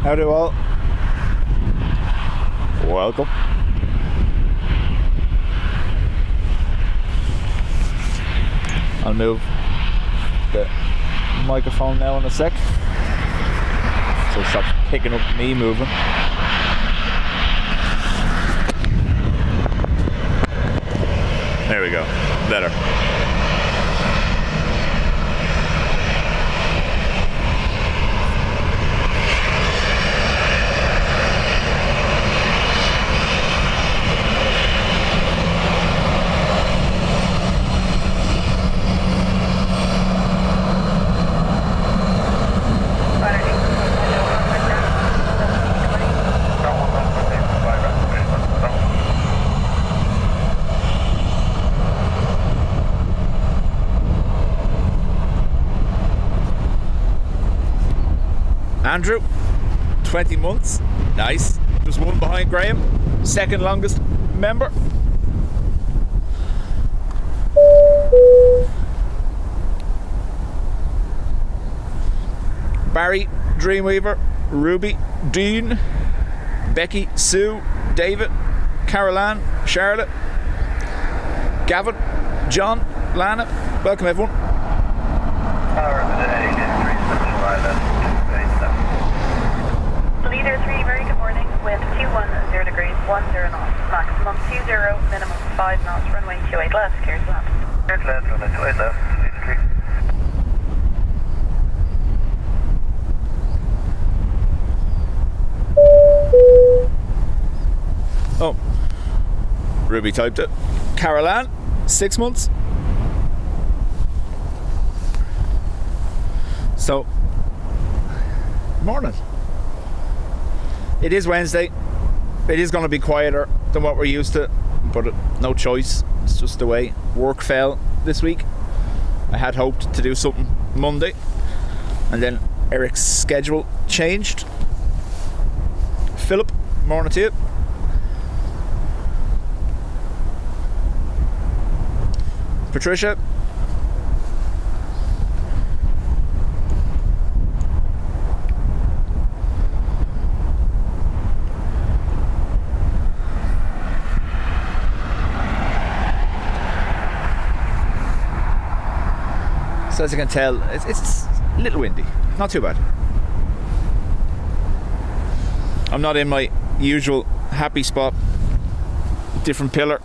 Howdy all. Welcome. I'll move the microphone now in a sec, so it stops picking up me moving. There we go. Better. Andrew, 20 months, nice. Just one behind Graham, second longest member. Barry, Dreamweaver, Ruby, Dean, Becky, Sue, David, Caroline, Charlotte, Gavin, John, Lana. Welcome everyone. Leader 3, very good morning. Wind 210 degrees, 10 knots. Maximum 20, minimum 5 knots. Runway 28 left, clear to land. Clear to land, runway 28 left. Leader 3. Oh, Ruby typed it. Caroline, 6 months. So, morning. It is Wednesday. It is going to be quieter than what we're used to, but no choice. It's just the way work fell this week. I had hoped to do something Monday, and then Eric's schedule changed. Philip, morning to you. Patricia. So as you can tell, it's a little windy. Not too bad. I'm not in my usual happy spot. Different pillar.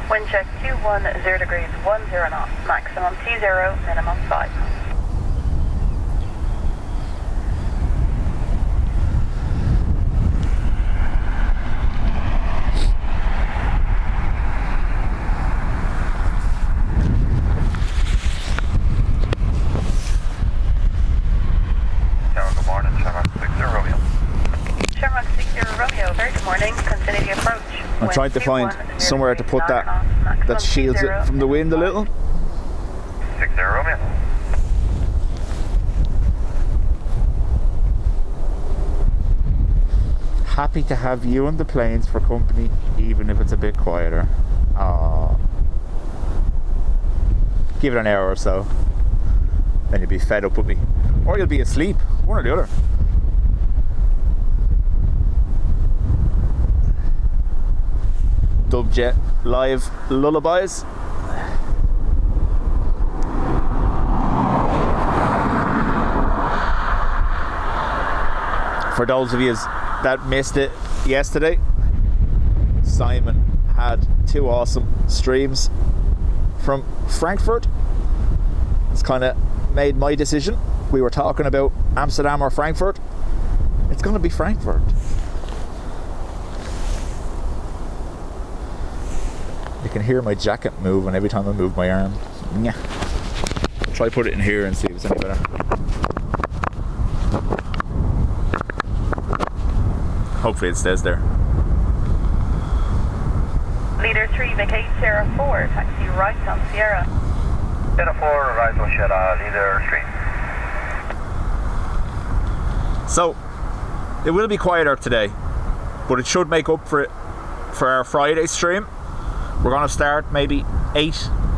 Wind check 210 degrees, 10 knots. Maximum 20, minimum 5 knots. I'm trying to find somewhere to put that shields it from the wind a little. 60 Romeo. Happy to have you on the planes for company, even if it's a bit quieter. Aww. Give it an hour or so, then you'll be fed up with me, or you'll be asleep, one or the other. Dubjet live lullabies. For those of you that missed it yesterday, Simon had 2 awesome streams from Frankfurt. It's kind of made my decision. We were talking about Amsterdam or Frankfurt. It's going to be Frankfurt. You can hear my jacket moving every time I move my arm. Yeah. I'll try put it in here and see if it's any better. Hopefully it stays there. Leader 3, vacate Sierra 4, taxi right on Sierra. Sierra 4, right on Sierra, Leader 3. So, it will be quieter today, but it should make up for it for our Friday stream. We're going to start maybe 8,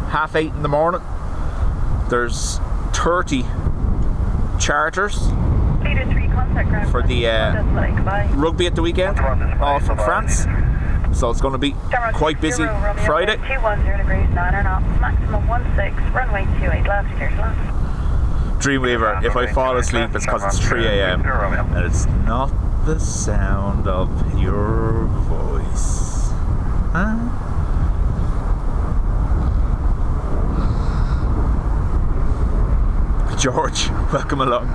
half 8 in the morning. There's 30 charters. Leader 3, for the rugby at the weekend, all from France. So it's going to be quite busy Friday. 210 degrees, 9 knots, maximum 16, runway 28 left, clear to land. Dreamweaver, if I fall asleep, it's because it's 3 a.m. and it's not the sound of your voice. Huh? George, welcome along.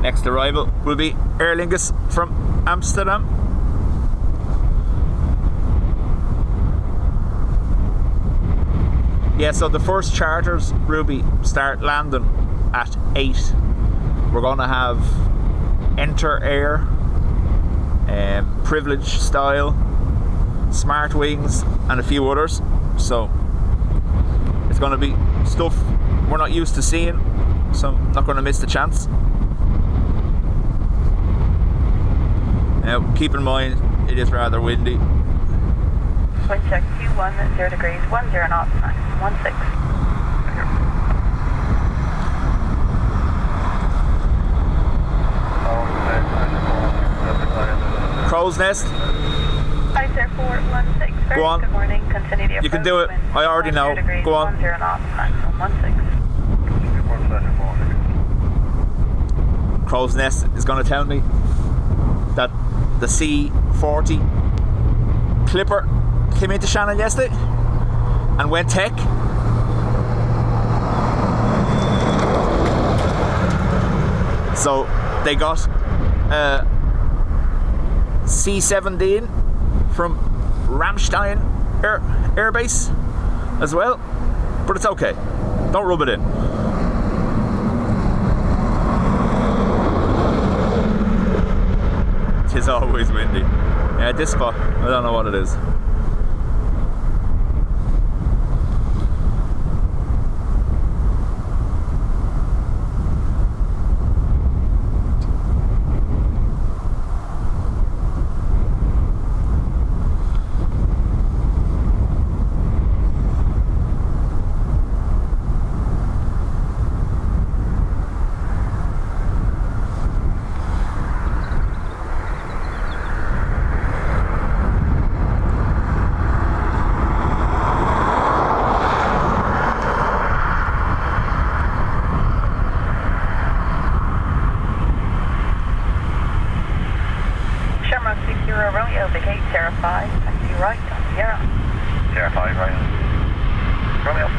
Next arrival will be Aer Lingus from Amsterdam. Yeah, so the first charters, Ruby, start landing at 8. We're going to have Enter Air, Privilege Style, Smart Wings, and a few others. So it's going to be stuff we're not used to seeing, so I'm not going to miss the chance. Now, keep in mind, it is rather windy. Wind check 210 degrees, 10 knots, maximum 16. Crow's Nest. ICER 416. Go on. Good morning. Continue the You can do it. I already know. Go on. 10 knots, maximum 16. Crow's Nest is going to tell me that the C40 Clipper came into Shannon yesterday and went tech. So they got C17 from Ramstein Air Base as well, but it's okay. Don't rub it in. It's always windy. Yeah, this spot, I don't know what it is. Romeo, vacate Sierra 5, taxi right on Sierra. Sierra 5, right. Romeo.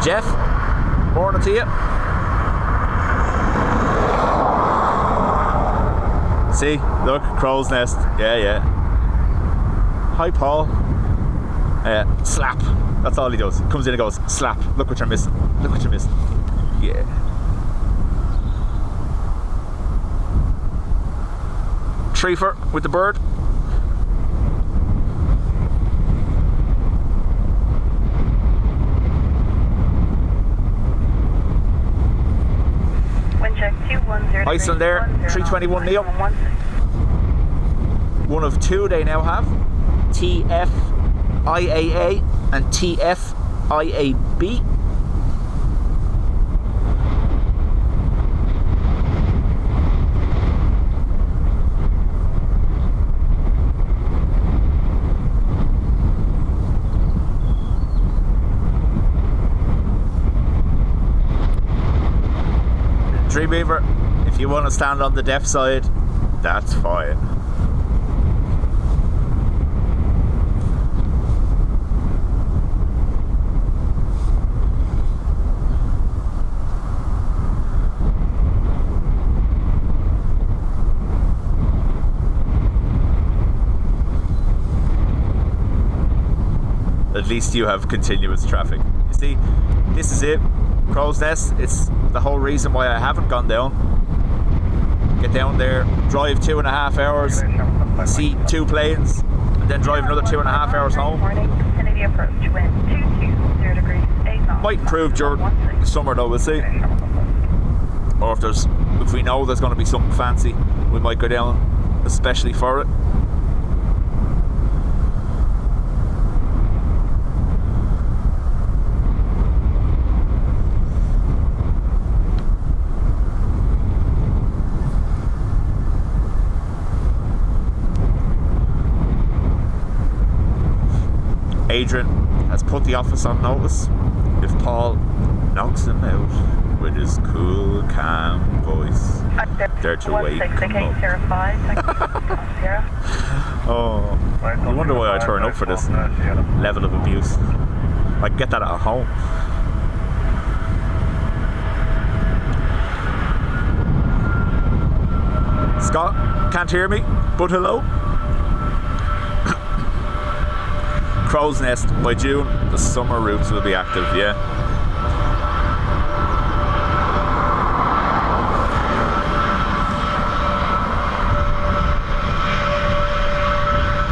Jeff, morning to you. See, look, crow's nest. Yeah. Hi, Paul. Slap. That's all he does. He comes in and goes, slap. Look what you're missing. Look what you're missing. Yeah. Treefer with the bird. Iceland Air 321 Neo. One of two they now have. TFIAA and TFIAB. Dreamweaver, if you want to stand on the deaf side, that's fine. At least you have continuous traffic. You see, this is it. Crow's Nest, it's the whole reason why I haven't gone down. Get down there, drive 2.5 hours, see 2 planes, and then drive another 2.5 hours home. Vicinity approach, wind 220 degrees, 8 knots. Might improve during the summer though, we'll see. Or if we know there's going to be something fancy, we might go down especially for it. Adrian has put the office on notice if Paul knocks him out with his cool, calm voice. They're to wake him up. Oh, I wonder why I turn up for this level of abuse. I can get that at home. Scott, can't hear me, but hello. Crow's Nest, by June, the summer routes will be active, yeah.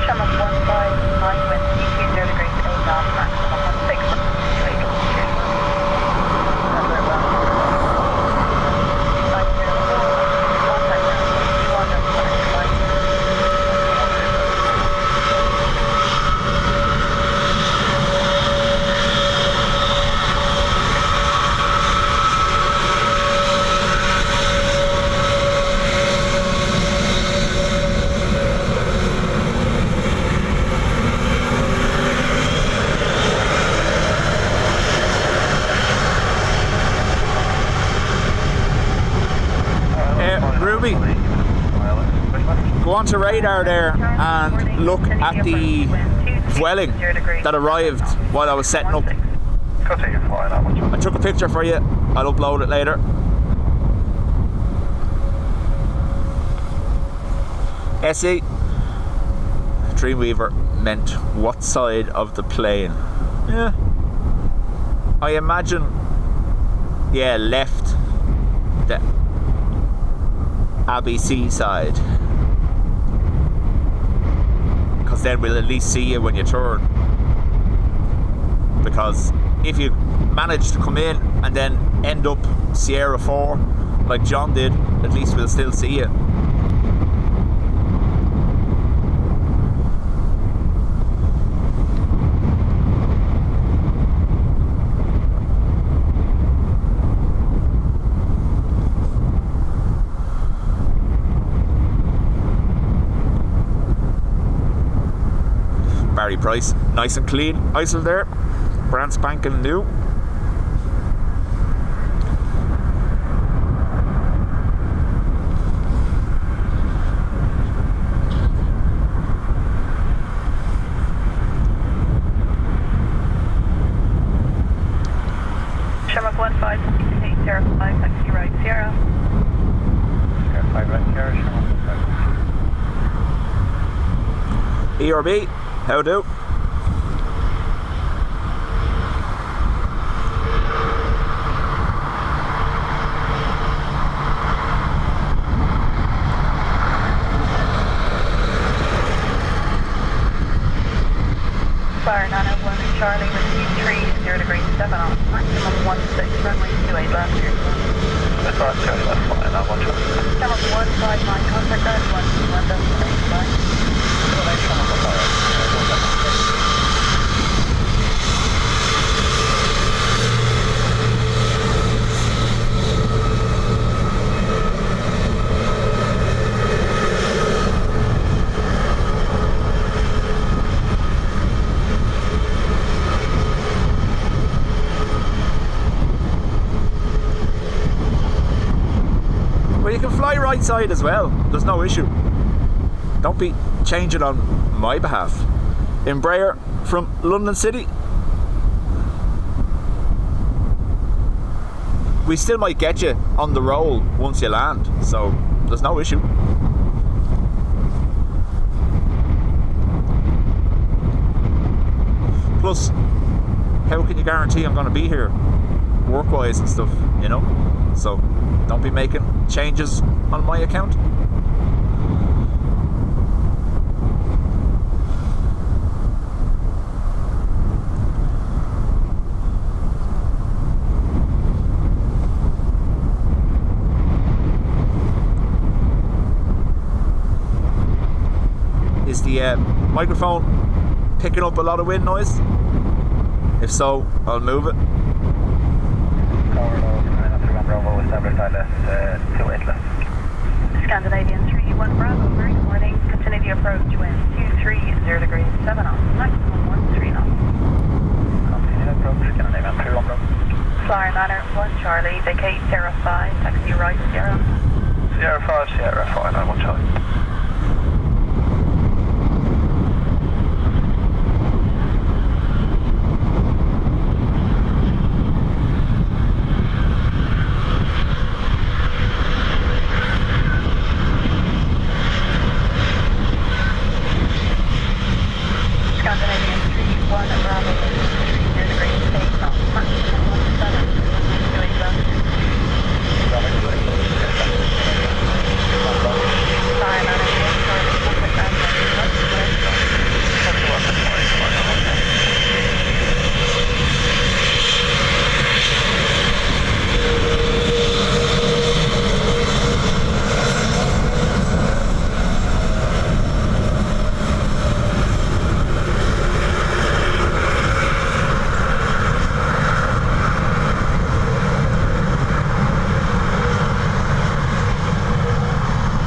Channel 159, wind 20 degrees, 8 knots, maximum 16. Ruby, go on to radar there and look at the dwelling that arrived while I was setting up. I took a picture for you, I'll upload it later. SE, Dreamweaver meant what side of the plane? Yeah, I imagine, yeah, left, the ABC side, because then we'll at least see you when you turn. Because if you manage to come in and then end up Sierra 4 like John did, at least we'll still see you. Price, nice and clean, ISIL there, brand spanking new. Shamrock 15, Sierra 5, taxi right Sierra. Sierra 5 right Sierra, Shamrock 5. ERB, how do? Fire 901 Charlie with 0 degrees 7 off, maximum 16, runway 28 left here. That's right, Charlie, that's fine, I want you. Channel 159, contact ground 121, destination line. Destination, right side as well. There's no issue. Don't be changing on my behalf. Embraer from London City. We still might get you on the roll once you land, so there's no issue. Plus, how can you guarantee I'm going to be here work-wise and stuff, you know? So don't be making changes on my account. Is the microphone picking up a lot of wind noise? If so, I'll move it. Bravo, established ILS 28 left. Scandinavian 31 Bravo, very good morning. Continue the approach, wind 230 degrees, 7 knots, maximum 13 knots. Continue approach, Scandinavian 31 Bravo. Flyer Manor 1 Charlie, vacate Sierra 5, taxi right Sierra. Sierra 5, Sierra 5, I 1 Charlie.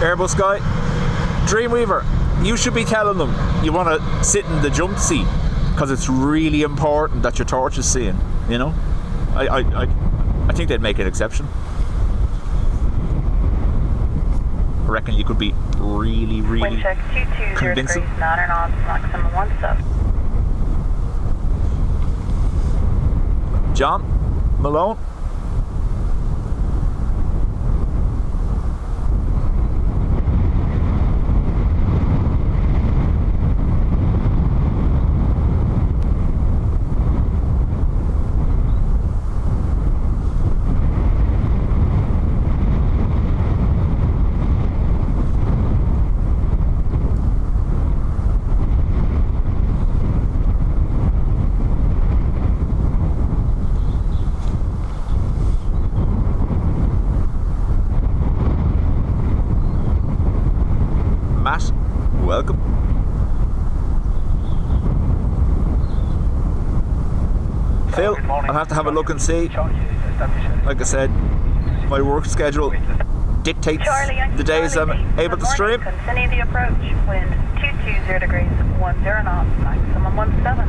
Airbus guy, Dreamweaver, you should be telling them you want to sit in the jump seat because it's really important that your torch is seeing, you know? I think they'd make an exception. I reckon you could be really Wind check 220 convincing. degrees, 9 knots, maximum 1 sub. John Malone. Welcome. Phil, I'll have to have a look and see. Like I said, my work schedule dictates the days I'm able to stream. Continue the approach, wind 220 degrees, 10 knots, maximum 17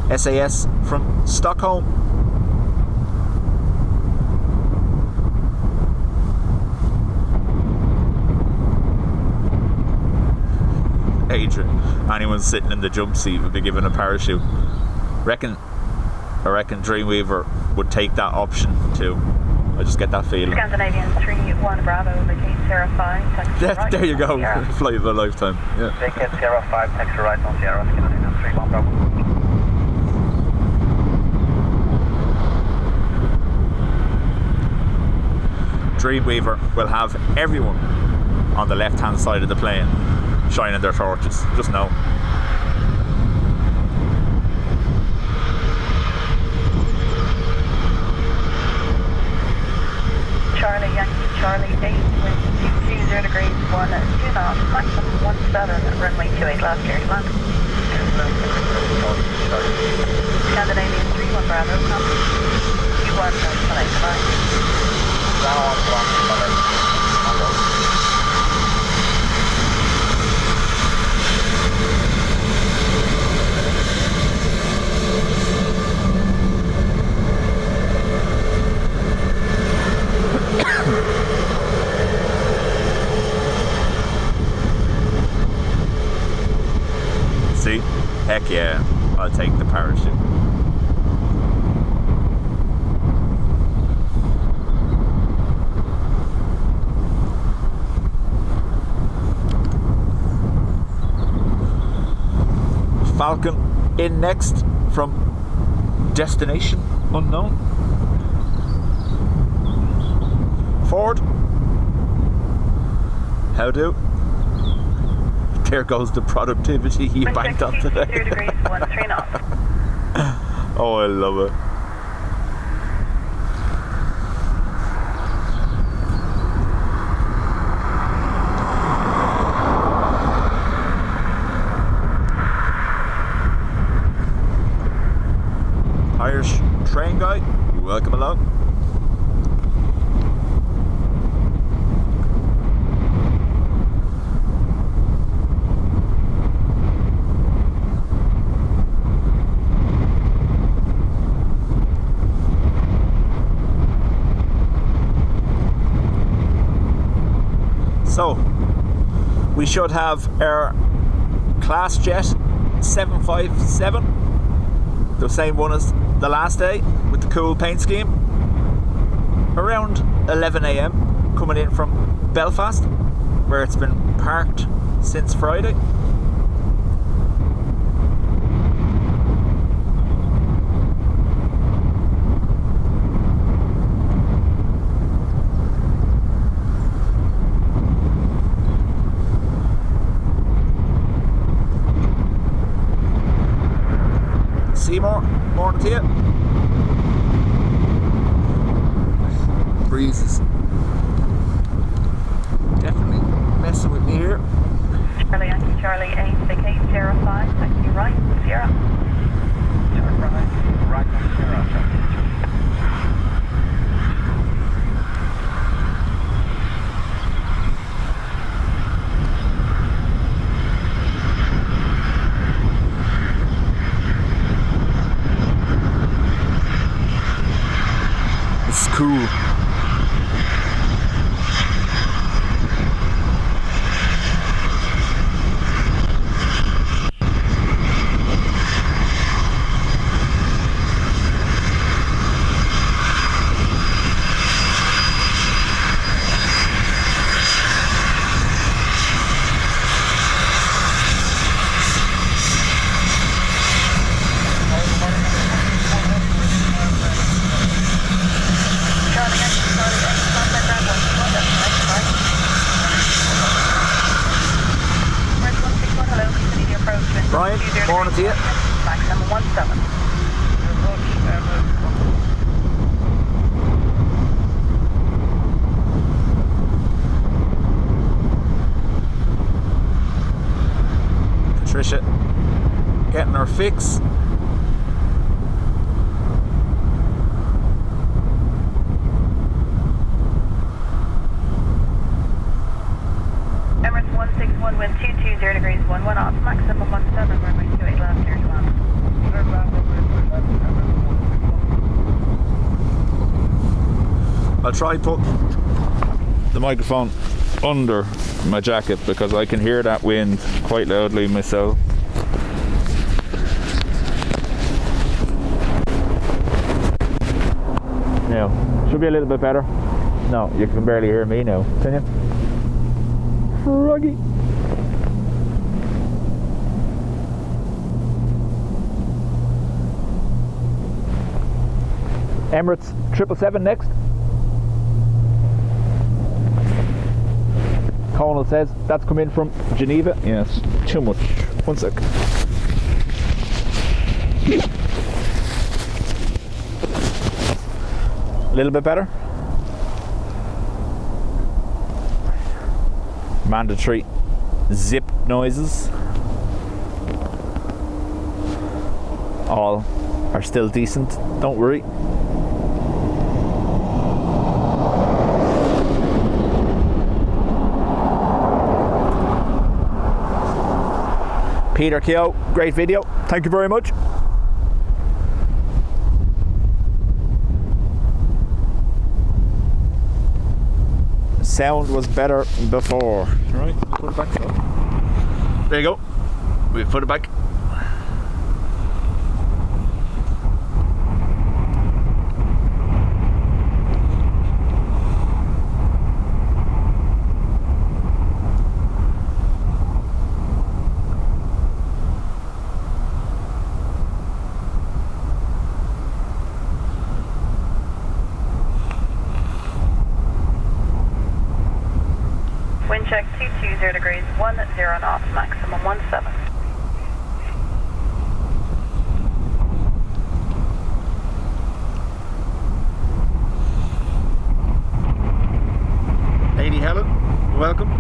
knots. SAS from Stockholm. Adrian, anyone sitting in the jump seat would be given a parachute. I reckon Dreamweaver would take that option too. I just get that feeling. Scandinavian 31 Bravo, vacate Sierra 5, taxi right. There you go, Sierra. flight of a lifetime. Yeah. Vacate Sierra 5, taxi right on Sierra, Scandinavian 31 Bravo. Dreamweaver will have everyone on the left hand side of the plane shining their torches, just know. Charlie Yankee Charlie 8, wind 220 degrees, 2 knots, maximum 17, runway 28 left, clear to land. Scandinavian 31 Bravo, copy. Q1, select Heck yeah, I'll take the parachute. Falcon in next from destination unknown. Forward. How do? There goes the productivity you banked on today. 0 degrees, 13 knots. Oh, I love it. Irish train guy, welcome along. So, we should have our class jet 757, the same one as the last day with the cool paint scheme, around 11 a.m. coming in from Belfast, where it's been parked since Friday. Seymour, morning to you. Breezes definitely messing with me here. Charlie Yankee Charlie 86805, taxi right, Sierra. Turn right on Sierra. It's cool. Brian, morning to you. Maximum 17. Patricia getting her fix. Emirates 161, wind 220 degrees, 11 knots, maximum 17, runway 28 left, clear to land. I'll try put the microphone under my jacket because I can hear that wind quite loudly myself. Now, should be a little bit better. No, you can barely hear me now, can you? Froggy. Emirates 777 next. Conal says that's come in from Geneva. Yes, too much. 1 sec. A little bit better. Mandatory zip noises. All are still decent, don't worry. Peter Keogh, great video. Thank you very much. Sound was better before. Right, put it back. There you go. We put it back. Contact 220 degrees 10 knots, maximum 17. Lady Helen, welcome.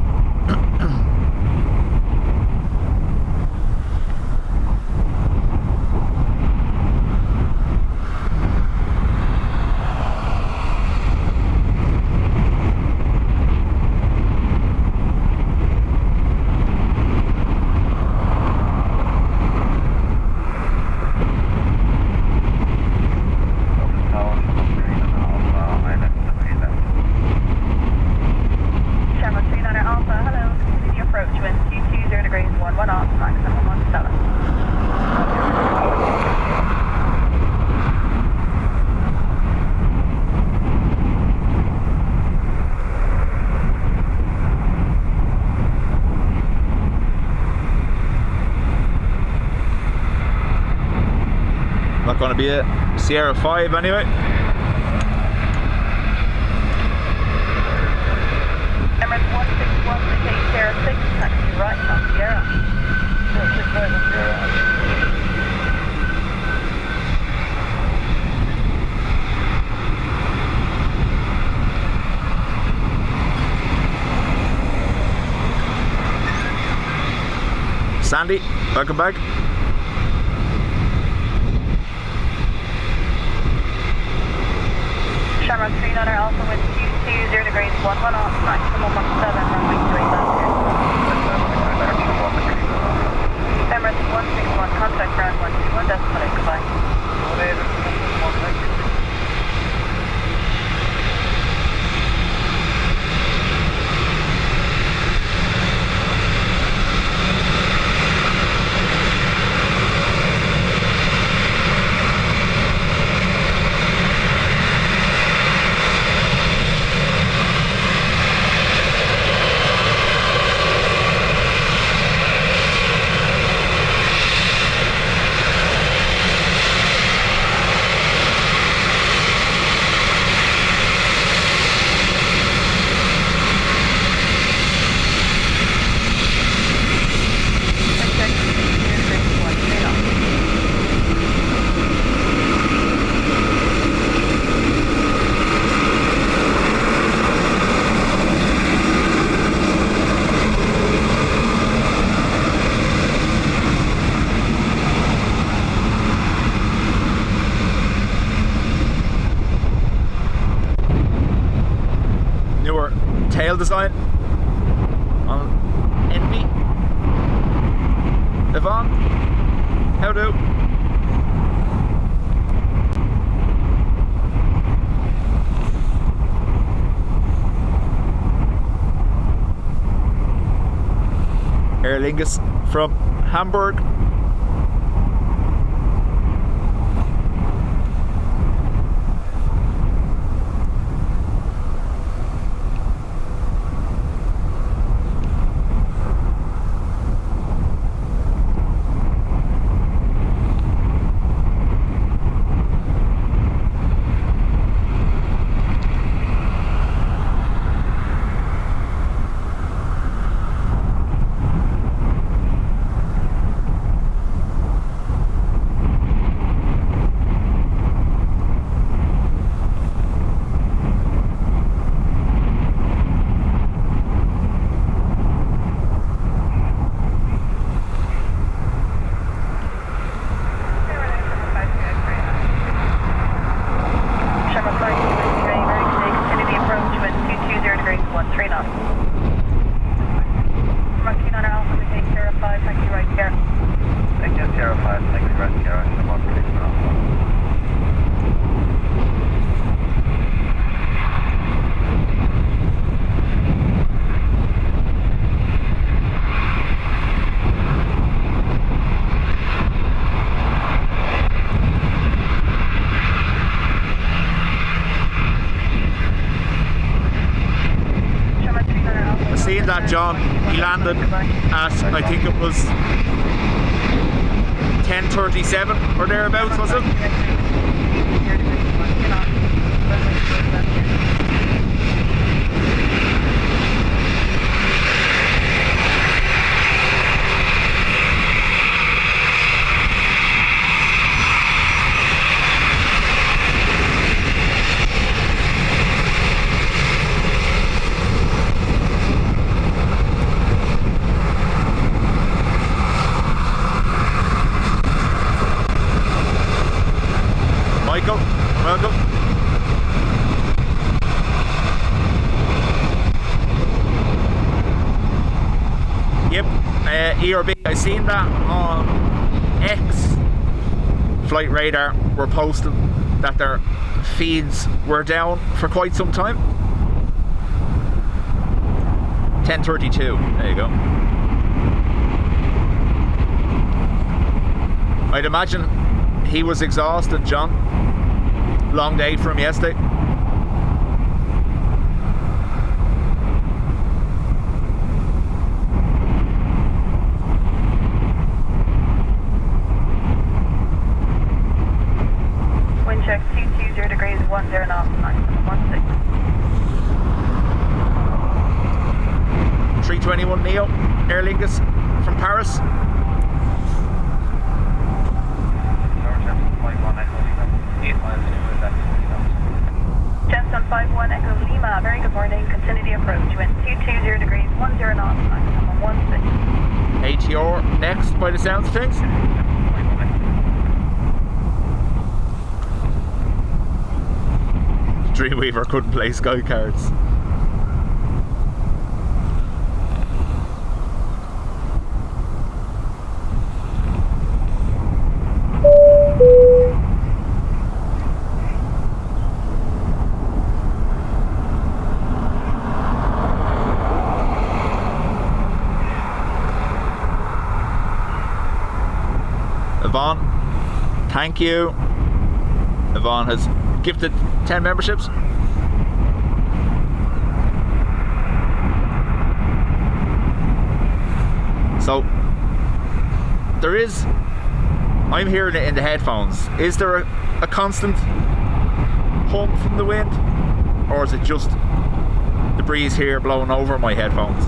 Going to be a Sierra 5 anyway. Emirates 161 to take Sierra 6, taxi right on Sierra. 465 on Sierra. Sandy, welcome back. Shamrock 39 Alpha wind 220 degrees 11 knots, maximum 17, runway 28 left here. Emirates 161, contact ground 121, decimal, goodbye. Tail design on Envy. Yvonne, how do? Aer Lingus from Hamburg. Seeing that, John, he landed at, I think it was 10:37 or thereabouts, was it? Yep, ERB, I seen that on X. Flight Radar were posting that their feeds were down for quite some time. 10:32, there you go. I'd imagine he was exhausted, John. Long day for him yesterday. Wind check 220 degrees, 10 knots, maximum 16. 321 Neo, Aer Lingus from Paris. Jensen 51 Echo Lima, very good morning, continue the approach, wind 220 degrees, 10 knots, maximum 16. ATR next by the sounds of things. Dreamweaver couldn't play Sky cards. Yvonne, thank you. Yvonne has gifted 10 memberships. So there is, I'm hearing it in the headphones. Is there a constant hum from the wind, or is it just the breeze here blowing over my headphones?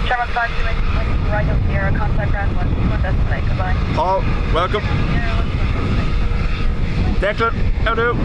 Sherman 528, right up here, contact ground 121, destinate, goodbye. Paul, welcome. Declan, how do?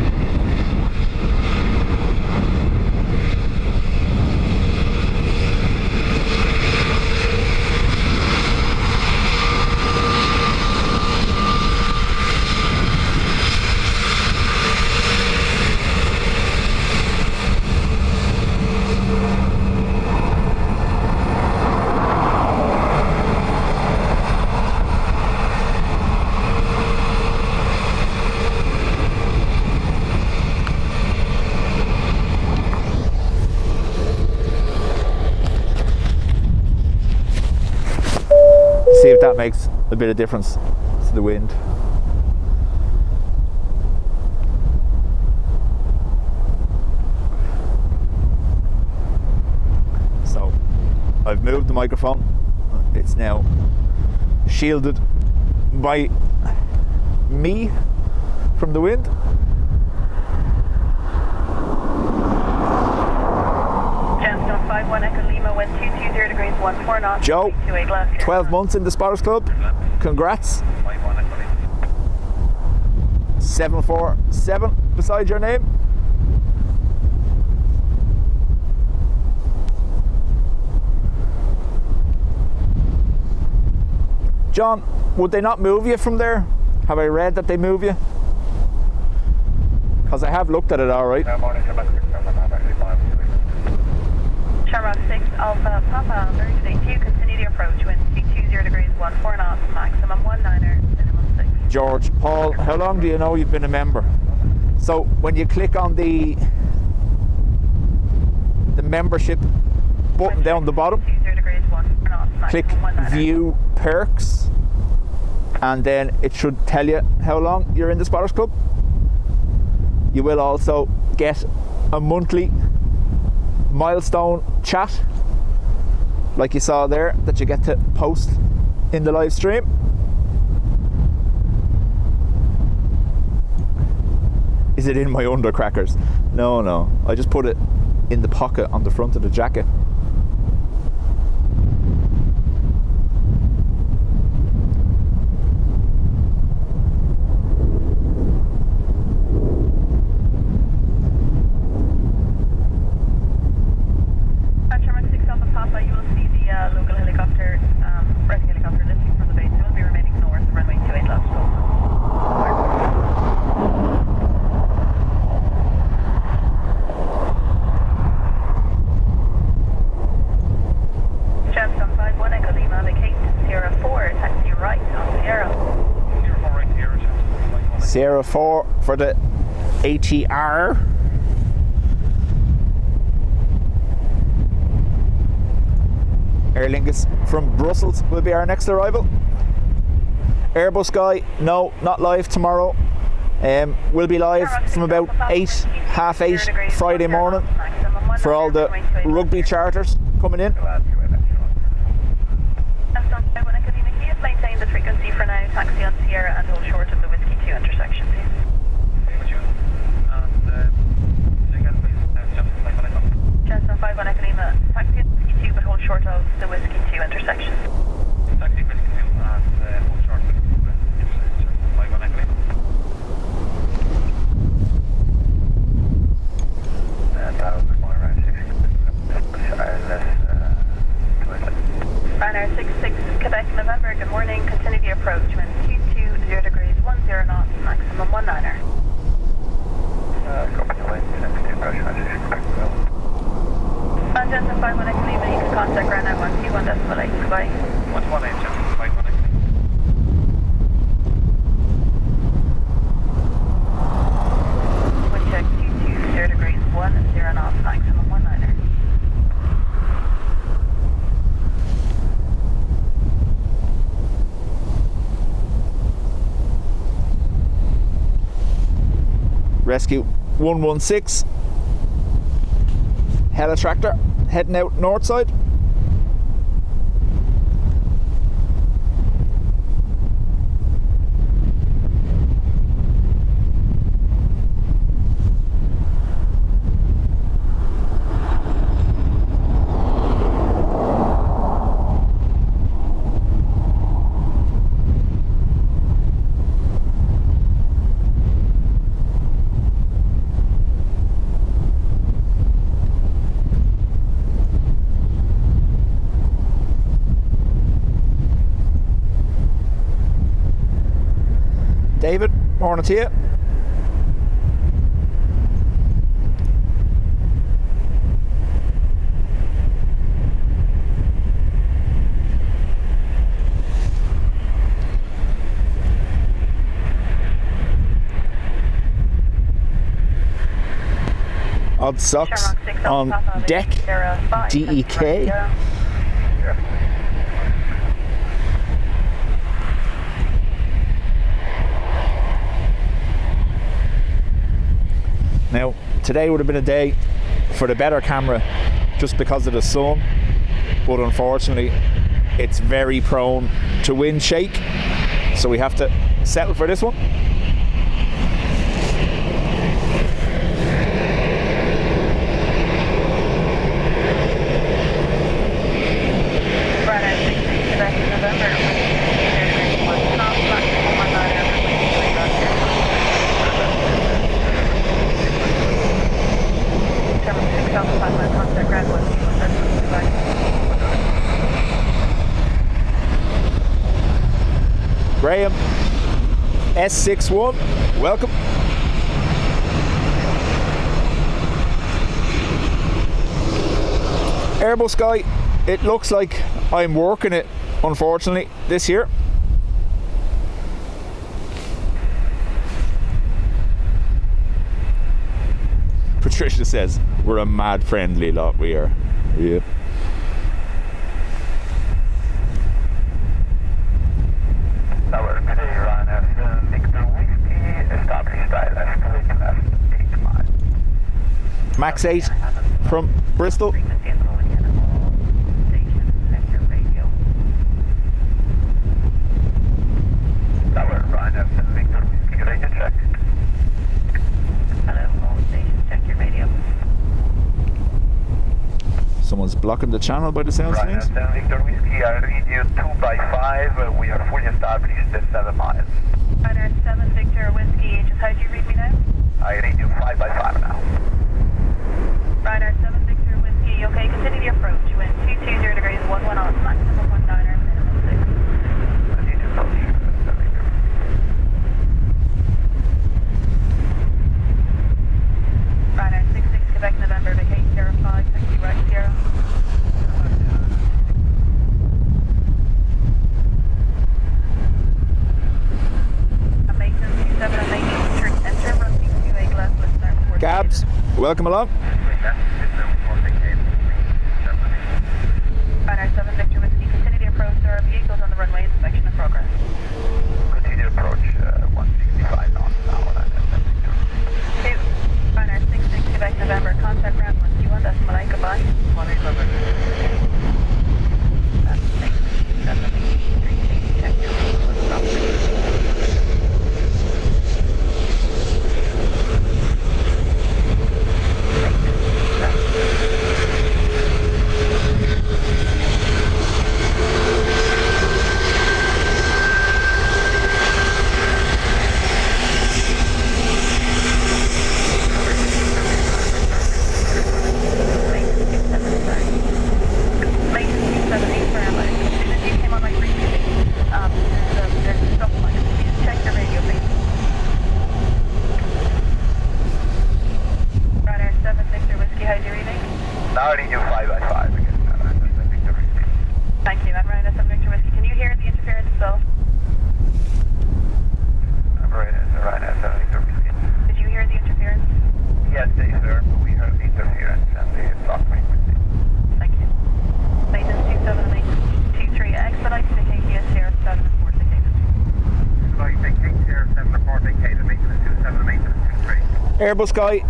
See if that makes a bit of difference to the wind. So I've moved the microphone. It's now shielded by me from the wind. Gemstone 51 Echo Lima, wind 220 degrees, 14 knots. Joe, 28 left. 12 months in the Spotters Club. Congrats. 747 beside your name. John, would they not move you from there? Have I read that they move you? Because I have looked at it all right. Shamrock 6 Alpha Papa, very good day to you, continue the approach, wind 220 degrees, 14 knots, maximum 19er, minimum 6. George, Paul, how long do you know you've been a member? So when you click on the membership button down the bottom, 220 degrees, 14 knots, click maximum 19er. View Perks, and then it should tell you how long you're in the Spotters Club. You will also get a monthly milestone chat, like you saw there, that you get to post in the live stream. Is it in my undercrackers? No, I just put it in the pocket on the front of the jacket. Sierra 4 for the ATR. Aer Lingus from Brussels will be our next arrival. Airbus guy, no, not live tomorrow. We'll be live from about 8, half 8 Friday morning for all the rugby charters coming in. Maintain the frequency for now, taxi on Sierra and hold short of the Whiskey 2 intersection, please. Chestnut 51 Echo Lima, taxi on Whiskey 2 but hold short of the Whiskey 2 intersection. Taxi Whiskey 2 and hold short of the intersection. 51 Echo Lima. That was more around 6 Ryanair 66 Quebec November, good morning. Continue the approach. Wind 22, 0 degrees, 10 knots, maximum 19er. Copy the wind, 72 approach, message. Manchester 51 Echo Lima, you can contact Ryanair 121.8. Goodbye. 118, 51 Echo Lima. Wind check 22, 0 degrees, 10 knots, maximum 19er. Rescue 116, Helitractor heading out north side. David, morning to you. Odd socks on deck, DEK. Now, today would have been a day for the better camera just because of the sun, but unfortunately it's very prone to wind shake, so we have to settle for this one. Graham, S61, welcome. Airbus guy, it looks like I'm working it, unfortunately, this year. Patricia says, we're a mad friendly lot, we are. Yep. Tower 3, Ryanair Victor Whiskey, established dial escalate left 8 miles. Max 8 from Bristol. Tower, Ryanair Victor Whiskey, radio check. Hello, all stations, check your radio. Someone's blocking the channel by the sounds of things. Ryanair Victor Whiskey, I read you 2x5, we are fully established at 7 miles. Ryanair 7 Victor Whiskey, just how do you read me now? I read you 5x5 now. Ryanair 7 Victor Whiskey, okay, continue the approach. Wind 220 degrees, 11 knots, maximum 19er, minimum 6. Continue to approach. Ryanair 66 Quebec November, vacate Sierra 5, taxi right Sierra. And Mason 27 and Mason. Welcome along. Runner 7 Victor Whiskey, continue the approach. There are vehicles on the runway, inspection in progress. Continue approach 165 knots now. Okay, Runner 66 Quebec November, contact ground 121, decimal 8, goodbye. 187. Now I need you 5 by 5 again. Thank you. I'm Ryanair 7 Victor Whiskey. Can you hear the interference still? Ryanair 7 Victor Whiskey. Did you hear the interference? Yes, they heard, but we heard the interference and the block frequency. Thank you. Maintenance 27 and maintenance 23. Expedite to KTS Sierra 7 and 4 vacated. Expedite to KTS 7 and 4 vacated. Maintenance 27 and maintenance 23. Airbus guy,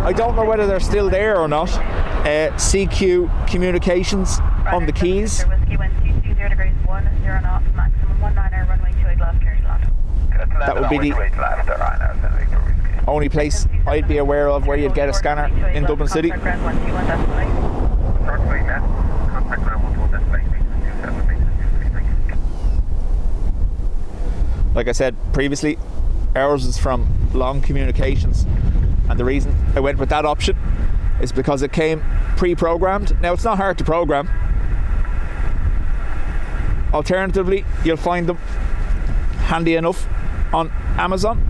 I don't know whether they're still there or not. CQ Communications on the keys. Whiskey wind 220 degrees 10 knots, maximum 19 runway 28 left, clear to land. That would be the only place I'd be aware of where you'd get a scanner in Dublin City. Contact ground 121, Like I said previously, ours is from Long Communications, and the reason I went with that option is because it came pre-programmed. Now, it's not hard to program. Alternatively, you'll find them handy enough on Amazon.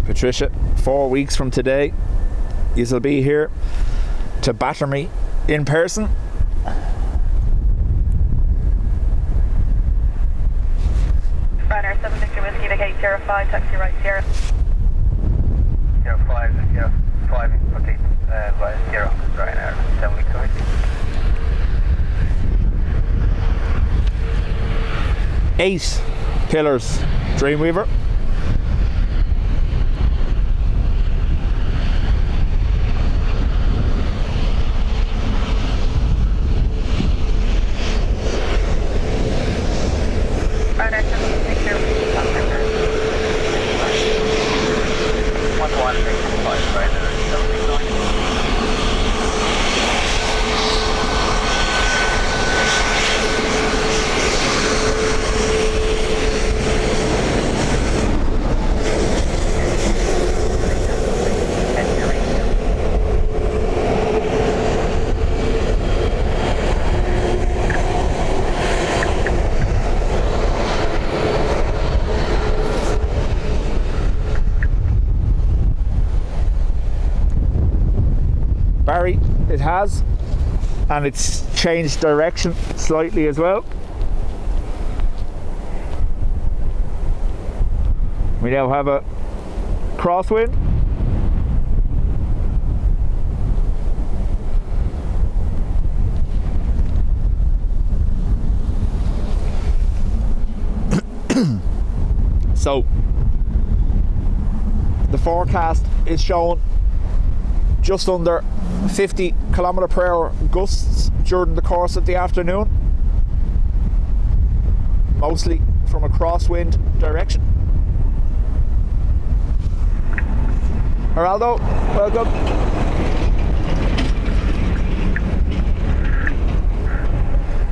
Patricia, 4 weeks from today, you'll be here to batter me in person. Ryanair 7 Victor Whiskey, vacate Sierra 5, taxi right Sierra. Sierra 5, Sierra 5 in vacate via Sierra, Ryanair 7 Victor Whiskey. 8 killers, Dreamweaver. Barry, it has, and it's changed direction slightly as well. We now have a crosswind. So the forecast is showing just under 50 km/h gusts during the course of the afternoon, mostly from a crosswind direction. Geraldo, welcome.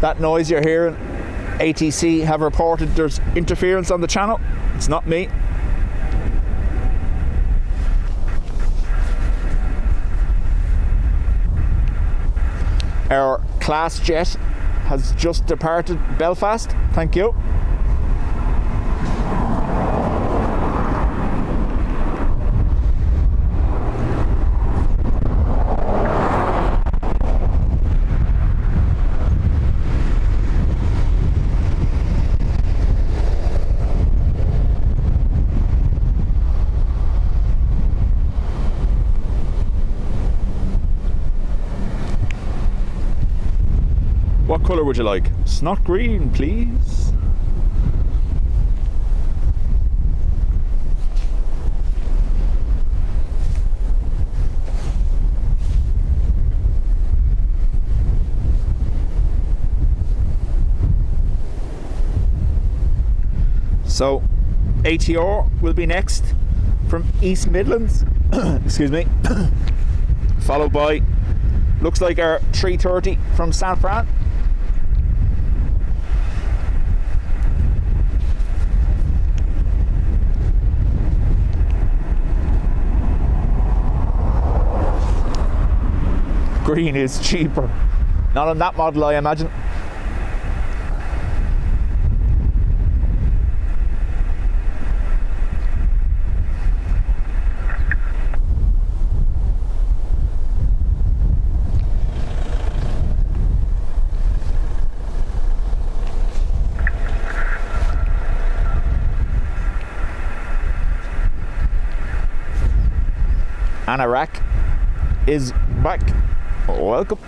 That noise you're hearing, ATC have reported there's interference on the channel. It's not me. Our class jet has just departed Belfast. Thank you. What colour would you like? Snot green, please. So, ATR will be next from East Midlands. Excuse me. Followed by, looks like our 330 from San Fran. Green is cheaper. Not on that model, I imagine. Anorak is back. Welcome.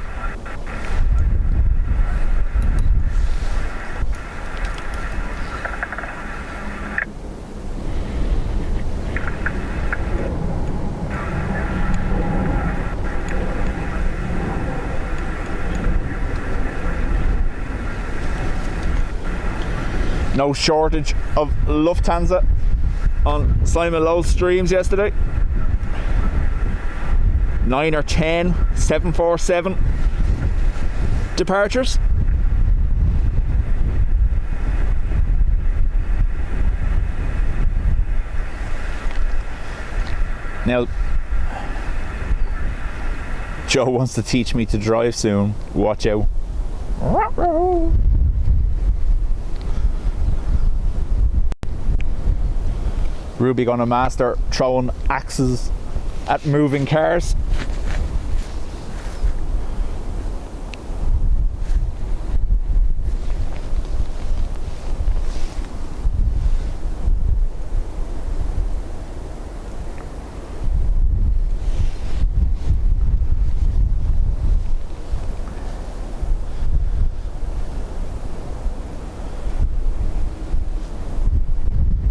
No shortage of Lufthansa on Simon Lowell's streams yesterday. 9 or 10 747 departures. Now, Joe wants to teach me to drive soon. Watch out. Ruby gonna master throwing axes at moving cars.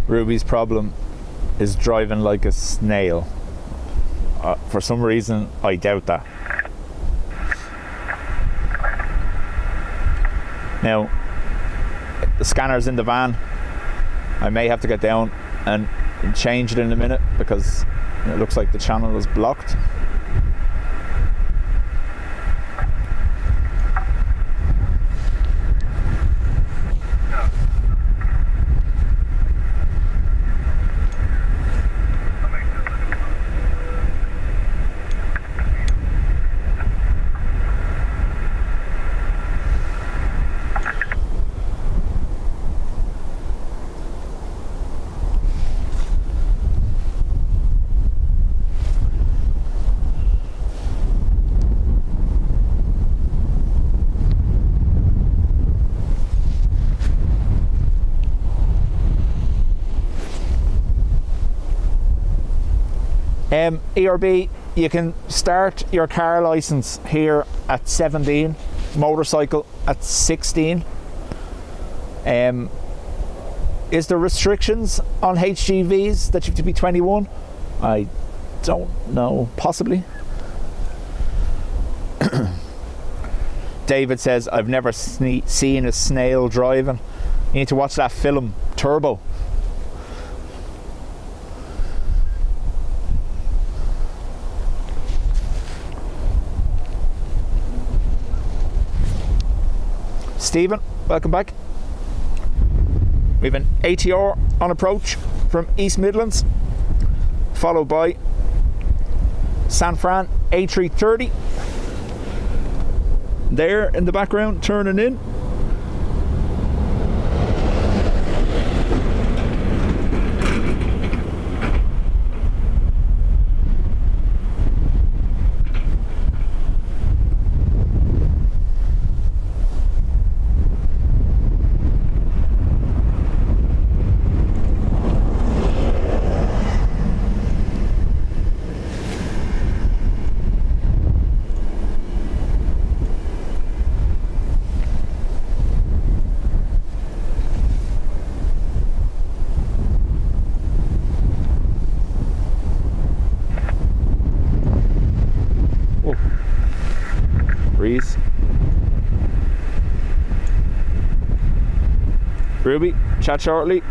Ruby's problem is driving like a snail. For some reason, I doubt that. Now, the scanner's in the van. I may have to get down and change it in a minute because it looks like the channel is blocked. ERB, you can start your car license here at 17, motorcycle at 16. Is there restrictions on HGVs that you have to be 21? I don't know, possibly. David says, I've never seen a snail driving. You need to watch that film, Turbo. Stephen, welcome back. We have an ATR on approach from East Midlands, followed by San Fran A330. there in the background turning in. Breeze. Ruby, chat shortly.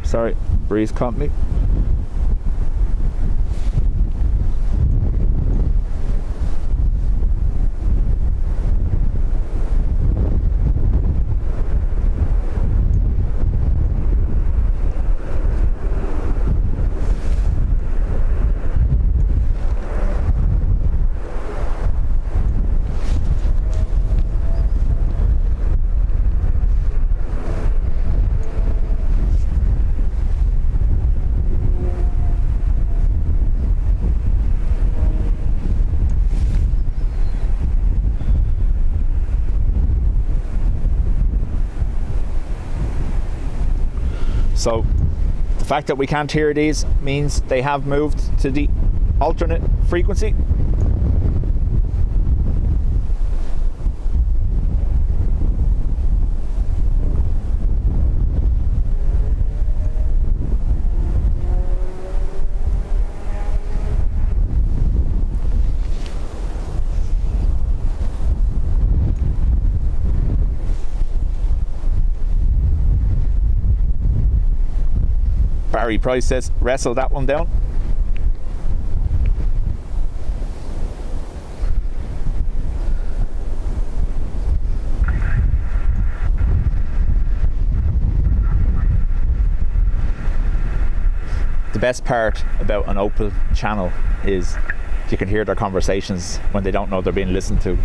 Sorry, breeze caught me. So the fact that we can't hear these means they have moved to the alternate frequency. Barry Price says, wrestle that one down. The best part about an open channel is you can hear their conversations when they don't know they're being listened to.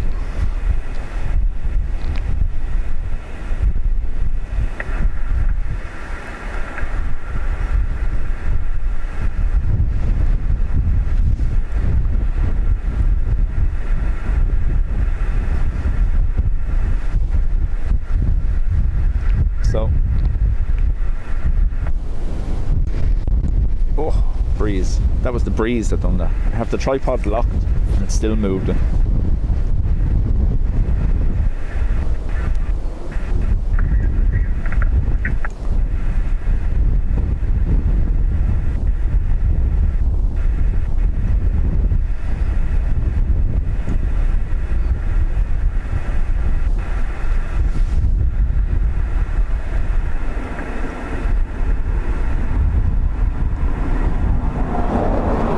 Breeze. That was the breeze that done that. I have the tripod locked and it still moved.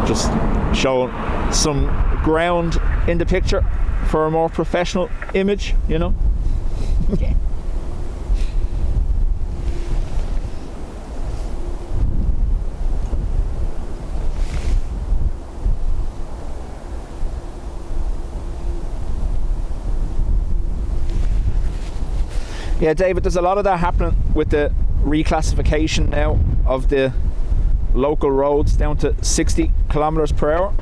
Just show some ground in the picture for a more professional image, you know. Yeah, David, there's a lot of that happening with the reclassification now of the local roads down to 60 kilometers per hour.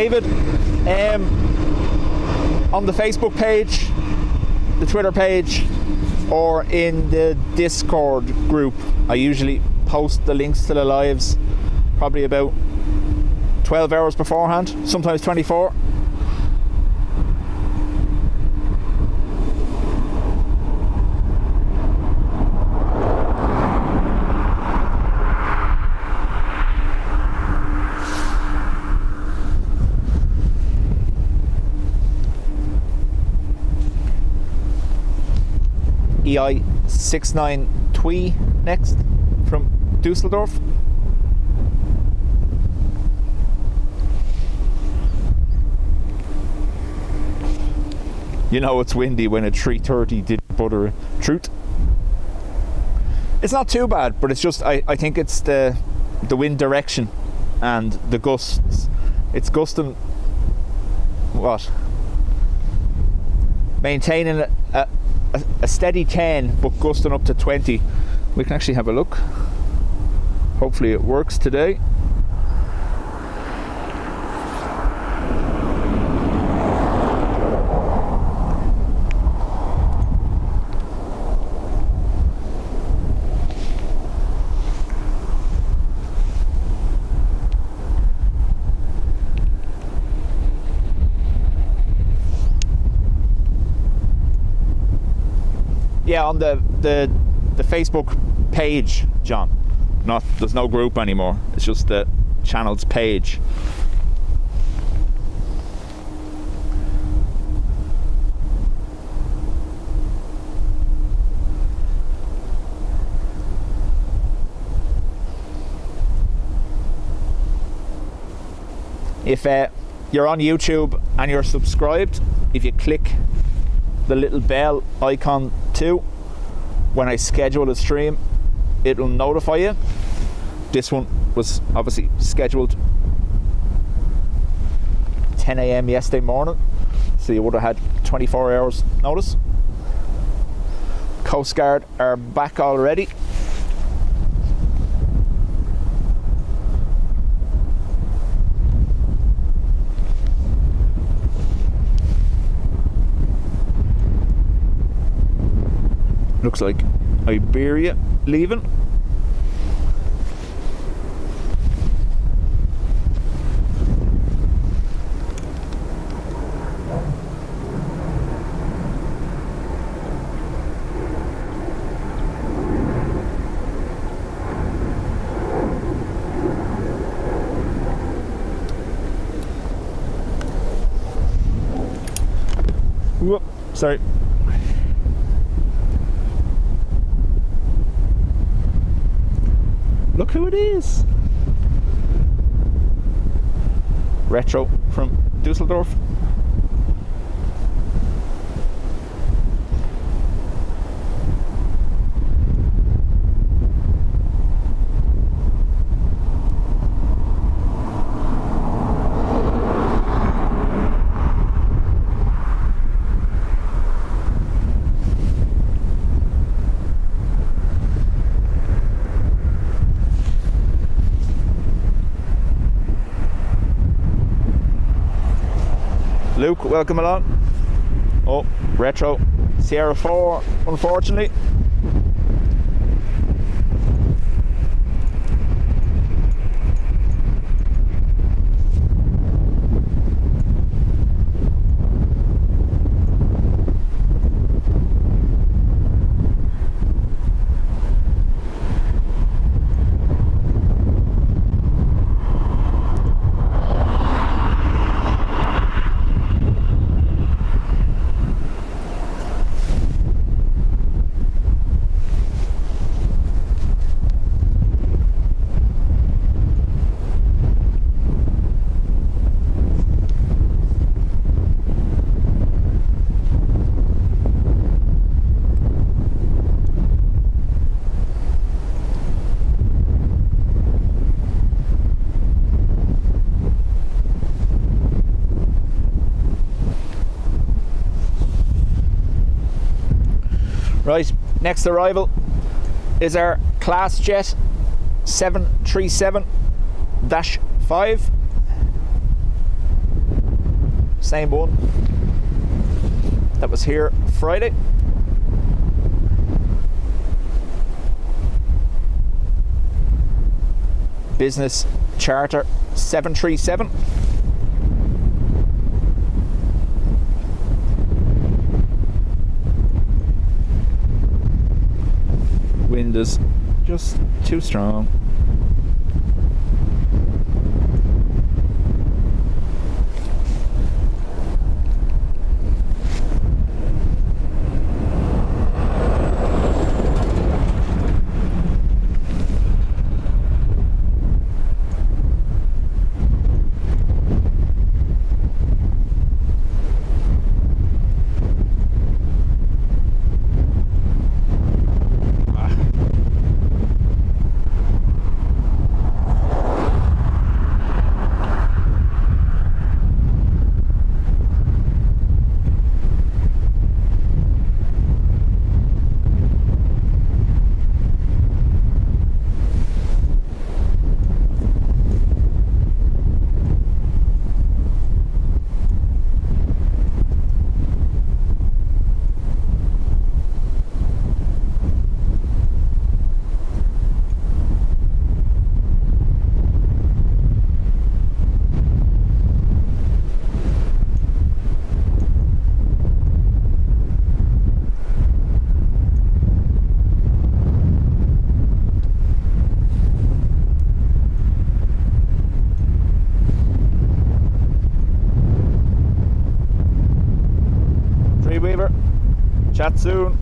David. On the Facebook page, the Twitter page, or in the Discord group. I usually post the links to the lives probably about 12 hours beforehand, sometimes 24. EI69 Twee next from Dusseldorf. You know it's windy when a 330 didn't butter a truth. It's not too bad, but it's just I think it's the wind direction and the gusts. It's gusting what? Maintaining a steady 10 but gusting up to 20. We can actually have a look. Hopefully it works today. Yeah, on the Facebook page, John. There's no group anymore. It's just the channel's page. If you're on YouTube and you're subscribed, if you click the little bell icon too, when I schedule a stream, it'll notify you. This one was obviously scheduled 10 a.m. yesterday morning, so you would have had 24 hours notice. Coast Guard are back already. Looks like Iberia leaving. Whoop, sorry. Look who it is. Retro from Dusseldorf. Luke, welcome along. Oh, Retro, Sierra 4, unfortunately. Right, next arrival is our class jet 737-5. Same one that was here Friday. Business charter 737. Wind is just too strong. Chat soon.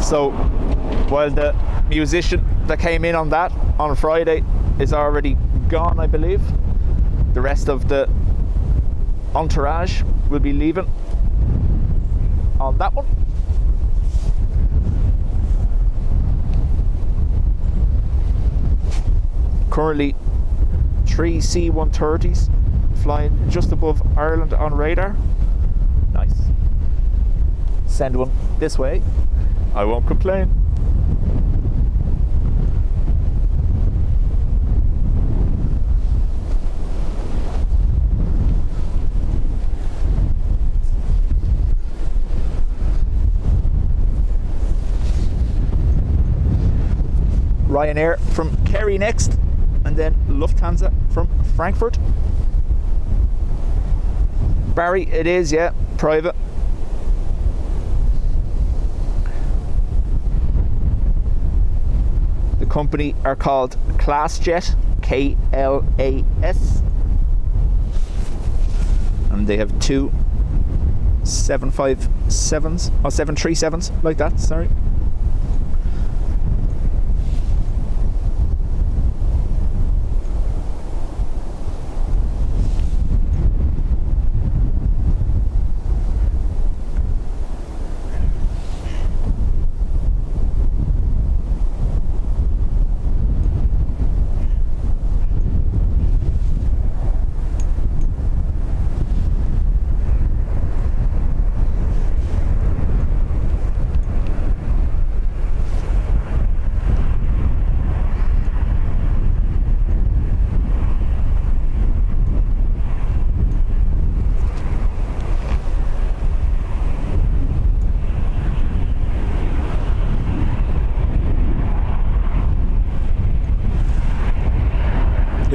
So while the musician that came in on that on Friday is already gone, I believe, the rest of the entourage will be leaving on that one. Currently 3 C-130s flying just above Ireland on radar. Nice. Send one this way. I won't complain. Ryanair from Kerry next, and then Lufthansa from Frankfurt. Barry, it is, yeah, private. The company are called Classjet, KLAS, and they have 2 757s, or 737s, like that, sorry.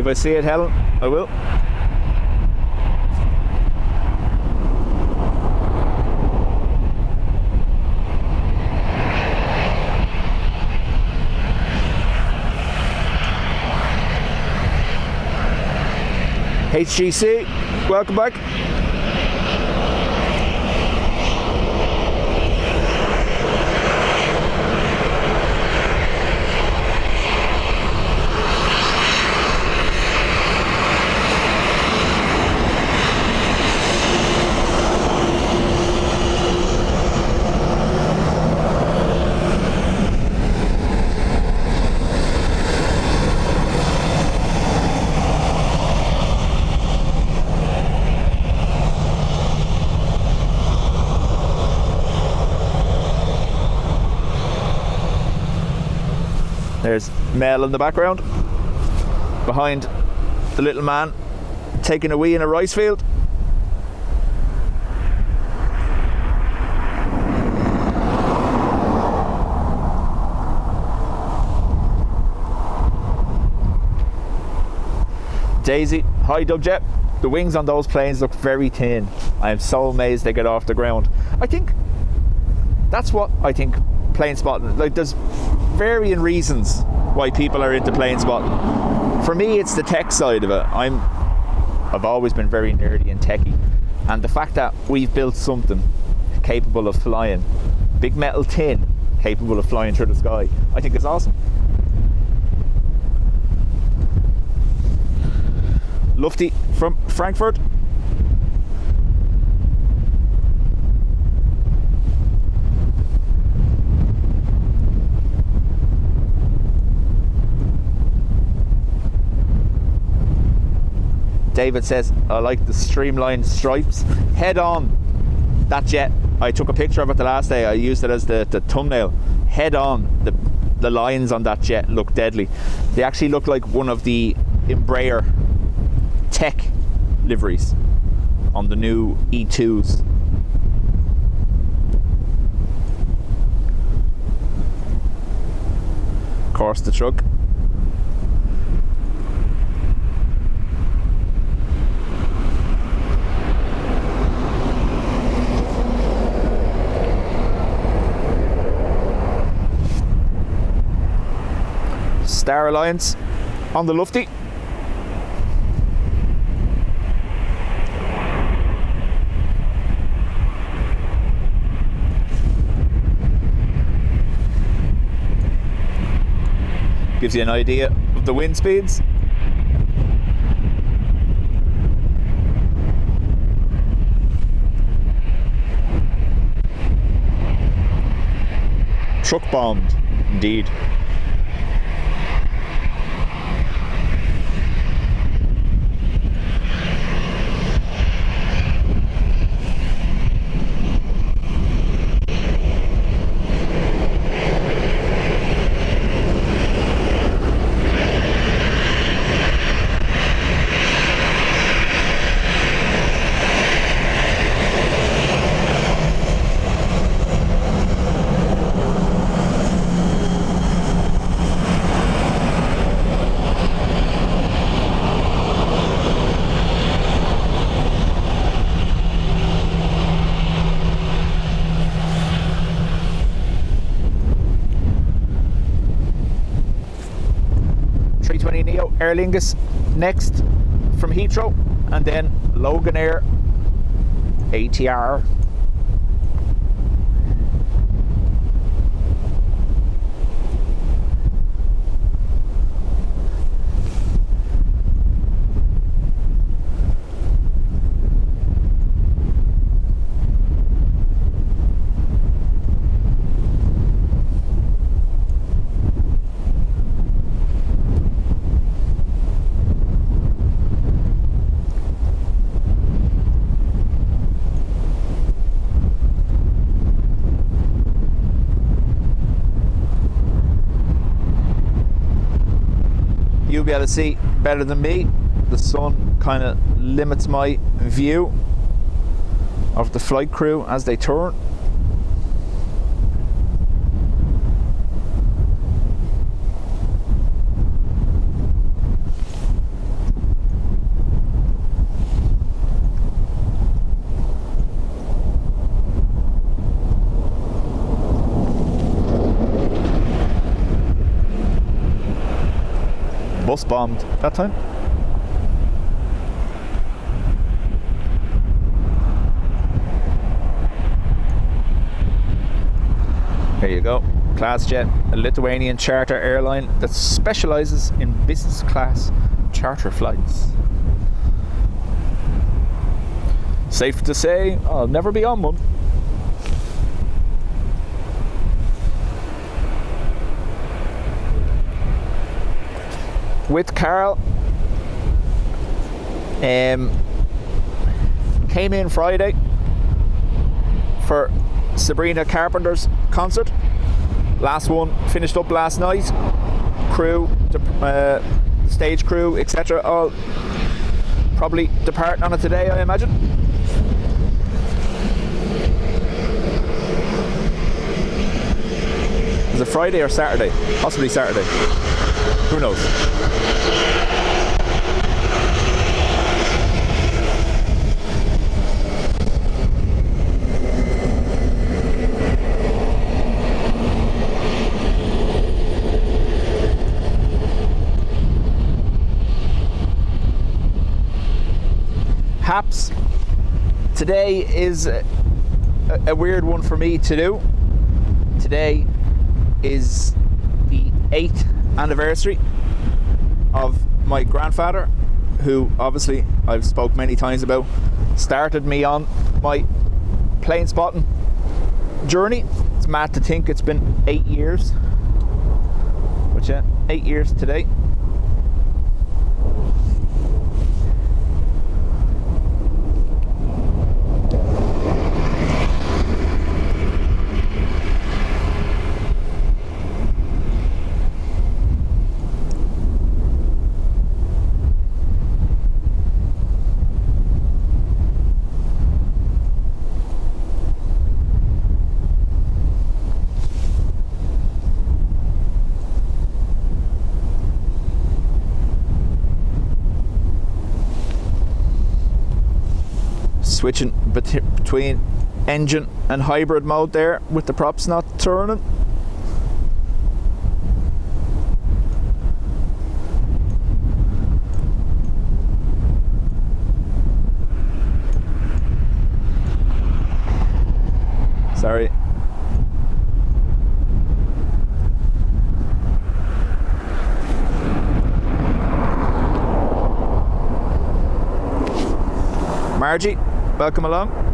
I see it, Helen, I will. HGC, welcome back. There's Mel in the background, behind the little man taking a wee in a rice field. Daisy, hi Dubjet. The wings on those planes look very thin. I am so amazed they get off the ground. I think that's what I think plane spotting, like there's varying reasons why people are into plane spotting. For me, it's the tech side of it. I've always been very nerdy and techie, and the fact that we've built something capable of flying, big metal tin capable of flying through the sky, I think is awesome. Lufty from Frankfurt. David says, I like the streamlined stripes. Head on that jet. I took a picture of it the last day. I used it as the thumbnail. Head on. The lines on that jet look deadly. They actually look like one of the Embraer tech liveries on the new E2s. Of course, the truck. Star Alliance on the Lufty. Gives you an idea of the wind speeds. Truck bombed, indeed. Aer Lingus next from Heathrow, and then Logan Air ATR. You'll be able to see better than me. The sun kind of limits my view of the flight crew as they turn. bus bombed that time. There you go. ClassJet, a Lithuanian charter airline that specialises in business class charter flights. Safe to say, I'll never be on one. With Carl, came in Friday for Sabrina Carpenter's concert. Last one finished up last night. Crew, stage crew, etc. all probably departing on it today, I imagine. Is it Friday or Saturday? Possibly Saturday. Who knows? Haps. Today is a weird one for me to do. Today is the 8th anniversary of my grandfather, who obviously I've spoke many times about, started me on my plane spotting journey. It's mad to think it's been 8 years, but yeah, 8 years today. Switching between engine and hybrid mode there with the props not turning. Sorry. Margie, welcome along.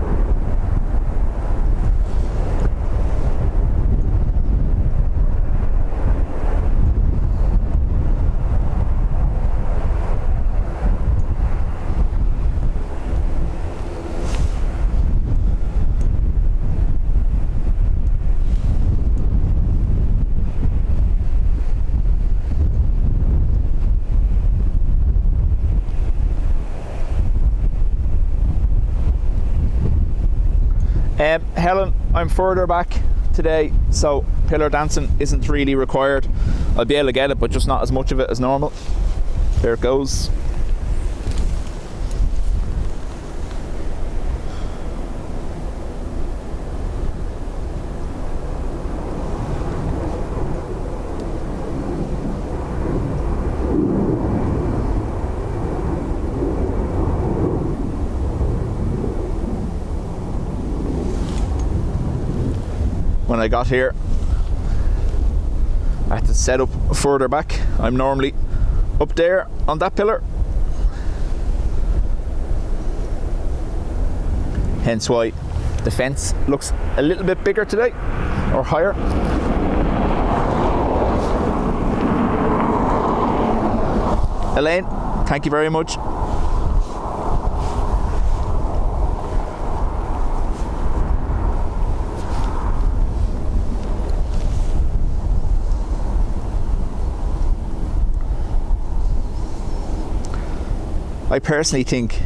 Helen, I'm further back today, so pillar dancing isn't really required. I'll be able to get it, but just not as much of it as normal. There it goes. When I got here, I had to set up further back. I'm normally up there on that pillar, hence why the fence looks a little bit bigger today, or higher. Elaine, thank you very much. I personally think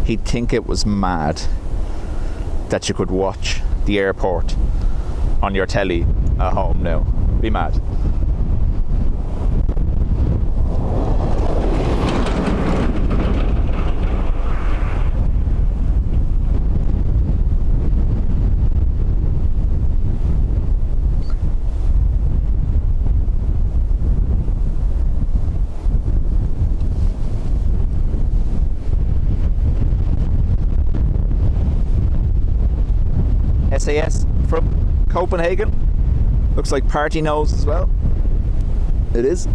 he'd think it was mad that you could watch the airport on your telly at home now. Be mad. SAS from Copenhagen. Looks like party nose as well. It is.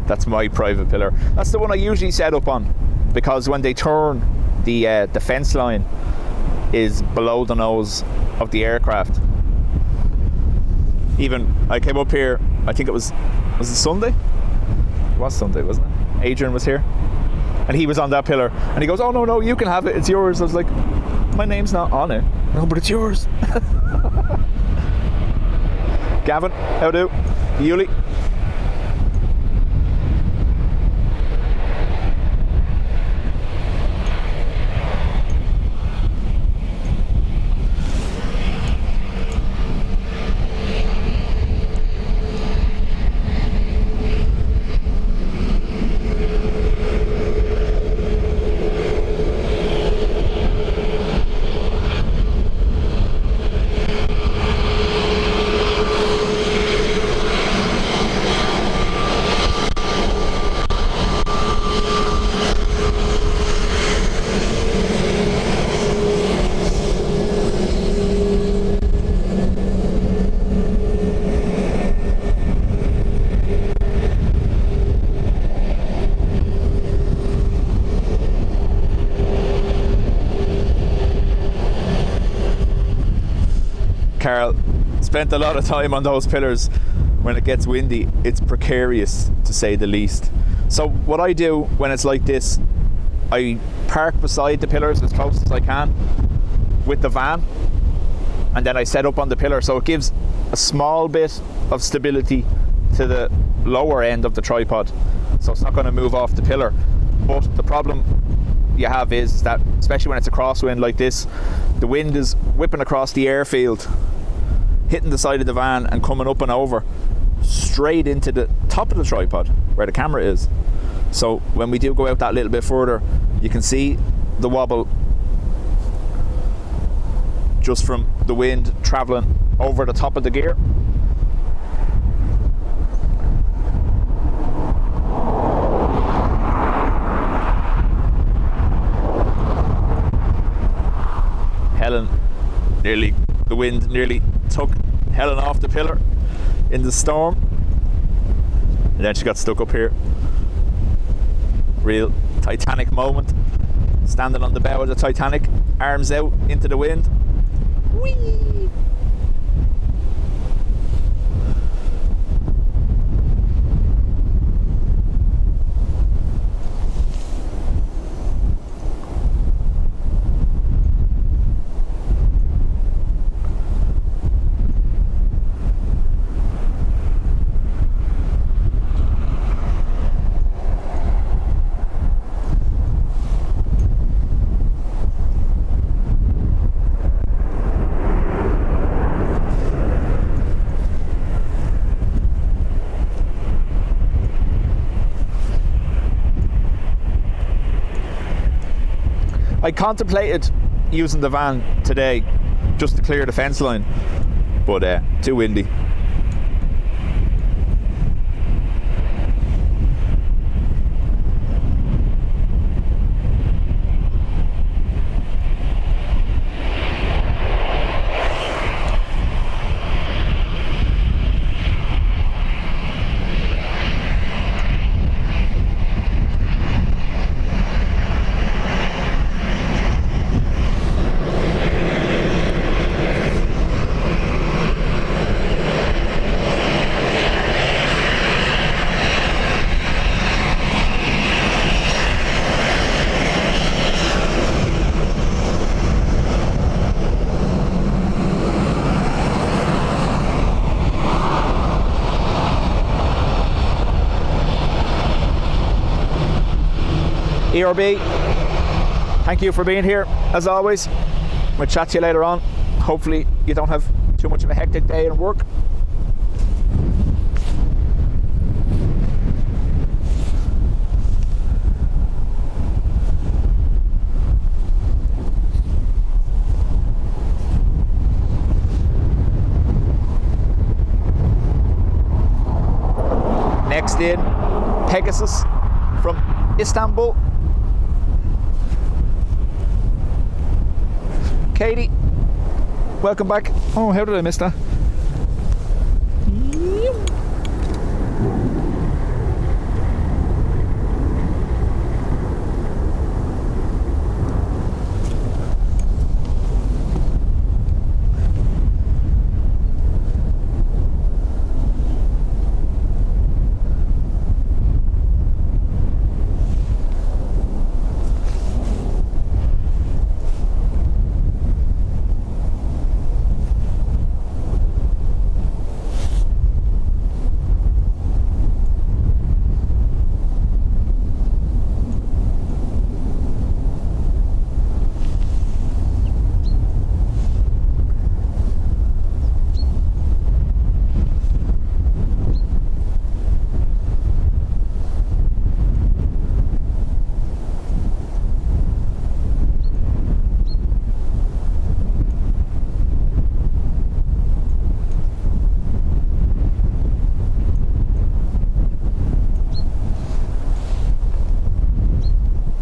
That's my private pillar. That's the one I usually set up on, because when they turn, the fence line is below the nose of the aircraft. Even I came up here, I think was it Sunday? It was Sunday, wasn't it? Adrian was here, and he was on that pillar, and he goes, "Oh no, you can have it. It's yours." I was like, "My name's not on it." "No, but it's yours." Gavin, how do? Yuli. Carl, spent a lot of time on those pillars. When it gets windy, it's precarious to say the least. So what I do when it's like this, I park beside the pillars as close as I can with the van, and then I set up on the pillar, so it gives a small bit of stability to the lower end of the tripod, so it's not going to move off the pillar. But the problem you have is that, especially when it's a crosswind like this, the wind is whipping across the airfield, hitting the side of the van and coming up and over straight into the top of the tripod where the camera is. So when we do go out that little bit further, you can see the wobble just from the wind travelling over the top of the gear. The wind nearly took Helen off the pillar in the storm, and then she got stuck up here. Real Titanic moment, standing on the bow of the Titanic, arms out into the wind. Whee! I contemplated using the van today just to clear the fence line, but too windy. ERB, thank you for being here as always. We'll chat to you later on. Hopefully you don't have too much of a hectic day in work. services from Istanbul. Katie, welcome back. Oh, how did I miss that?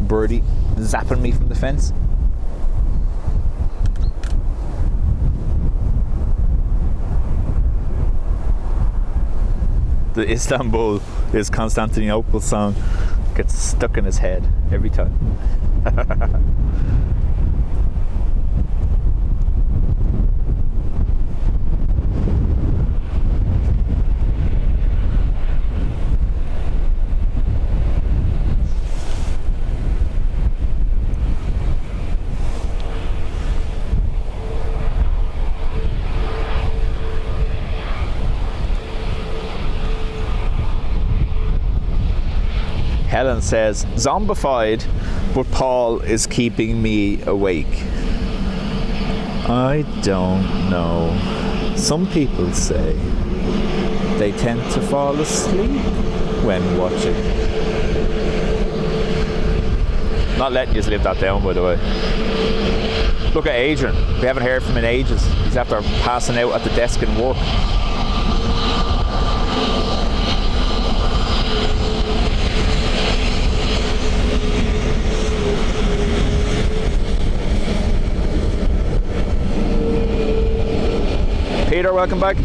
Birdie zapping me from the fence. The Istanbul is Constantinople song gets stuck in his head every time. Helen says, zombified, but Paul is keeping me awake. I don't know. Some people say they tend to fall asleep when watching. Not letting you live that down, by the way. Look at Adrian. We haven't heard from him in ages. He's after passing out at the desk in work. Peter, welcome back.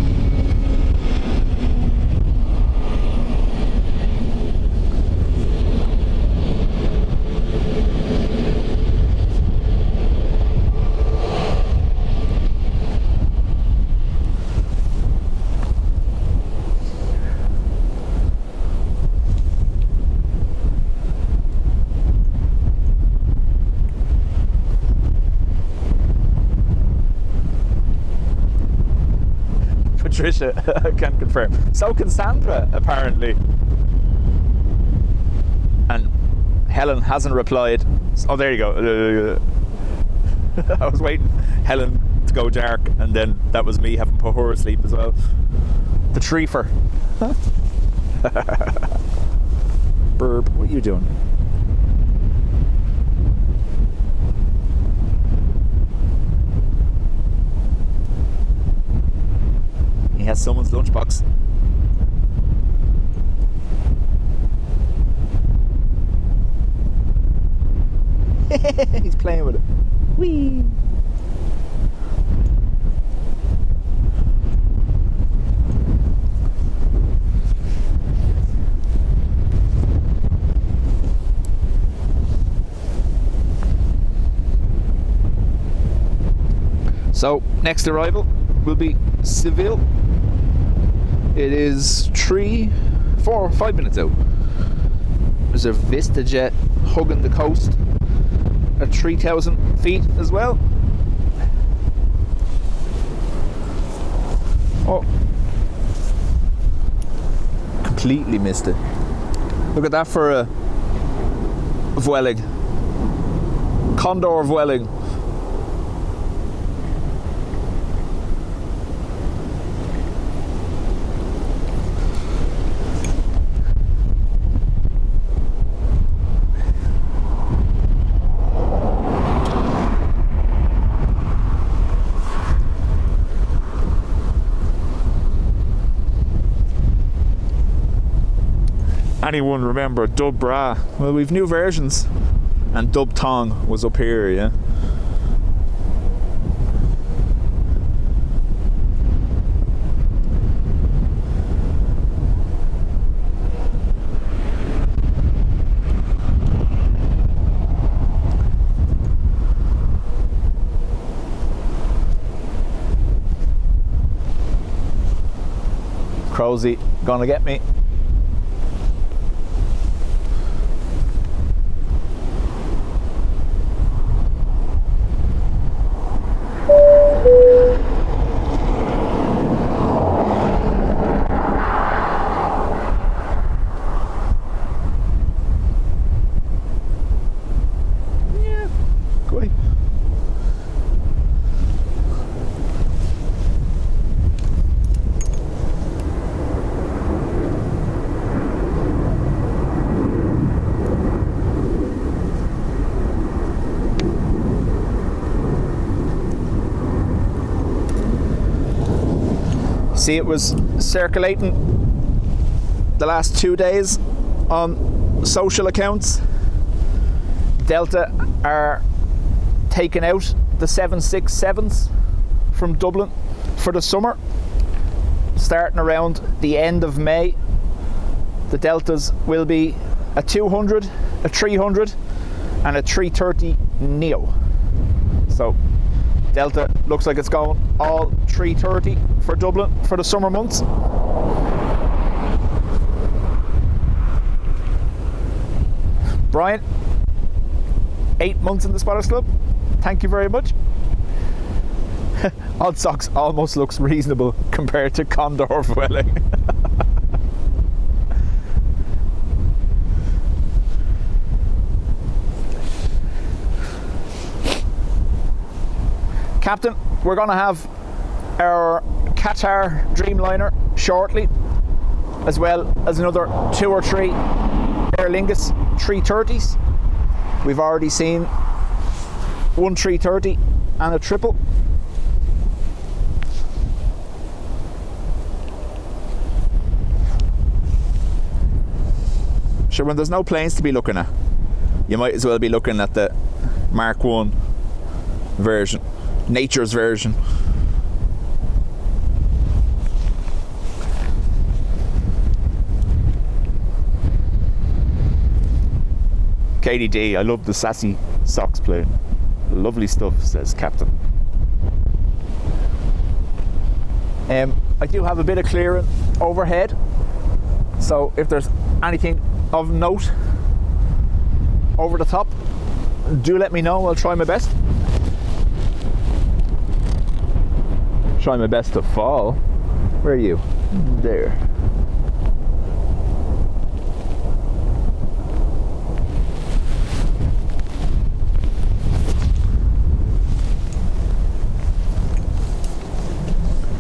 Patricia can confirm. So can Sandra, apparently. And Helen hasn't replied. Oh, there you go. I was waiting Helen to go dark, and then that was me having put her asleep as well. The treefer. Burb, what are you doing? He has someone's lunchbox. He's playing with it. Whee! So, next arrival will be Seville. It is 5 minutes out. There's a VistaJet hugging the coast at 3,000 feet as well. Oh, completely missed it. Look at that for a Vueling. Condor Vueling. anyone remember Dub Bra? Well, we've new versions. And Dub Tong was up here, yeah. Crowsy gonna get me. Yeah, go ahead. See, it was circulating the last 2 days on social accounts. Delta are taking out the 767s from Dublin for the summer, starting around the end of May. The Deltas will be a 200, a 300 and a 330 Neo. So Delta looks like it's going all 330 for Dublin for the summer months. Brian, 8 months in the Spotters Club. Thank you very much. Odd Socks almost looks reasonable compared to Condor Welling. Captain, we're going to have our Qatar Dreamliner shortly, as well as another 2 or 3 Aer Lingus 330s. We've already seen one 330 and a triple. Sure, when there's no planes to be looking at, you might as well be looking at the Mark 1 version. Nature's version. KDD, I love the sassy socks plane. Lovely stuff, says Captain. I do have a bit of clearing overhead, so if there's anything of note over the top, do let me know. I'll try my best. Try my best to fall. Where are you? There.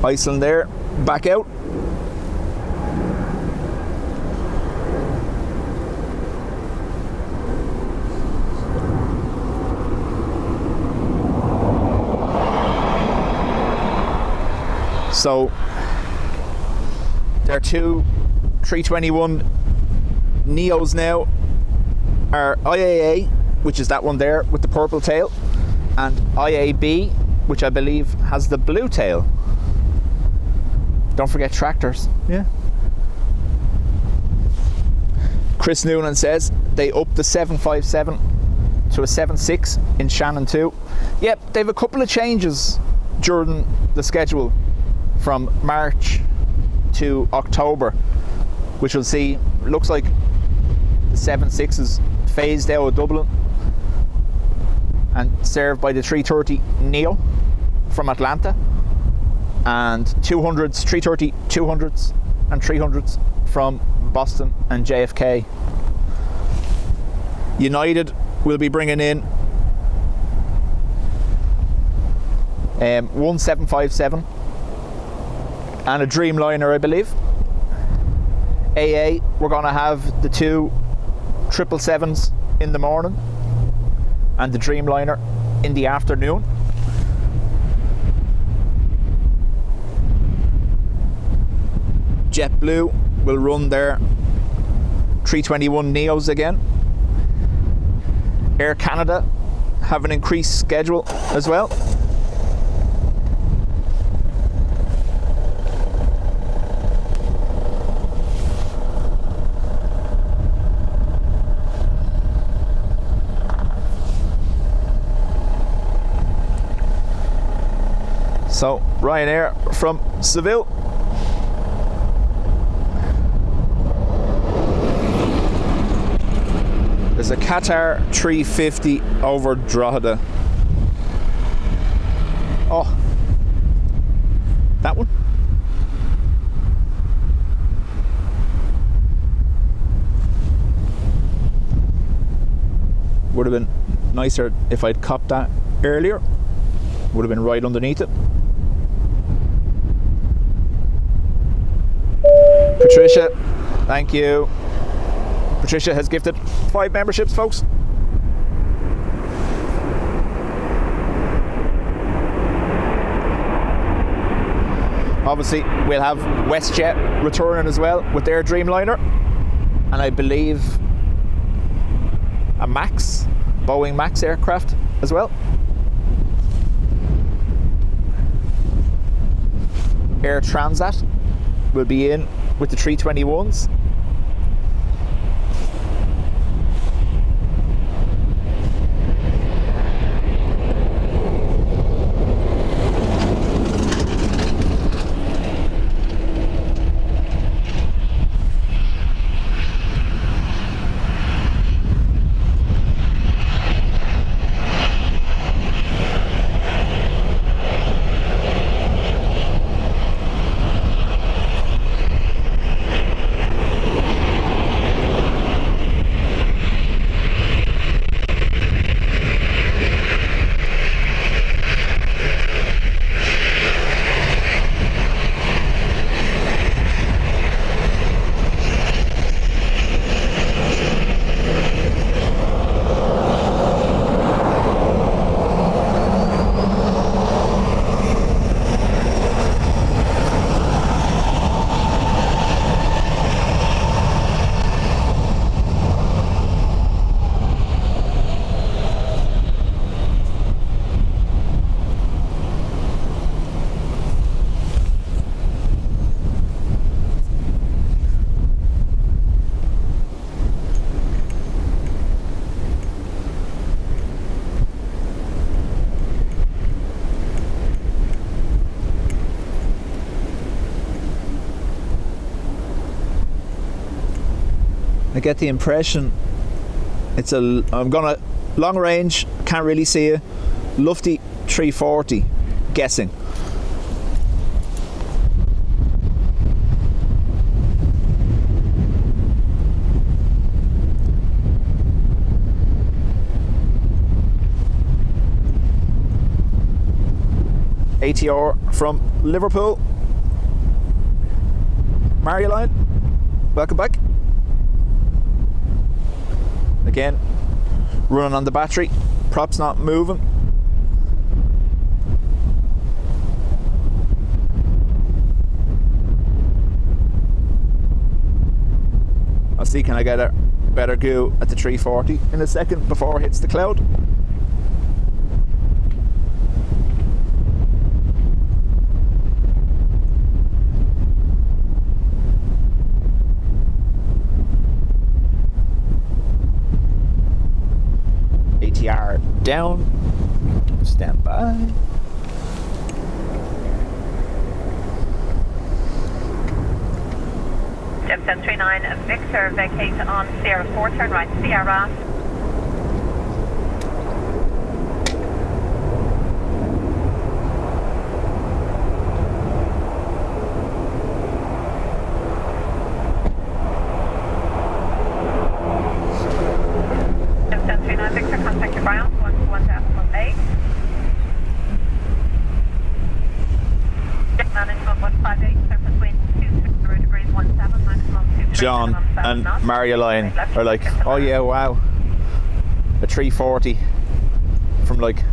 Iceland there, back out. So there are 2 321 Neos now. Are IAA, which is that one there with the purple tail, and IAB, which I believe has the blue tail. Don't forget tractors. Yeah. Chris Noonan says they upped the 757 to a 76 in Shannon too. Yep, they have a couple of changes during the schedule from March to October, which we'll see. Looks like the 76 is phased out of Dublin and served by the 330 Neo from Atlanta, and 200s, 330 200s and 300s from Boston and JFK. United will be bringing in 1757 and a Dreamliner, I believe. AA, we're going to have the 2 777s in the morning and the Dreamliner in the afternoon. JetBlue will run their 321 Neos again. Air Canada have an increased schedule as well. So Ryanair from Seville. There's a Qatar 350 over Drogheda. Oh, that one. Would have been nicer if I'd copped that earlier. Would have been right underneath it. Patricia, thank you. Patricia has gifted 5 memberships, folks. Obviously, we'll have WestJet returning as well with their Dreamliner, and I believe a Max, Boeing Max aircraft as well. Air Transat will be in with the 321s. I get the impression I'm gonna long range, can't really see it. Lufty 340, guessing. ATR from Liverpool. Marioline, welcome back. Again, running on the battery, props not moving. I'll see, can I get a better go at the 340 in a second before it hits the cloud. ATR down, stand by. Jet 1039 Victor, vacate on Sierra 4, turn right, Sierra. Jet 1039 Victor, contact your ground, 118. Jet management 158, surface wind 20 degrees 17, maximum 2. John and Marioline are like, oh yeah, wow, a 340 from like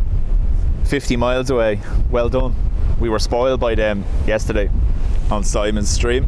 50 miles away. Well done. We were spoiled by them yesterday on Simon's stream.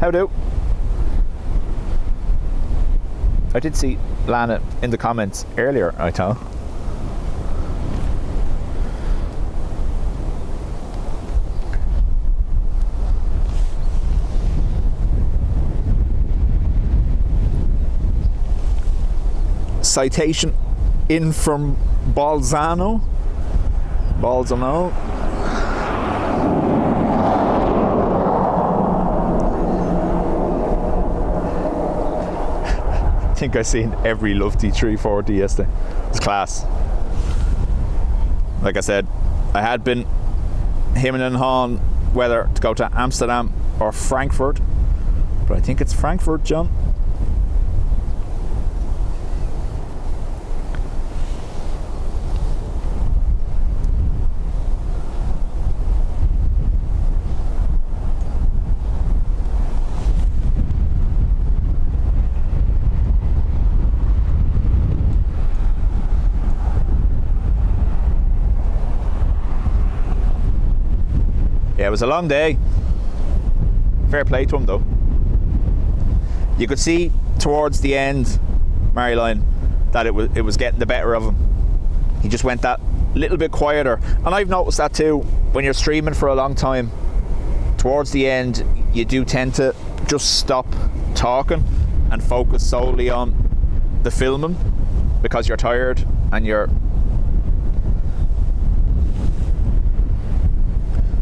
How do? I did see Lana in the comments earlier, I thought. Citation in from Bolzano. I think I seen every Lufty 340 yesterday. It's class. Like I said, I had been hemming and hawing whether to go to Amsterdam or Frankfurt, but I think it's Frankfurt, John. Yeah, it was a long day. Fair play to him though. You could see towards the end, Maryline, that it was getting the better of him. He just went that little bit quieter. And I've noticed that too, when you're streaming for a long time, towards the end you do tend to just stop talking and focus solely on the filming because you're tired and you're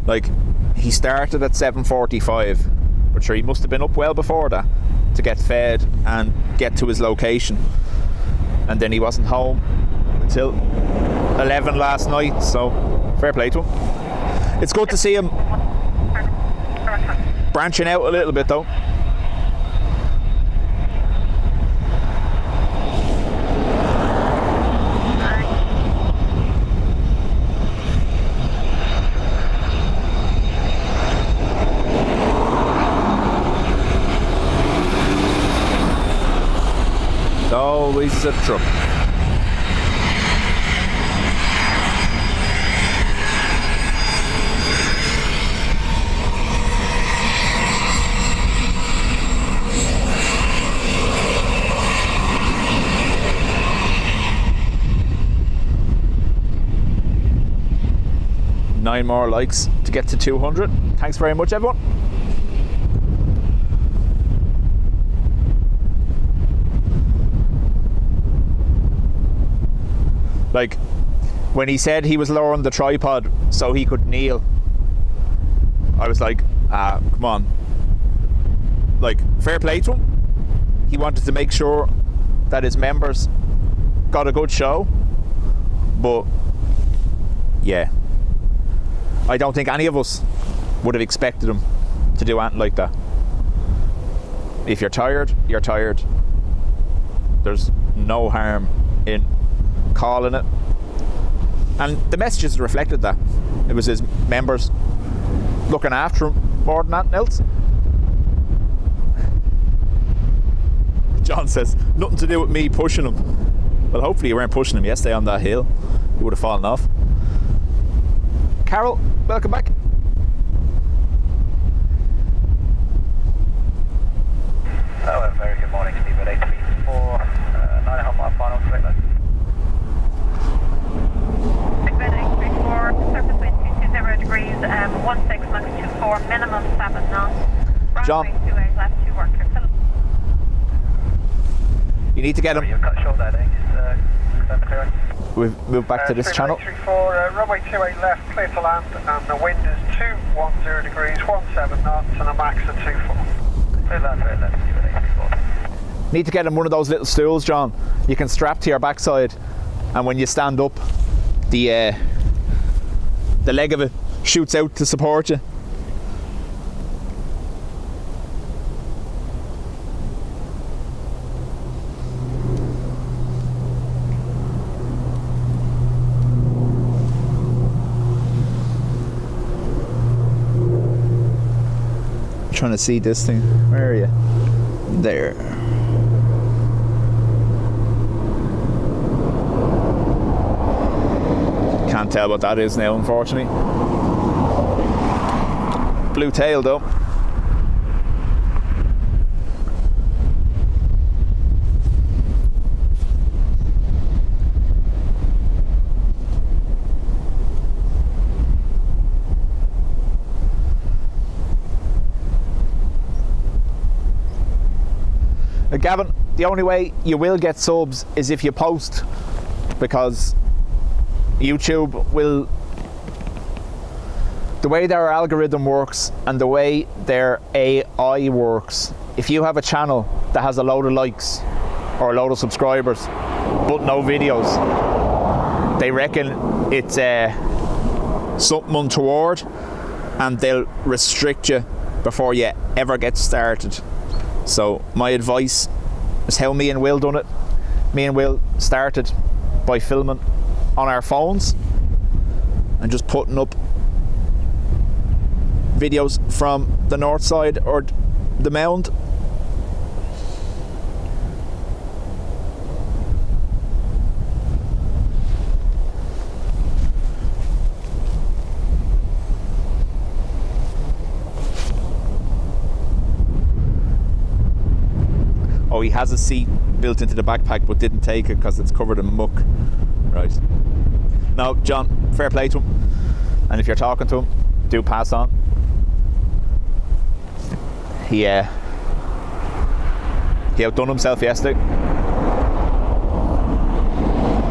like, he started at 7:45, but sure, he must have been up well before that to get fed and get to his location, and then he wasn't home until 11 last night, so fair play to him. It's good to see him branching out a little bit though. Always a truck. Nine more likes to get to 200. Thanks very much, everyone. Like, when he said he was lowering the tripod so he could kneel, I was like, come on. Like, fair play to him. He wanted to make sure that his members got a good show. But, yeah. I don't think any of us would have expected him to do anything like that. If you're tired, you're tired. There's no harm in calling it, and the messages reflected that. It was his members looking after him more than anything else. John says, nothing to do with me pushing him. Well, hopefully you weren't pushing him yesterday on that hill. He would have fallen off. Carol, welcome back. Hello, very good morning, Steve at 834, 9.5 mile final straight left. Surface wind 220 degrees, 16 max 24, minimum 7 knots. John. Runway 28 left, 2 work clear. You need to get him. You've cut short there, just clearing. We've moved back to this channel. 34, runway 28 left, clear to land, and the wind is 210 degrees, 17 knots, and a max of 24. Clear land, straight left, Steve at 834. Need to get him one of those little stools, John. You can strap to your backside, and when you stand up, the leg of it shoots out to support you. I'm trying to see this thing. Where are you? There. Can't tell what that is now, unfortunately. Blue tail though. Gavin, the only way you will get subs is if you post, because YouTube will, the way their algorithm works and the way their AI works, if you have a channel that has a load of likes or a load of subscribers but no videos, they reckon it's something untoward and they'll restrict you before you ever get started. So my advice is how me and Will done it. Me and Will started by filming on our phones and just putting up videos from the north side or the mound. Oh, he has a seat built into the backpack but didn't take it because it's covered in muck. Right. No, John, fair play to him. And if you're talking to him, do pass on. He outdone himself yesterday.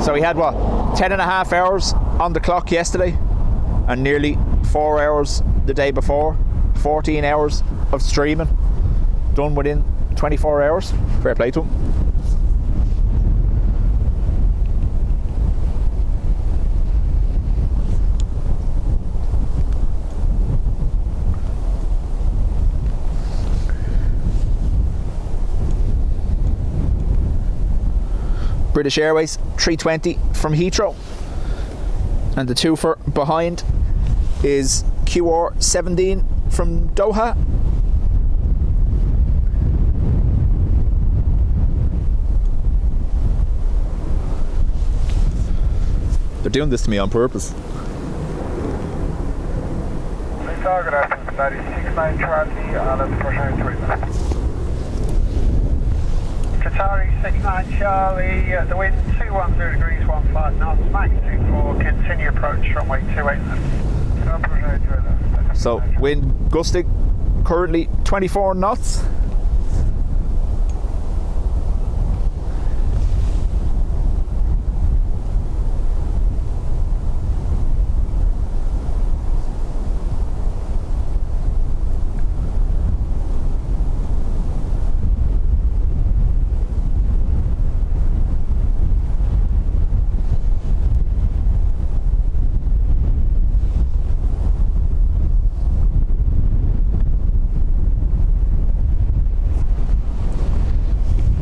So he had, what, 10 and a half hours on the clock yesterday and nearly 4 hours the day before. 14 hours of streaming done within 24 hours. Fair play to him. British Airways 320 from Heathrow, and the twofer behind is QR17 from Doha. They're doing this to me on purpose. Target after that is 69 Charlie, let's push out to it. Qatari 69 Charlie, the wind 210 degrees, 15 knots, max 24, continue approach runway 28. So wind gusting currently 24 knots.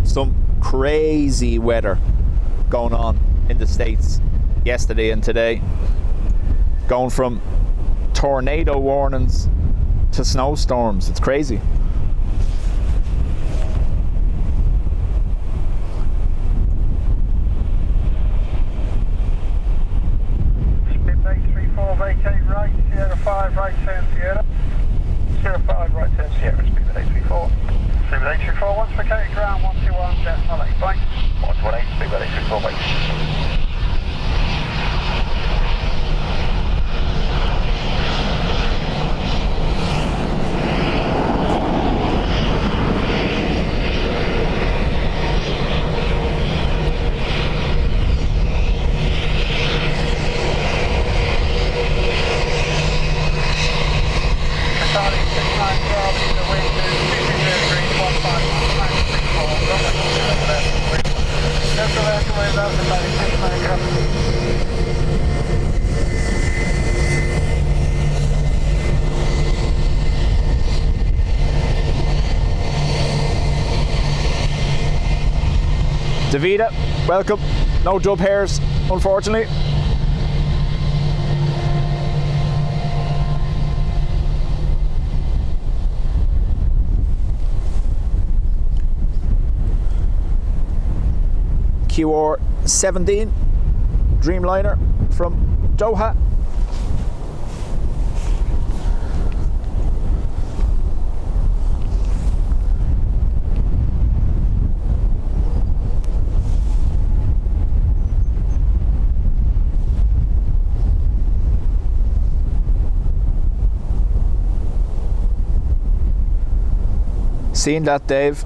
Some crazy weather going on in the States yesterday and today, going from tornado warnings to snowstorms. It's crazy. Midday 34, vacate right, Sierra 5, right turn Sierra. Sierra 5, right turn Sierra, speed midday 34. Speed midday 34, once vacated ground, 121, decimal 8, bye. 118, speed midday 34, bye. Davida, welcome. No dub hairs, unfortunately. QR17 Dreamliner from Doha. Seeing that, Dave,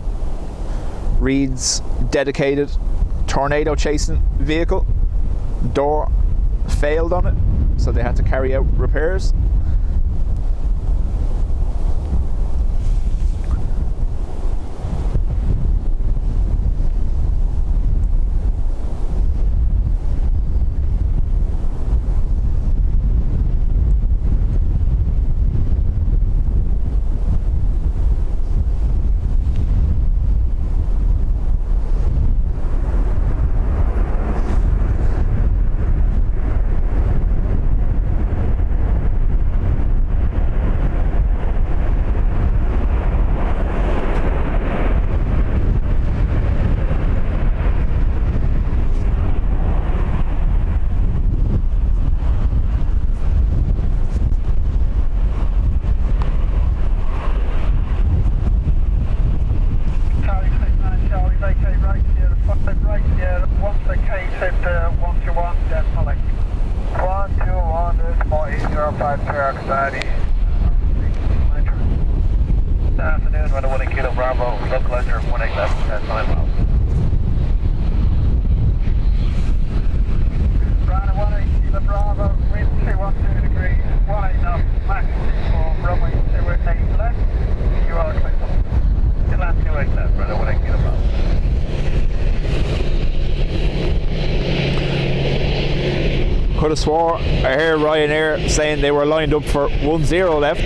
Reed's dedicated tornado chasing vehicle. Door failed on it, so they had to carry out repairs. Could have swore I heard Ryanair saying they were lined up for 1-0 left.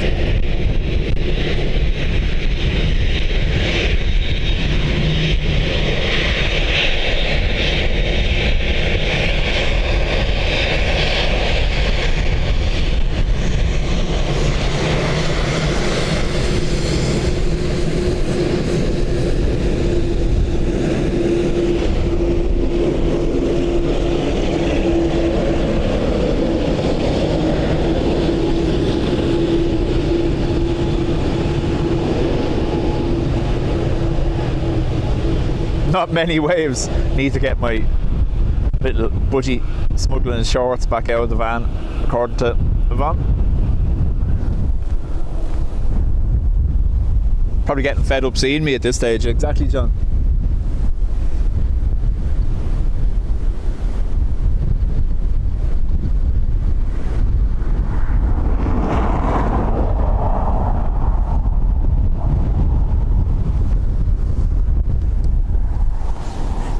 Not many waves. Need to get my little budgie smuggling shorts back out of the van, according to Yvonne. Probably getting fed up seeing me at this stage. Exactly, John.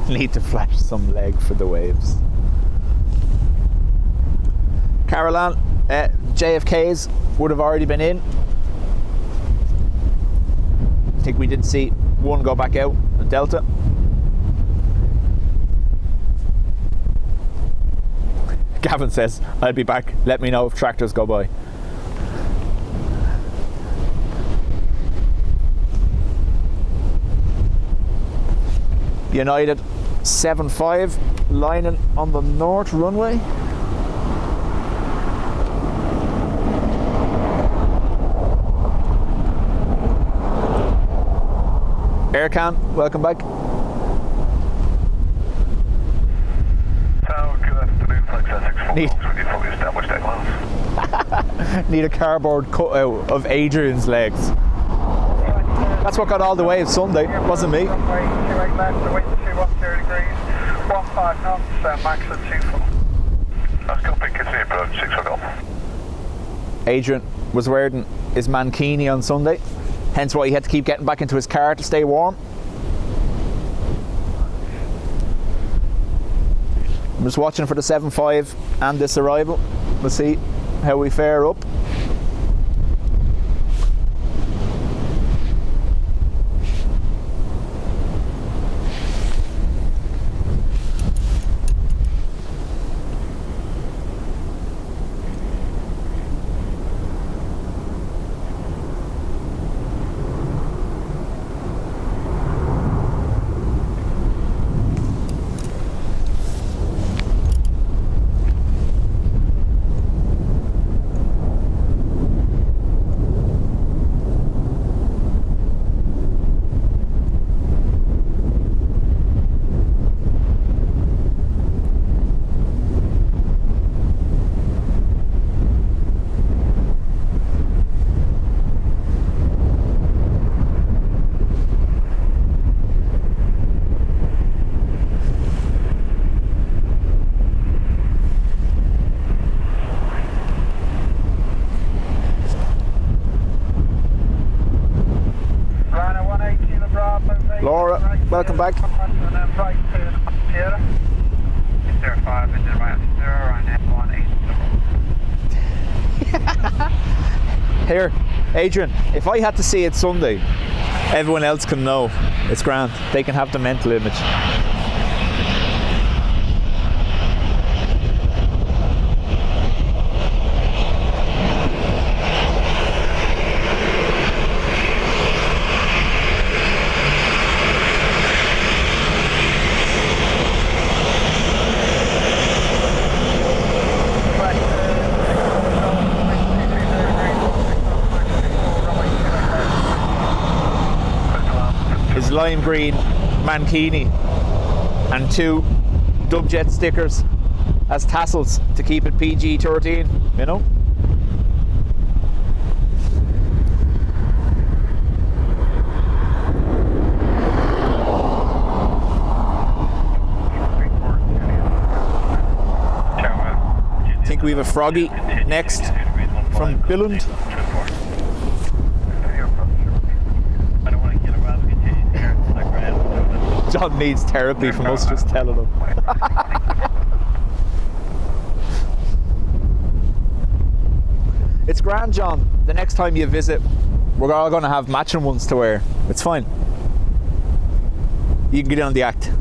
Need to flash some leg for the waves. Caroline, JFK's would have already been in. I think we did see one go back out, a Delta. Gavin says, I'll be back, let me know if tractors go by. United 7-5 lining on the north runway. Aircan, welcome back. So, good afternoon, Flex Essex. Need fully established airlines. Need a cardboard cutout of Adrian's legs. That's what got all the way Sunday, wasn't me. Runway 28 left, the wind 210 degrees, 15 knots, max at 24. That's copy, continue approach, 6 for golf. Adrian was wearing his mankini on Sunday, hence why he had to keep getting back into his car to stay warm. I'm just watching for the 7-5 and this arrival. We'll see how we fare up. welcome back. And then right turn Sierra. 05 and then right after 0 and 180. Here, Adrian, if I had to see it Sunday, everyone else can know. It's grand. They can have the mental image. His lime green mankini and 2 Dubjet stickers as tassels to keep it PG-13, you know? I think we have a Froggy next from Billund. John needs therapy from us just telling him. It's grand, John. The next time you visit, we're all going to have matching ones to wear. It's fine. You can get in on the act.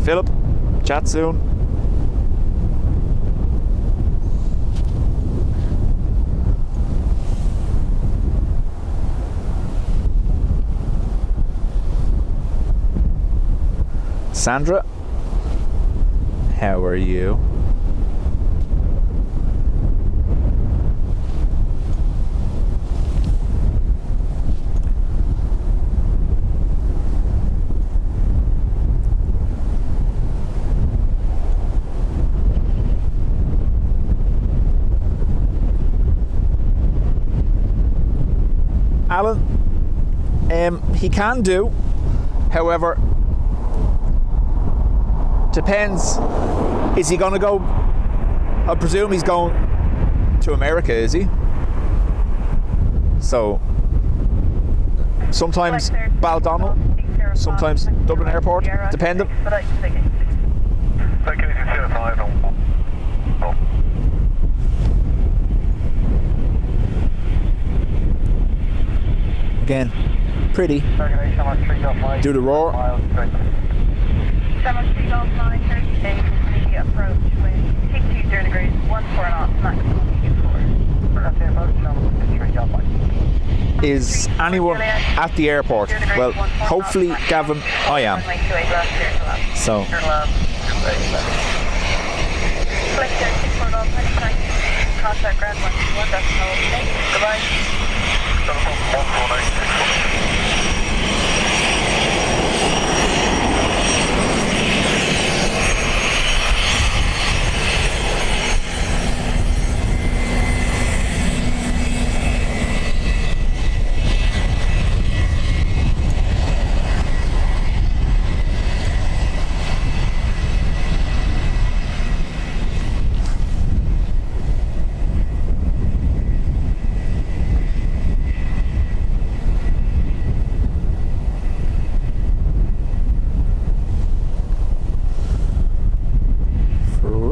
Philip, chat soon. Sandra, how are you? Alan, he can do, however, depends. Is he going to go? I presume he's going to America, is he? So sometimes Baldonnel, sometimes Dublin Airport, depending. Again, pretty. Do the roar. 73 Golf 930, immediate approach with take 20 degrees, 14 knots, maximum speed 4. Is anyone at the airport? Well, hopefully, Gavin, I am. So. Contact ground 121.8. Goodbye.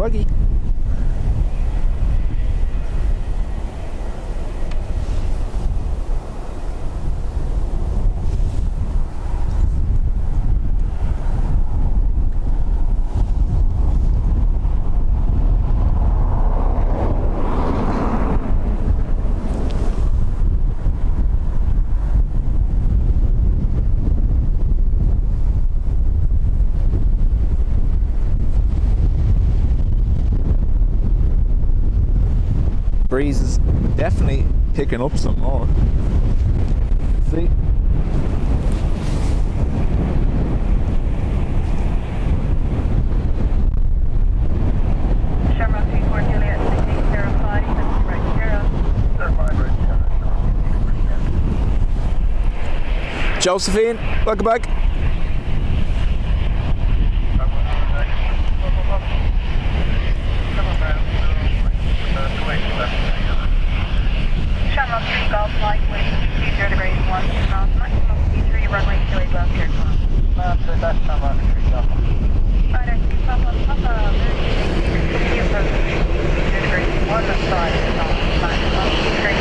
Froggy. Breeze is definitely picking up some more. See? Shamrock 34 Juliet 6805, right 0. Josephine, welcome back. Terminal 3 Golf Flight, wind 220 degrees 1 knots, maximum T3, runway 28 left, clear to land. That's Terminal 3 Golf. Rider 2 Papa, Papa, very good, continue approach, 220 degrees 1 side, maximum T3,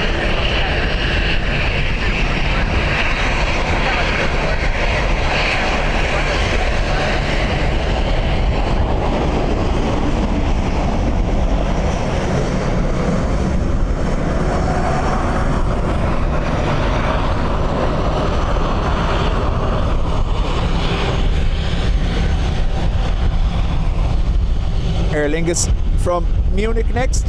Aer Lingus from Munich next.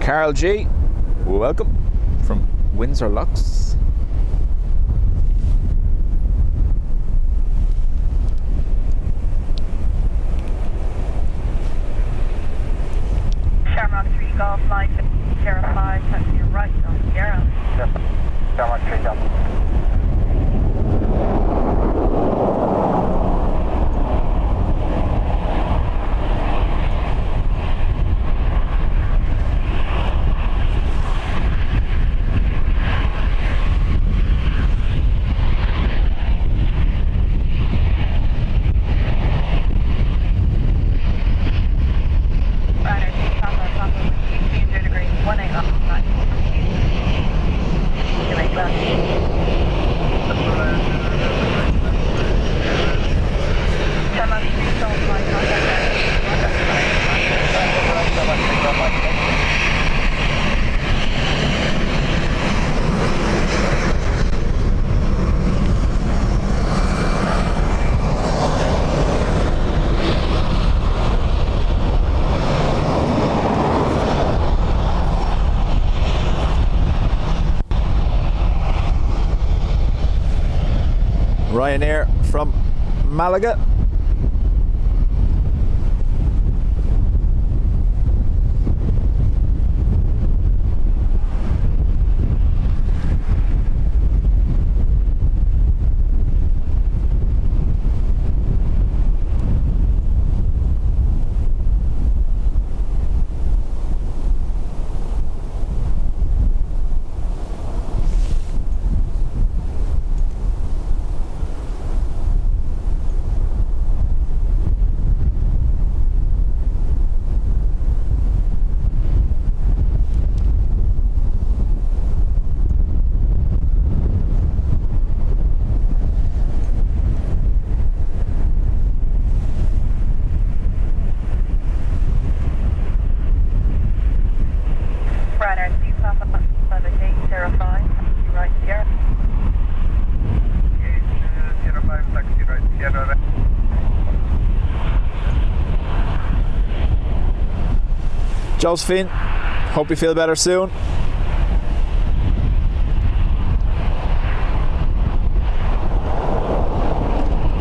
Carl G, welcome from Windsor Locks. Shamrock 3 Golf Flight, Sierra 5, touch to your right on Sierra. Shamrock 3 Golf. Ryanair from Malaga. Josephine, hope you feel better soon.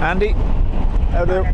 Andy, how do?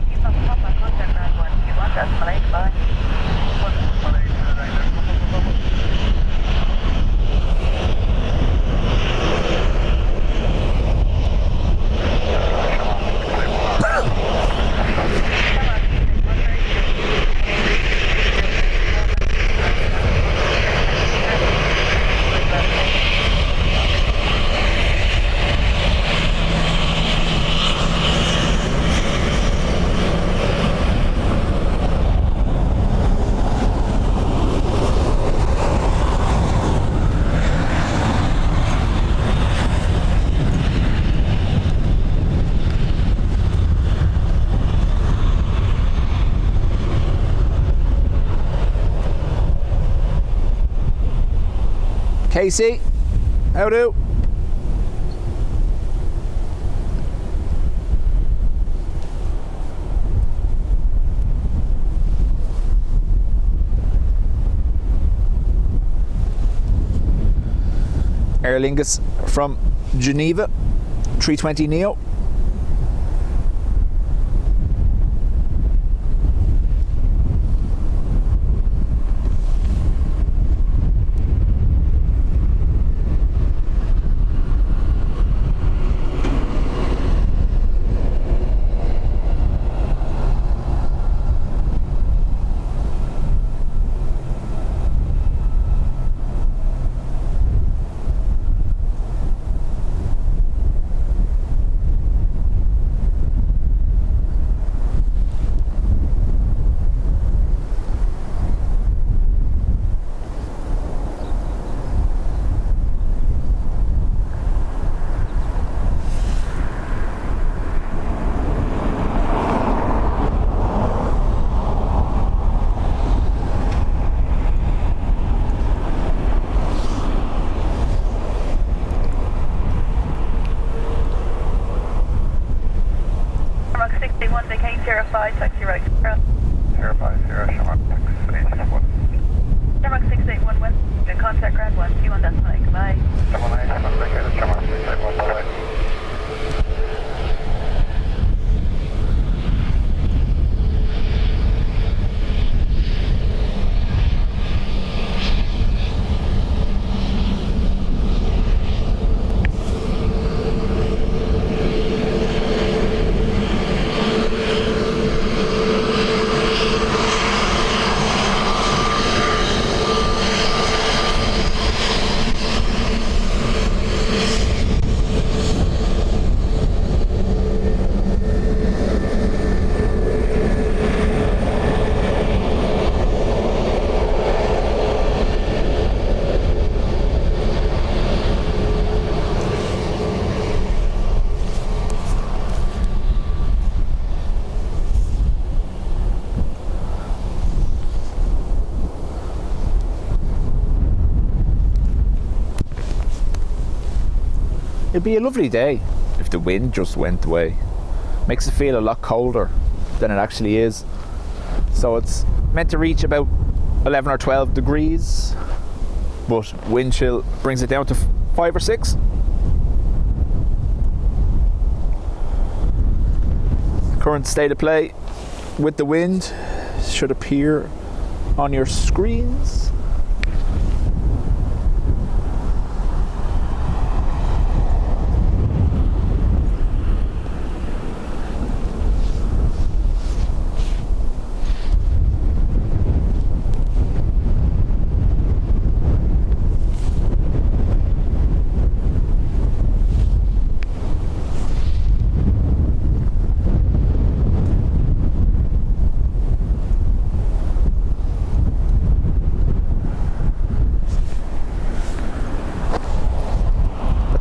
Casey, how do? Aer Lingus from Geneva, 320 Neo. 050, Shamrock 681. Shamrock 681 West, the contact ground 121 decimal 8, goodbye. 718, vacated Shamrock 681, bye-bye. It'd be a lovely day if the wind just went away. Makes it feel a lot colder than it actually is. So it's meant to reach about 11 or 12 degrees, but wind chill brings it down to 5 or 6. Current state of play with the wind should appear on your screens.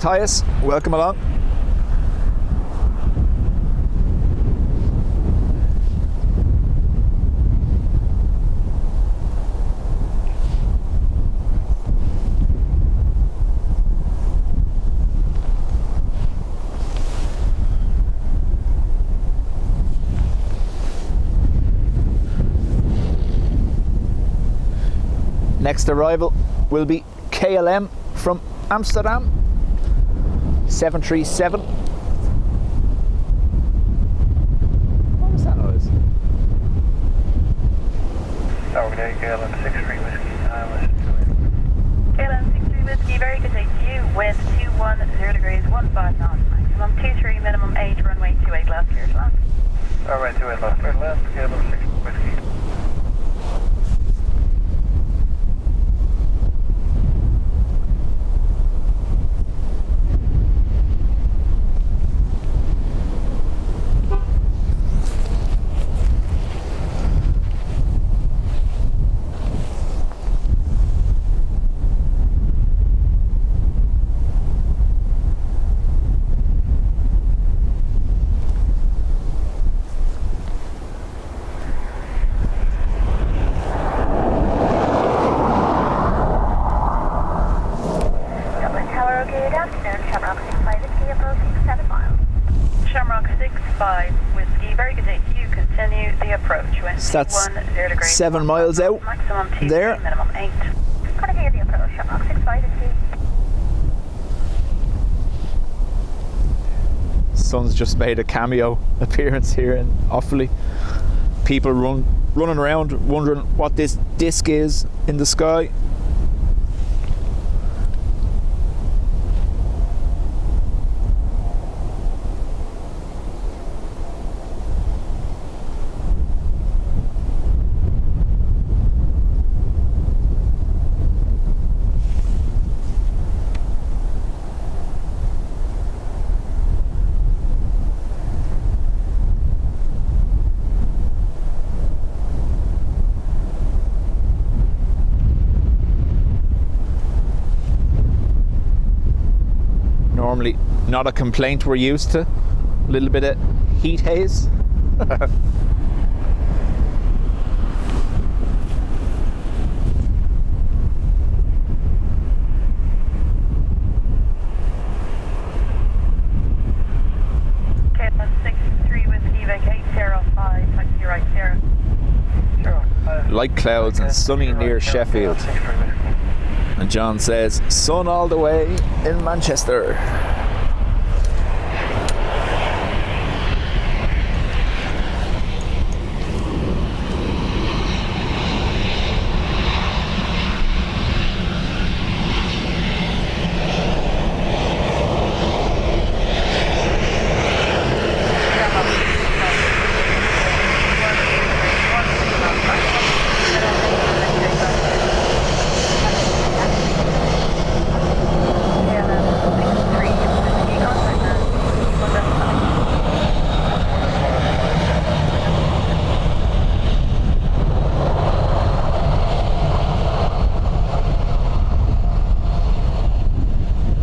Matthias, welcome along. Next arrival will be KLM from Amsterdam. 737. What was that noise? Okay, KLM 63 Whiskey, KLM 63 Whiskey, very good day to you. Wind 210 degrees, 15 knots, maximum 23, minimum 8, runway 28 left, clear to land. Runway 28 left, clear to land, KLM 63 Whiskey. That's 7 miles out there. Minimum 8. Gonna hear the approach, Shamrock 65 Sun's just made a cameo appearance here in Offaly. People running around wondering what this disc is in the sky. Normally not a complaint we're used to. A little bit of heat haze. KLM 63 Whiskey, vacate 05, taxi right 0. light clouds and sunny near Sheffield. And John says, sun all the way in Manchester.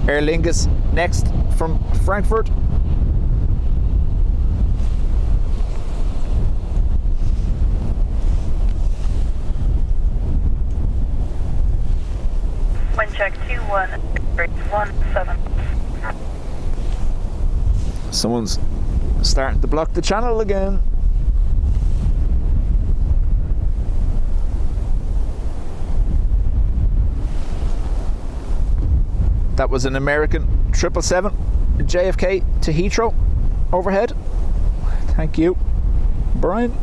Aer Lingus next from Frankfurt. Wind check 2117. Someone's starting to block the channel again. That was an American 777 JFK to Heathrow overhead. Thank you, Brian.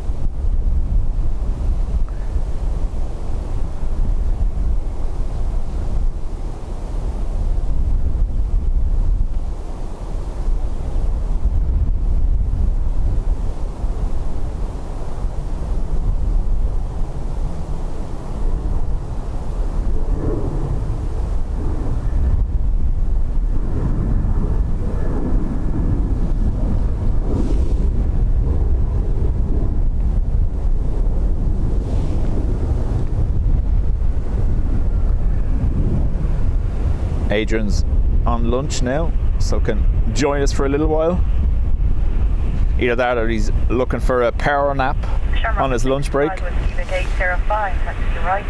Adrian's on lunch now, so can join us for a little while. Either that or he's looking for a power nap on his lunch break.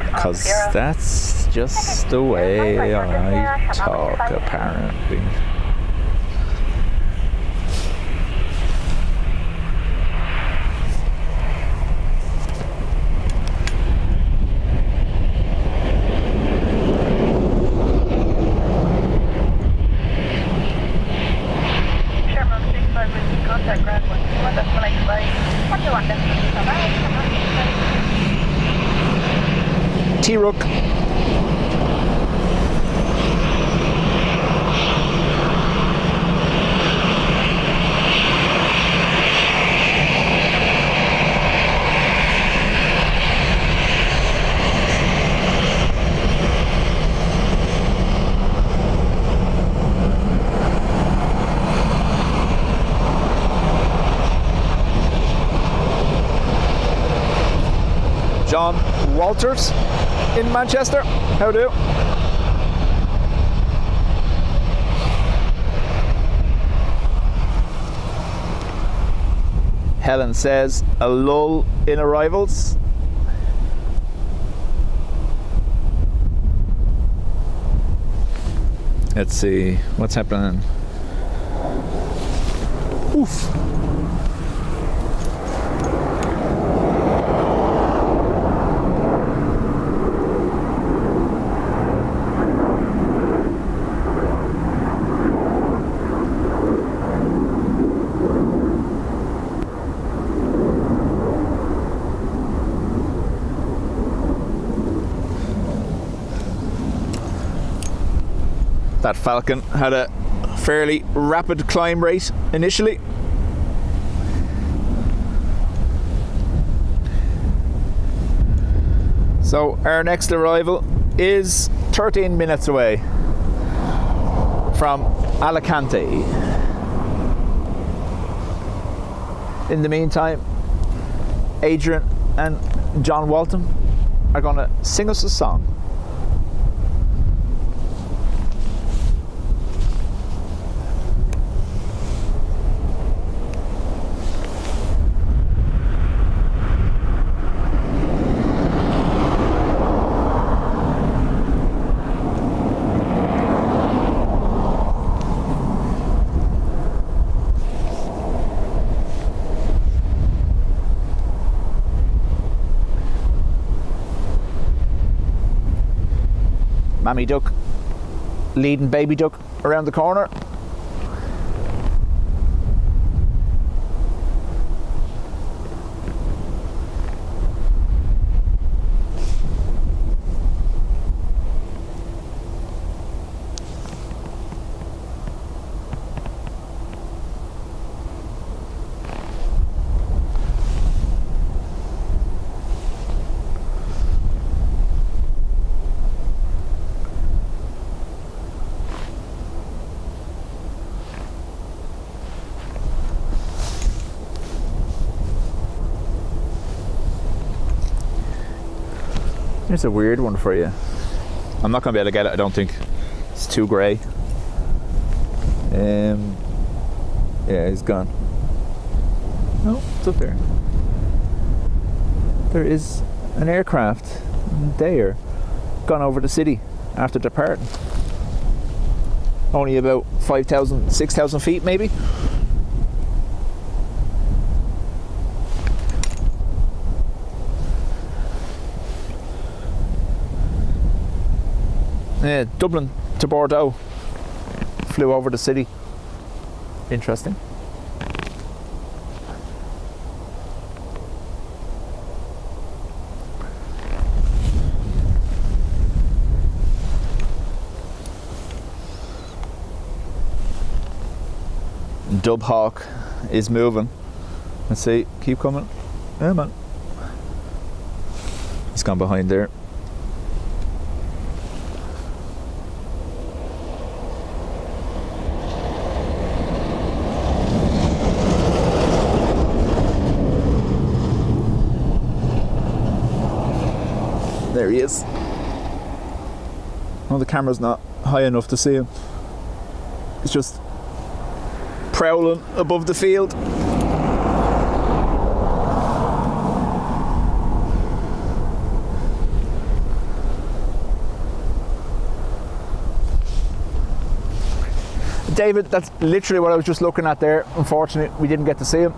Because that's just the way I talk, apparently. T-Rook. John Walters in Manchester. How do? Helen says a lull in arrivals. Let's see what's happening. Oof. That Falcon had a fairly rapid climb rate initially. So our next arrival is 13 minutes away from Alicante. In the meantime, Adrian and John Walton are going to sing us a song. Mammy duck leading baby duck around the corner. Here's a weird one for you. I'm not going to be able to get it, I don't think. It's too grey. Yeah, he's gone. No, it's up there. There is an aircraft there, gone over the city after departing. Only about 5,000, 6,000 feet maybe. Yeah, Dublin to Bordeaux. Flew over the city. Interesting. Dubhawk is moving. Let's see, keep coming. Yeah, man. He's gone behind there. There he is. Oh, the camera's not high enough to see him. It's just prowling above the field. David, that's literally what I was just looking at there. Unfortunately, we didn't get to see him.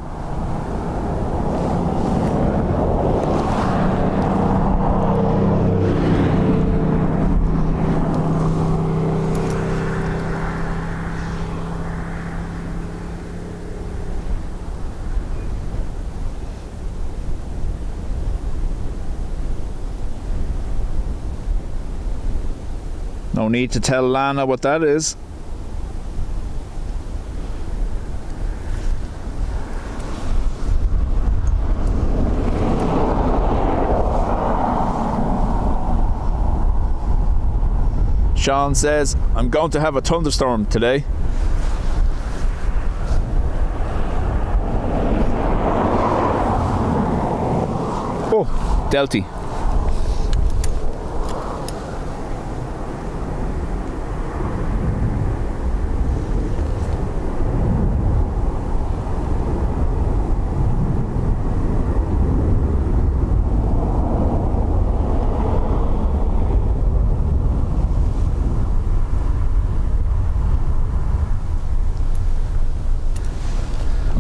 No need to tell Lana what that is. Sean says, I'm going to have a thunderstorm today. Oh, Delty.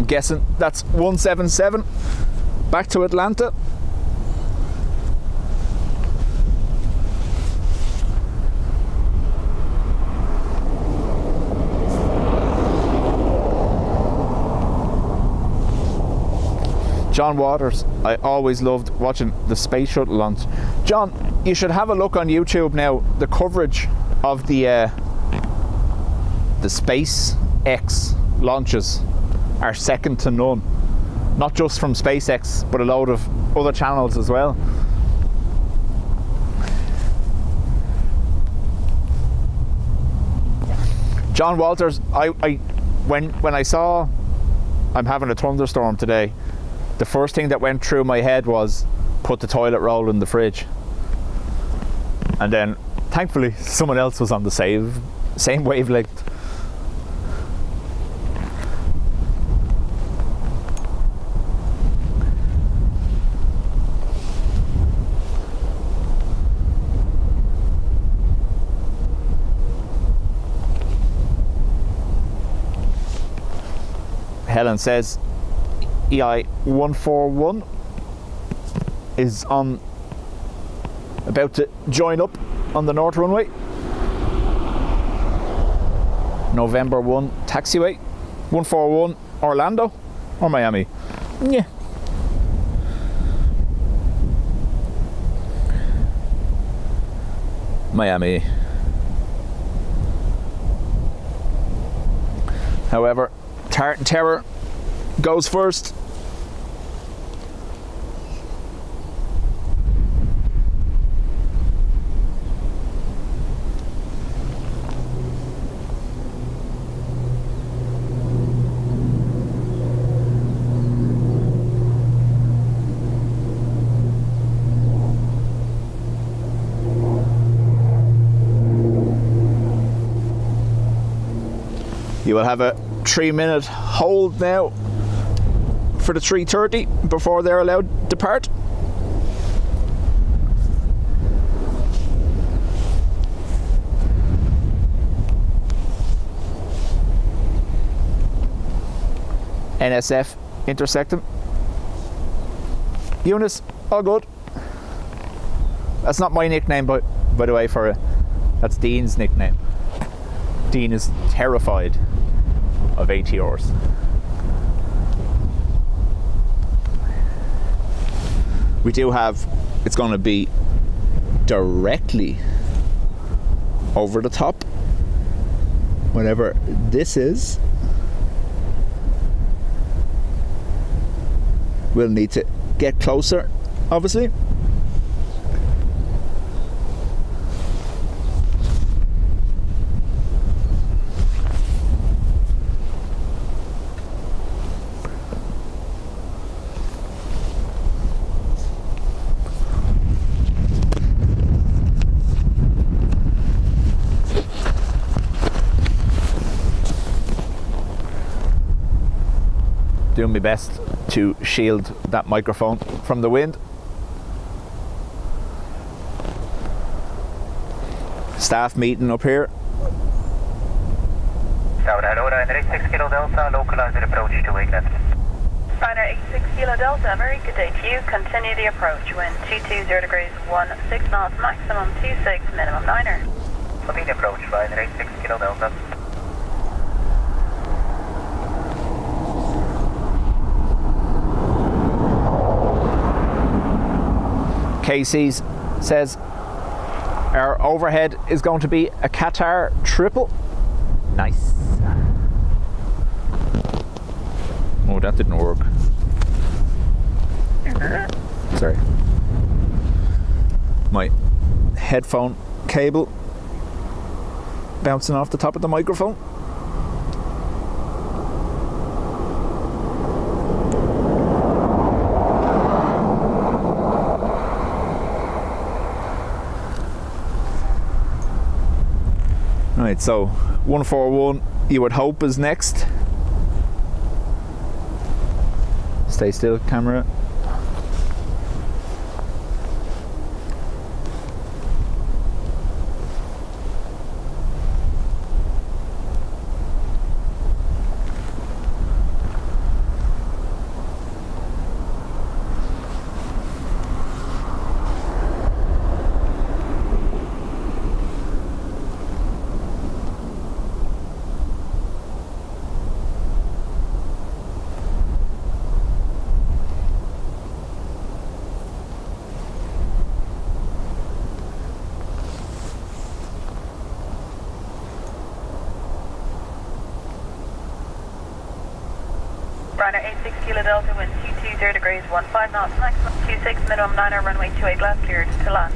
Guessing that's 177 back to Atlanta. John Waters, I always loved watching the space shuttle launch. John, you should have a look on YouTube now. The coverage of the SpaceX launches are second to none. Not just from SpaceX, but a load of other channels as well. John Walters, when I saw I'm having a thunderstorm today, the first thing that went through my head was put the toilet roll in the fridge. And then thankfully someone else was on the same wavelength. Helen says EI141 is about to join up on the north runway. November 1 taxiway. 141 Orlando or Miami? Yeah. Miami. However, Tartan Terror goes first. You will have a 3-minute hold now for the 3:30 before they're allowed to depart. NSF intersecting. Eunice, all good. That's not my nickname, by the way, for it. That's Dean's nickname. Dean is terrified of ATRs. We do have, it's going to be directly over the top, whatever this is. We'll need to get closer, obviously. Doing my best to shield that microphone from the wind. Staff meeting up here. Tower, hello, Ryanair 86 Kilo Delta, localize the approach to wake left. Ryanair 86 Kilo Delta, very good day to you. Continue the approach, wind 220 degrees 16 knots, maximum 26, minimum 9er. Continue the approach, Ryanair 86 Kilo Delta. Casey's says our overhead is going to be a Qatar triple. Nice. Oh, that didn't work. Sorry. My headphone cable bouncing off the top of the microphone. Right, so 141 you would hope is next. Stay still, camera. Ryanair 86 Kilo Delta, wind 220 degrees 15 knots, maximum 26, minimum 9er, runway 28 left, cleared to land.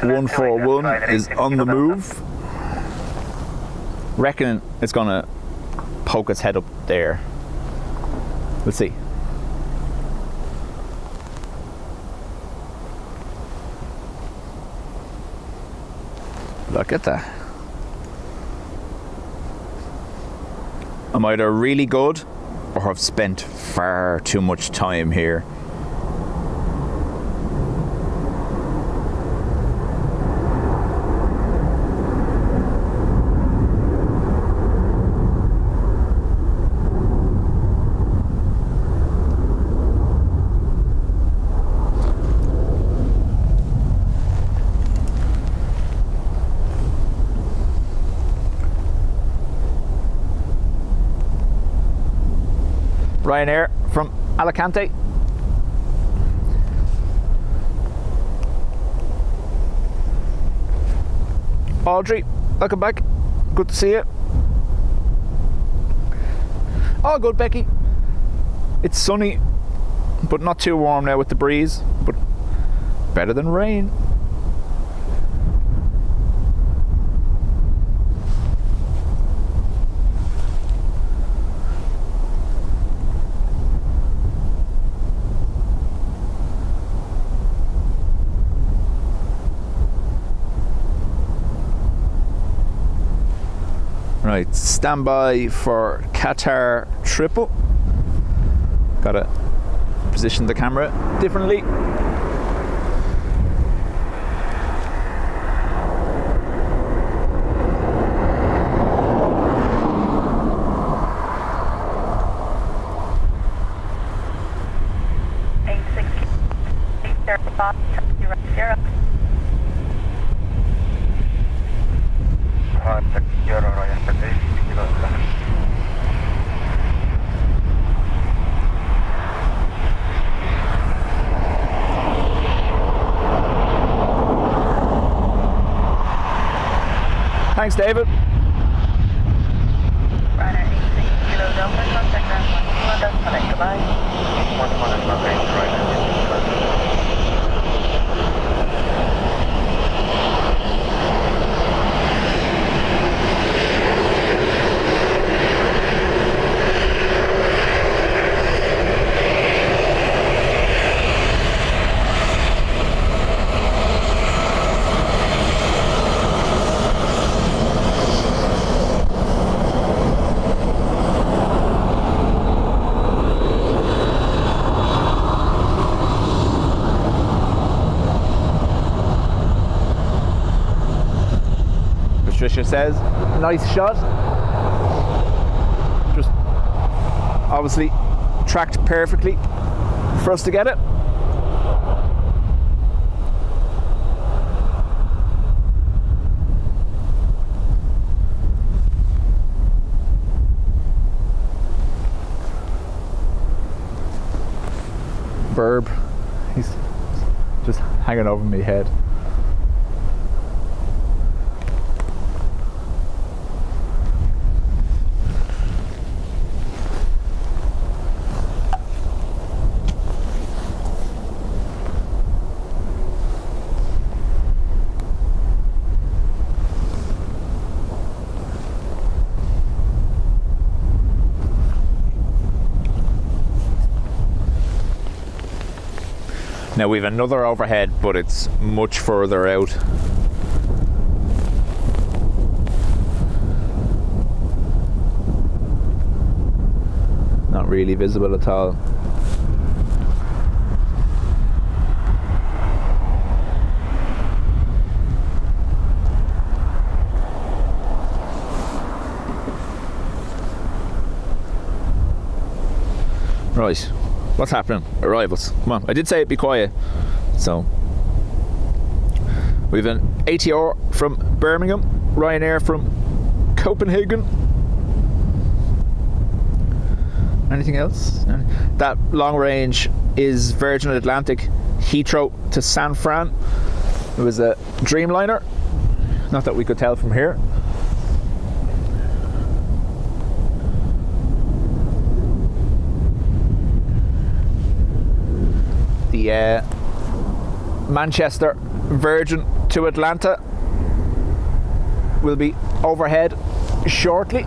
141 is on the move. Reckoning it's gonna poke its head up there. Let's see. Look at that. I'm either really good or have spent far too much time here. Ryanair from Alicante. Audrey, welcome back. Good to see you. All good, Becky. It's sunny, but not too warm now with the breeze, but better than rain. Right, stand by for Qatar triple. Gotta position the camera differently. Thanks, David. Ryanair 86 Kilo Delta, contact ground 121, that's connect, goodbye. 121 is not going to Ryanair. Patricia says, nice shot. Just obviously tracked perfectly for us to get it. Burb, he's just hanging over my head. Now we've another overhead, but it's much further out. Not really visible at all. Right, what's happening? Arrivals. Come on, I did say it'd be quiet. So, we've an ATR from Birmingham, Ryanair from Copenhagen. Anything else? That long range is Virgin Atlantic, Heathrow to San Fran. It was a Dreamliner. Not that we could tell from here. The Manchester Virgin to Atlanta will be overhead shortly.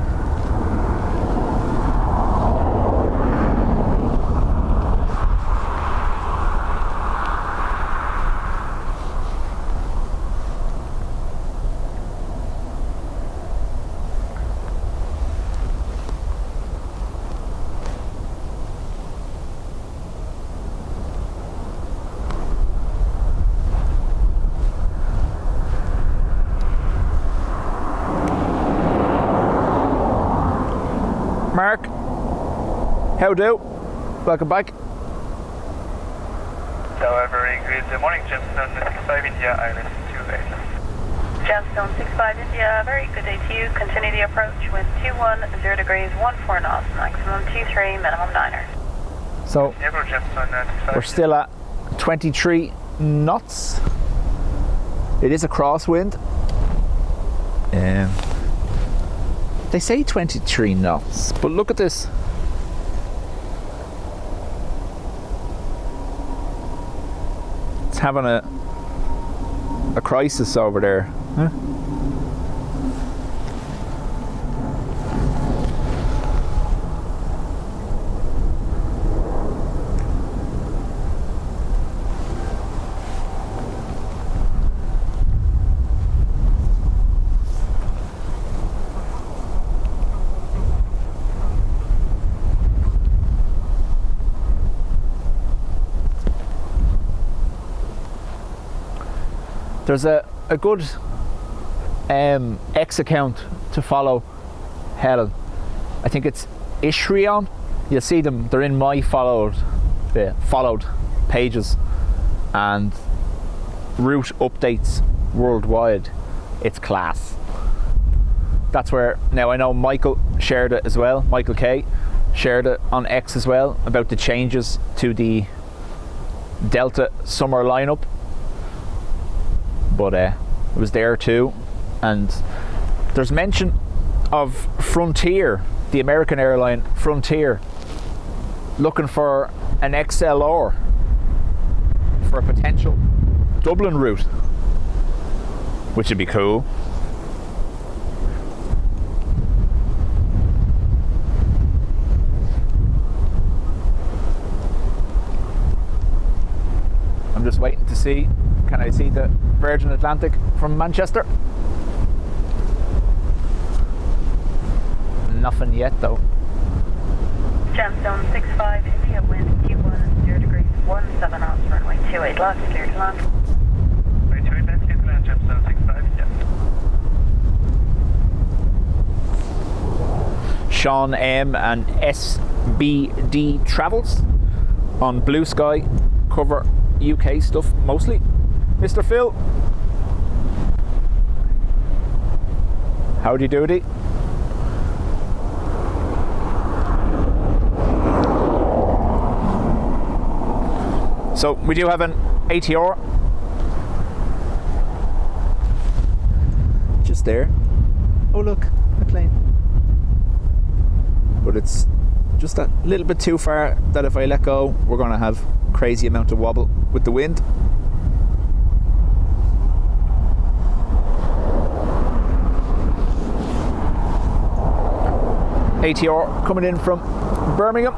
Mark, how do? Welcome back. So, very good morning, Jamestown 65 India, Island 28. Gemstone 65 India, very good day to you. Continue the approach, wind 210 degrees, 14 knots, maximum 23, minimum 9er. So Ever Gemstone 95. we're still at 23 knots. It is a crosswind. They say 23 knots, but look at this. It's having a crisis over there. Huh? There's a good X account to follow, Helen. I think it's Ishrion. You'll see them. They're in my followed pages, and route updates worldwide. It's class. That's where, now I know Michael shared it as well. Michael K shared it on X as well about the changes to the Delta summer lineup. But it was there too, and there's mention of Frontier, the American airline Frontier, looking for an XLR for a potential Dublin route, which would be cool. I'm just waiting to see, can I see the Virgin Atlantic from Manchester? Nothing yet though. Gemstone 65 India, wind 210 degrees, 17 knots, runway 28 left, clear to land. Runway 28 left, clear to land, Gemstone 65 India. Sean M and SBD Travels on Blue Sky, cover UK stuff mostly. Mr. Phil, howdy doody. So we do have an ATR just there. Oh look, a plane. But it's just a little bit too far that if I let go, we're going to have crazy amount of wobble with the wind. ATR coming in from Birmingham.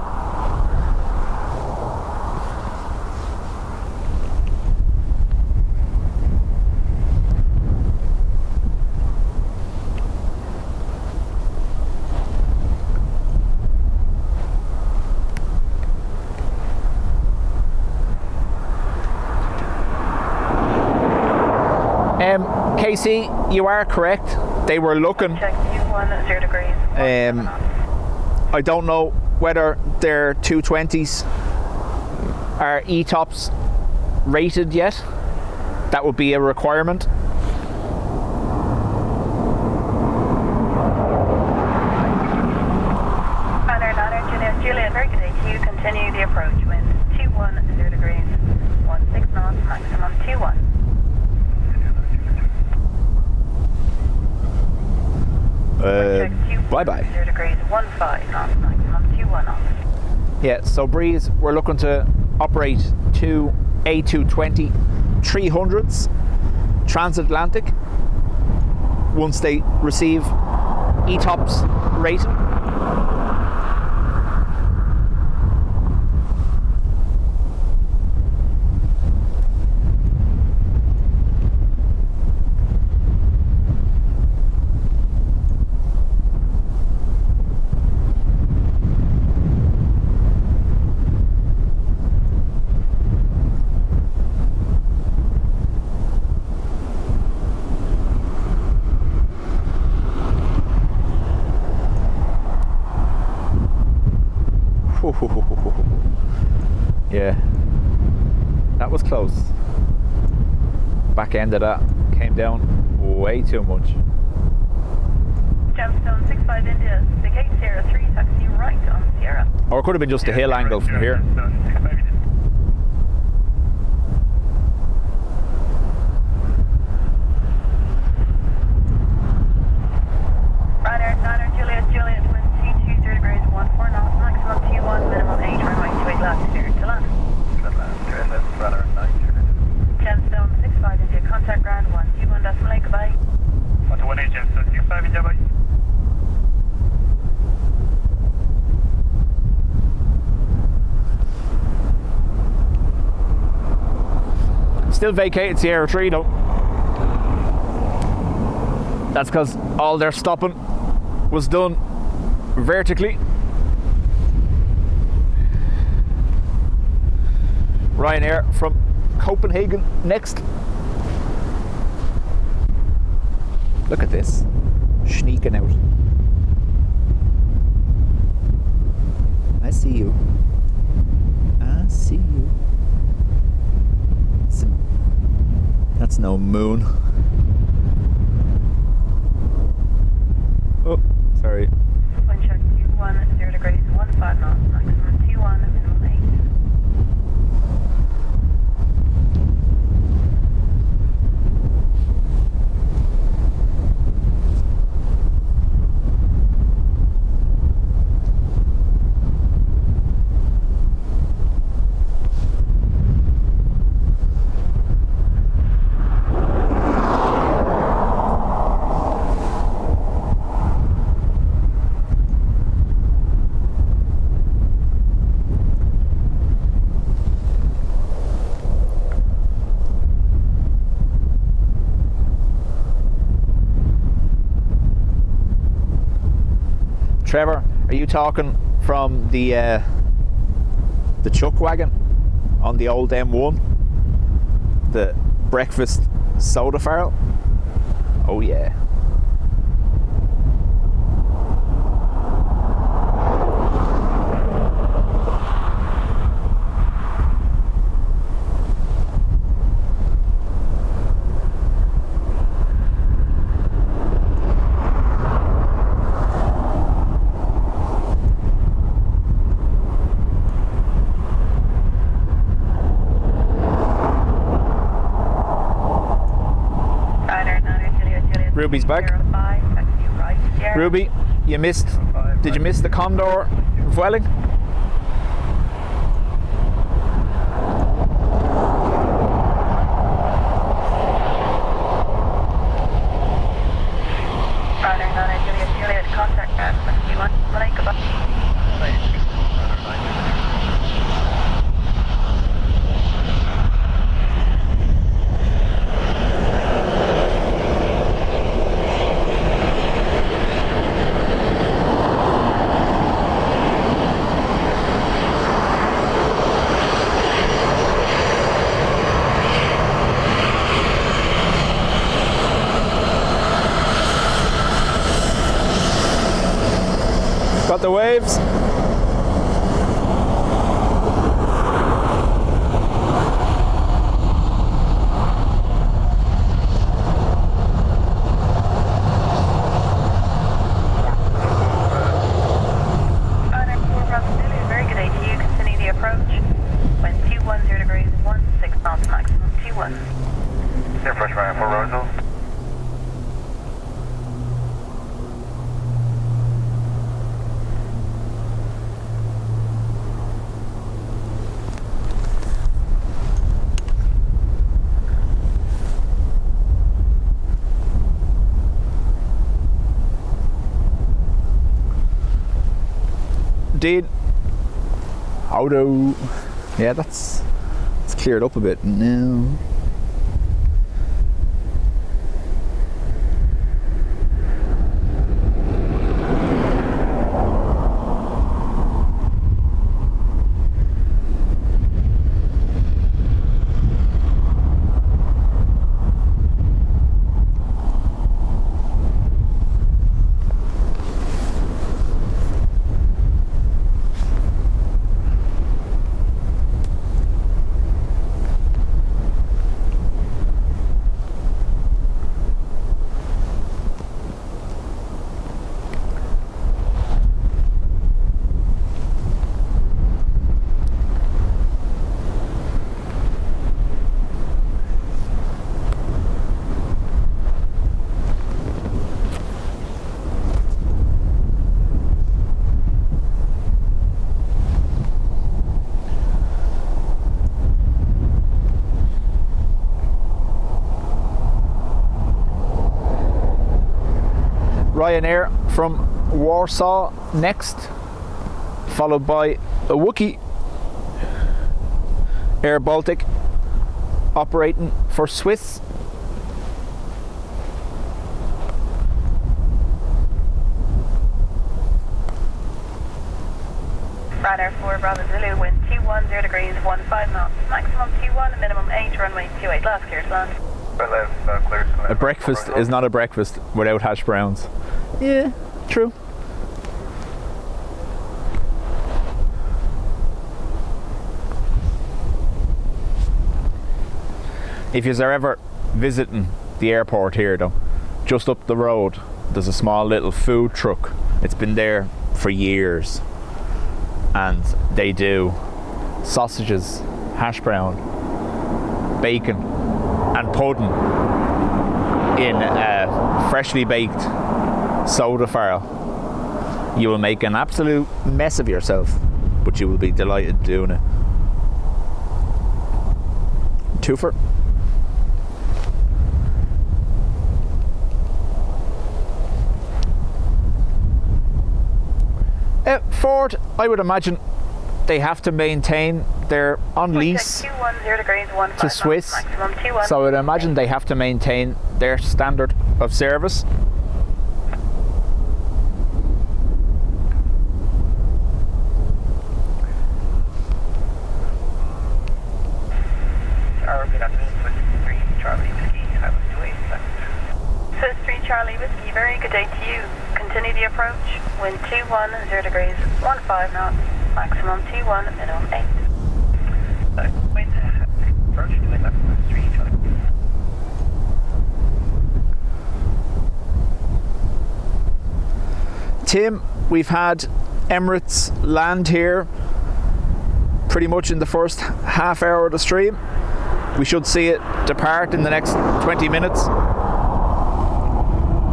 Casey, you are correct. They were looking. Check 210 degrees. I don't know whether their 220s are ETOPS rated yet. That would be a requirement. Juliet, very good day to you. Continue the approach, wind 210 degrees, 16 knots, maximum 21. Bye-bye. 0 degrees, 15 knots, maximum 21 knots. Yeah, so Breeze, we're looking to operate two A220 300s transatlantic once they receive ETOPS rating. Yeah, that was close. Back end of that came down way too much. Gemstone 65 India, the gate Sierra 3, taxi right on Sierra. Or it could have been just a hill angle from here. Ryder, Niner, Juliet, wind C20 degrees 14 knots, maximum T1, minimum 8, runway 28 left, clear to land. Gemstone 65 India, contact ground 121.8, goodbye. 118 Gemstone 65 India, bye. Still vacated Sierra 3 though. That's because all their stopping was done vertically. Ryanair from Copenhagen next. Look at this, sneaking out. I see you. I see you. That's no moon. Oh, sorry. Wind check Q1, 0 degrees, 15 knots, maximum T1, minimum 8. Trevor, are you talking from the chuck wagon on the old M1? The breakfast soda farrel? Oh yeah. Ruby's back. Ruby, you missed. Did you miss the Condor Vueling? Juliet, contact ground 121, goodbye. Got the waves. Very good ATU, continue the approach. Wind Q1, 0 degrees, 16 knots, maximum T1. Air Fresh Ryan for Rosal. Did auto. Yeah, that's cleared up a bit now. Ryanair from Warsaw next, followed by a Wookiee. Air Baltic operating for Swiss. Ryanair 4 Bravo Zulu, wind 210 degrees, 15 knots, maximum 21, minimum 8, runway 28, last clear to land. A breakfast is not a breakfast without hash browns. Yeah, true. If you're ever visiting the airport here though, just up the road there's a small little food truck. It's been there for years and they do sausages, hash brown, bacon and pudding in a freshly baked soda farrell. You will make an absolute mess of yourself, but you will be delighted doing it. Twofer. Ford, I would imagine they have to maintain their on lease to Swiss, so I would imagine they have to maintain their standard of service. Swiss 3 Charlie Whiskey, very good day to you. Continue the approach, wind 210 degrees, 15 knots, maximum 21, minimum 8. Wind approach to wind 3 Charlie. Tim, we've had Emirates land here pretty much in the first half hour of the stream. We should see it depart in the next 20 minutes.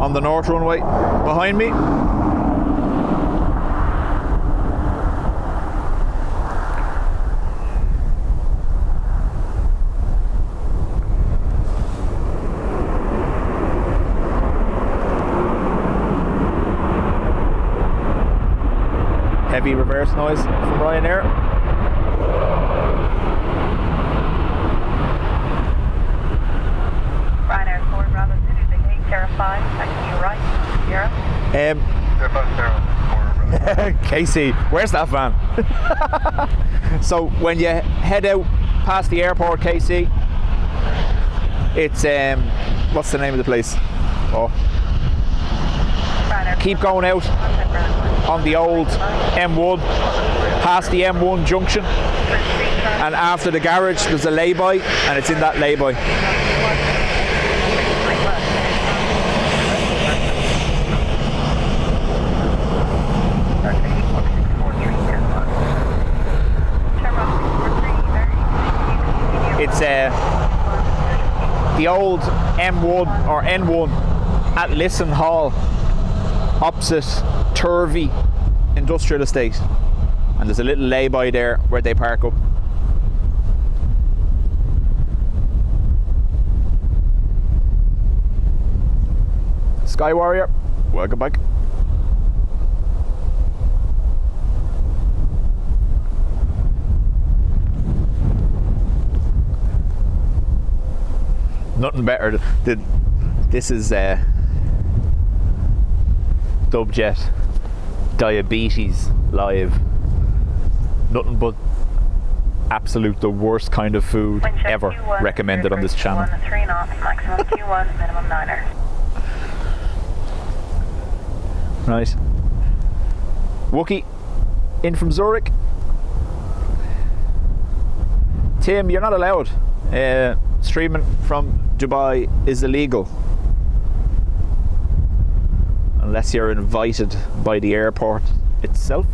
On the north runway behind me. Heavy reverse noise from Ryanair. Ryanair 4 Bravo Zulu, big 8, terrified, taking you right, 0. Casey, where's that van? So when you head out past the airport, Casey, it's what's the name of the place? Oh, keep going out on the old M1 past the M1 junction, and after the garage there's a lay-by, and it's in that lay-by. It's the old M1 or N1 at Lisson Hall, opposite Turvey Industrial Estate, and there's a little lay-by there where they park up. Sky Warrior, welcome back. Nothing better. This is Dubjet Diabetes Live. Nothing but absolute the worst kind of food ever recommended on this channel. 3 knots, maximum 21, minimum 9er. Right. Wookiee in from Zurich. Tim, you're not allowed. Streaming from Dubai is illegal unless you're invited by the airport itself.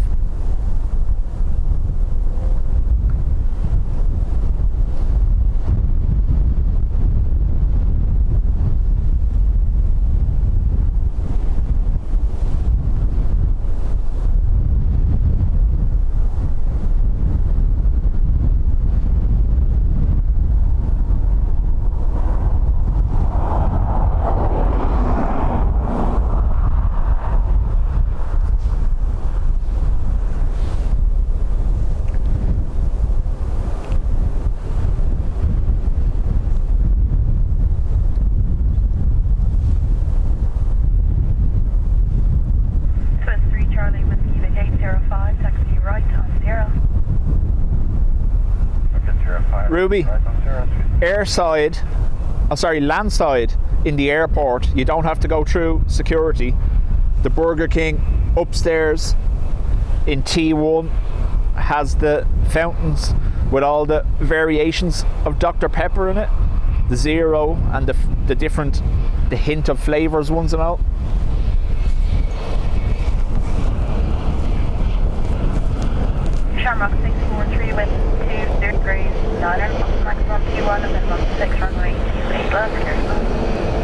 Ruby, Right on 0. airside, landside in the airport, you don't have to go through security. The Burger King upstairs in T1 has the fountains with all the variations of Dr. Pepper in it, the zero and the different, the hint of flavours ones and all. Shamrock 643 with 2 degrees, 9 maximum T1 and minimum 6 runway 28 left, clear.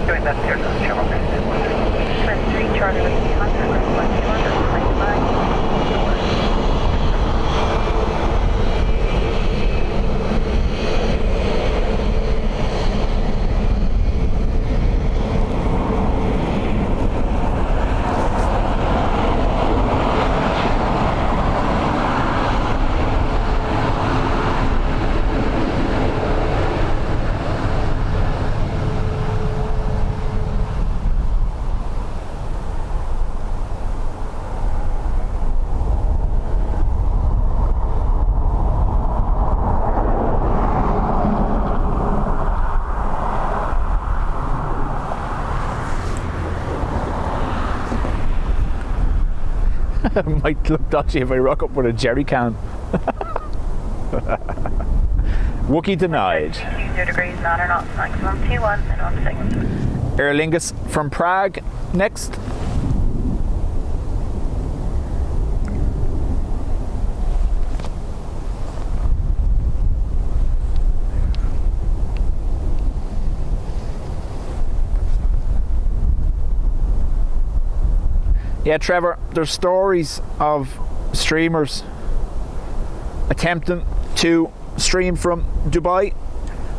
Doing that here, Shamrock 643. 23 Charlie with 200, runway 200, 95. It might look dodgy if I rock up with a jerry can. Wookie denied. 0 degrees, 9 knots, maximum T1, minimum 6. Aer Lingus from Prague next. Yeah, Trevor, there's stories of streamers attempting to stream from Dubai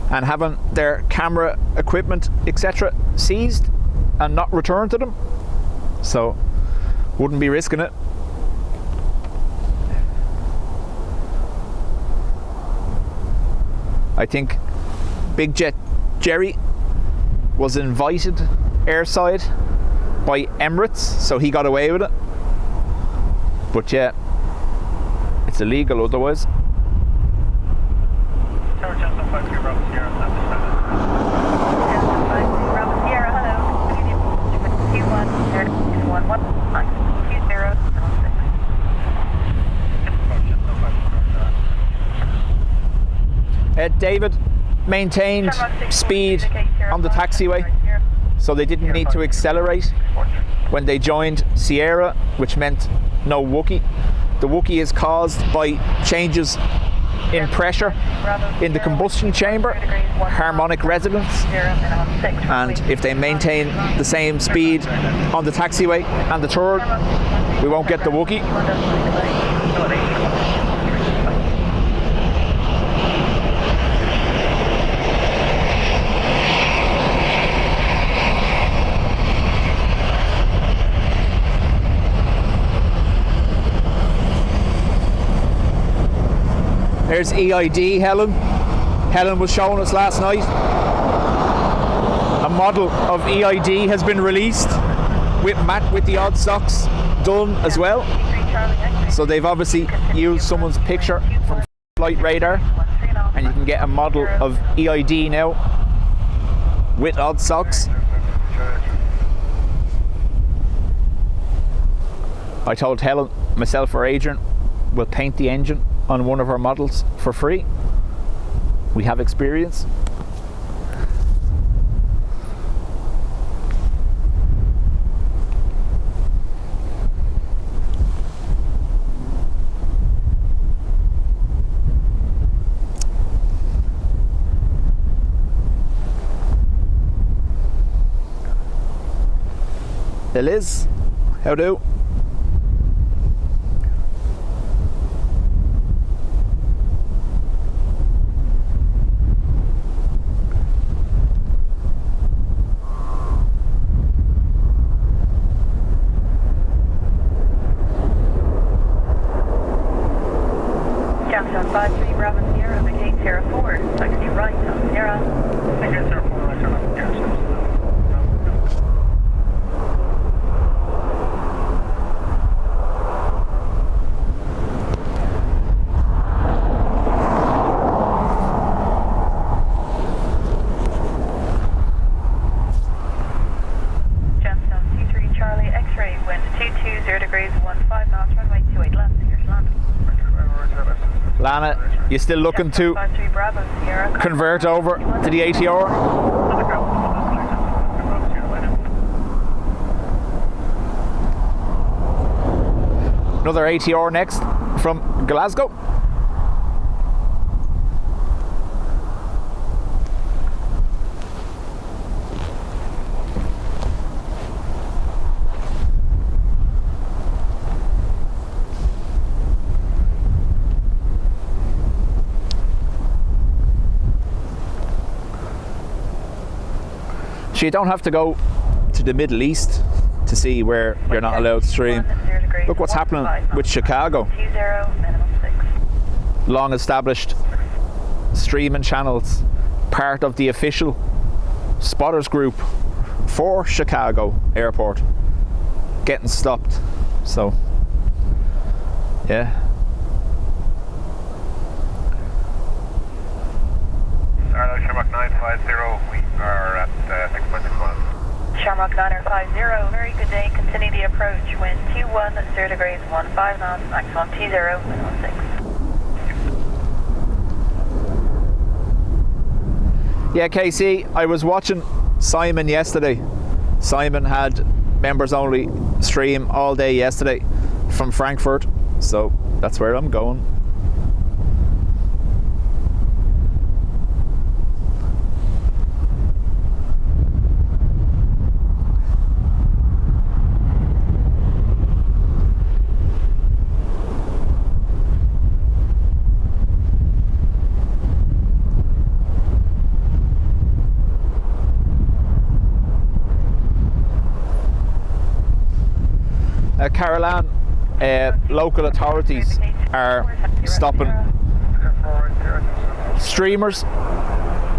and having their camera equipment, etc., seized and not returned to them. So, wouldn't be risking it. I think Big Jet Jerry was invited airside by Emirates, so he got away with it. But yeah, it's illegal otherwise. Tower Delta 53 Bravo Sierra, Delta 53 Bravo Sierra, hello. T1, 0 11, 20, David maintained speed on the taxiway, so they didn't need to accelerate when they joined Sierra, which meant no Wookie. The Wookie is caused by changes in pressure in the combustion chamber, harmonic resonance, and if they maintain the same speed on the taxiway and the turn, we won't get the Wookie. There's EID Helen. Helen was showing us last night. A model of EID has been released with the odd socks done as well. So they've obviously used someone's picture from flight radar, and you can get a model of EID now with odd socks. I told Helen, myself or Adrian, we'll paint the engine on one of our models for free. We have experience. Liz, how do? Captain 53 Bravo Sierra, vacate 04, taxi right on Sierra. Vacate 04, right on Sierra. Lana, you still looking to 53 Bravo Sierra. convert over to the ATR? Another ATR next from Glasgow. So you don't have to go to the Middle East to see where you're not allowed to stream. Look what's happening with Chicago. 20, minimum 6. Long established streaming channels, part of the official spotters group for Chicago Airport, getting stopped. So, yeah. Shamrock 950, we are at 6.6 miles. Shamrock 9050, very good day. Continue the approach. Wind 21, 0 degrees, 15 knots, maximum T0, minimum 6. Yeah, KC, I was watching Simon yesterday. Simon had members only stream all day yesterday from Frankfurt, so that's where I'm going. Caroline, local authorities are stopping streamers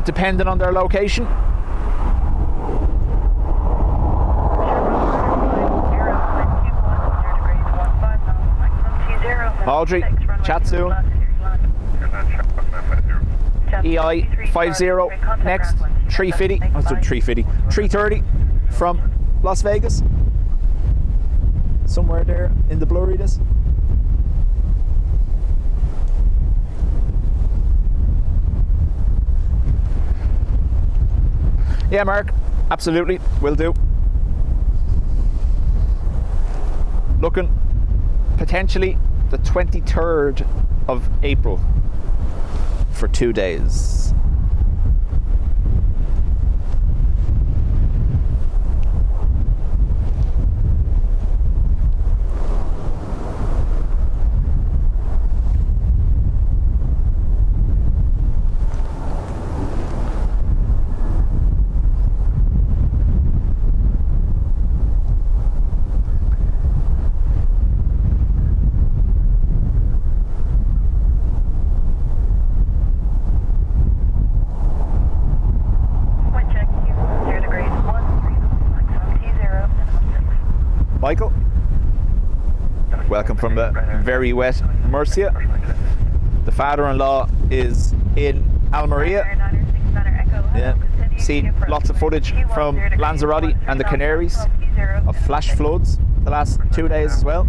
depending on their location. Audrey, chat soon. EI50 next, 330 from Las Vegas. Somewhere there in the blurriness. Yeah, Mark, absolutely, will do. Looking potentially the 23rd of April for 2 days. Michael, welcome from the very wet Murcia. The father-in-law is in Almeria. Yeah, seen lots of footage from Lanzarote and the Canaries of flash floods the last 2 days as well.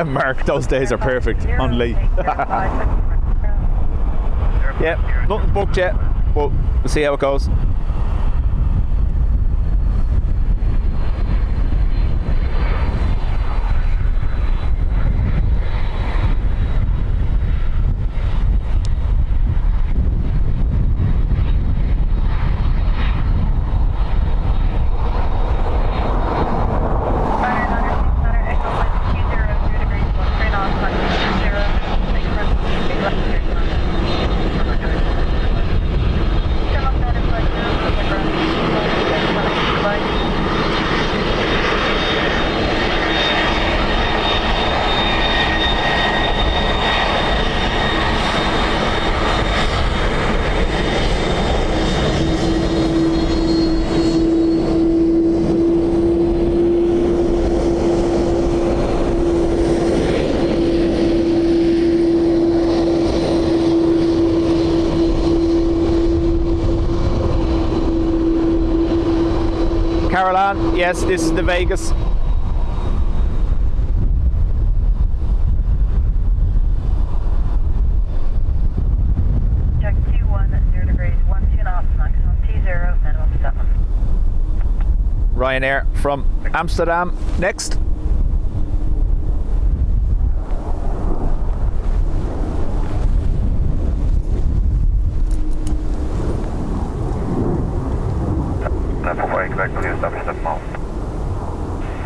Mark, those days are perfect on Lee. Yeah, nothing booked yet, but we'll see how it goes. Caroline, yes, this is the Vegas. Check 21, 0 degrees, 12 knots, maximum T0, minimum 7. Ryanair from Amsterdam next.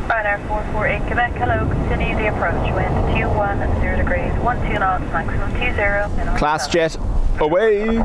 Ryanair 448 Quebec, hello, continue the approach, wind 21, 0 degrees, 12 knots, maximum T0, minimum Class 7. jet away.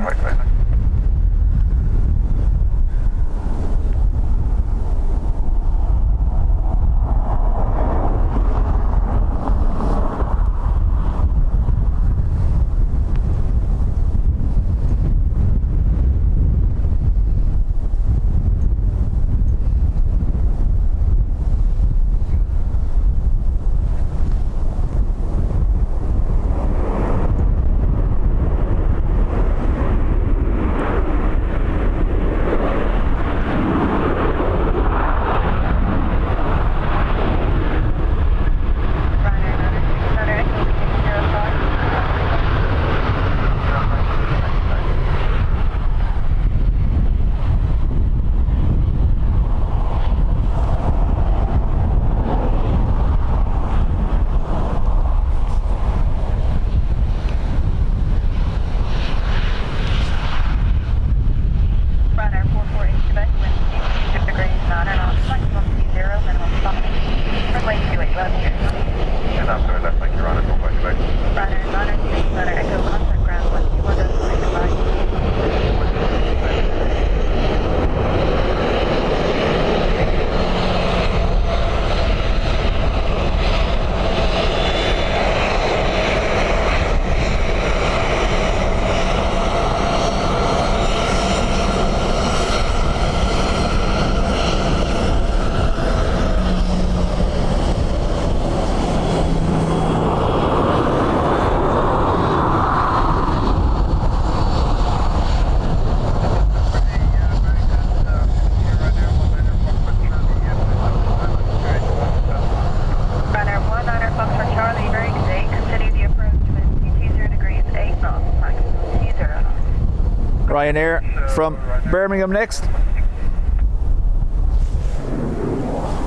Ryanair from Birmingham next.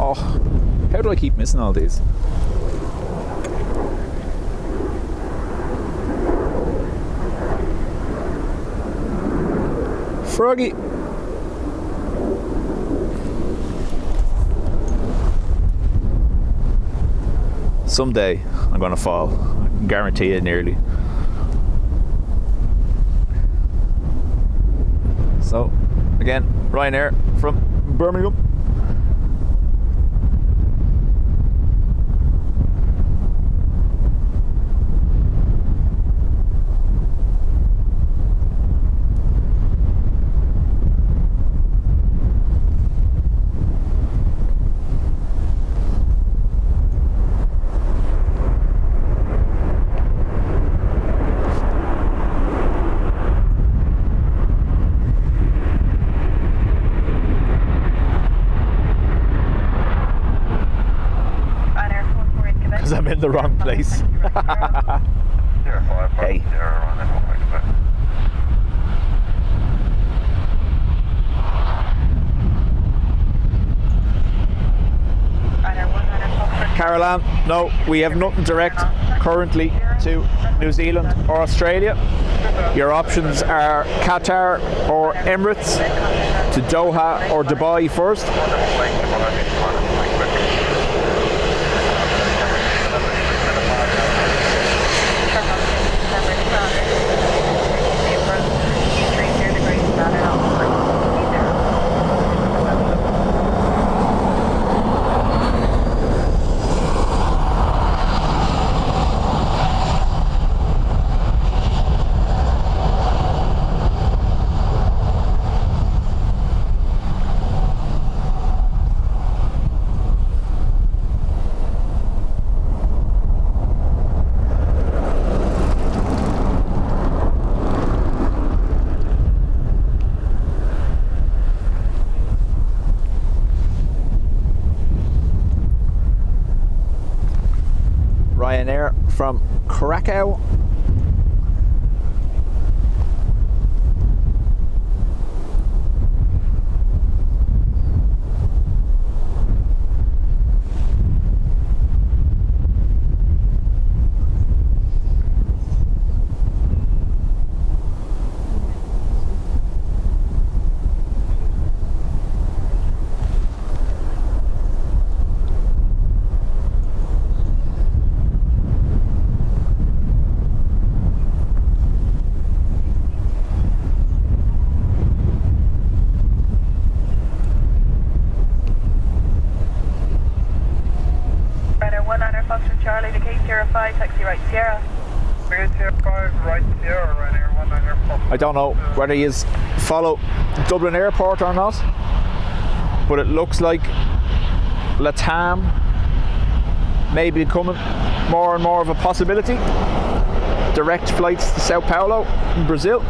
Oh, how do I keep missing all these? Froggy. Someday I'm gonna fall. I can guarantee it nearly. So, again, Ryanair from Birmingham. I'm in the wrong place. Hey. Caroline, no, we have nothing direct currently to New Zealand or Australia. Your options are Qatar or Emirates, to Doha or Dubai first. Ryanair from Krakow. Charlie to K05, taxi right Sierra. K05, right Sierra, Ryanair 19 I don't know whether you follow Dublin Airport or not, but it looks like Latam may be becoming more and more of a possibility. Direct flights to Sao Paulo in Brazil.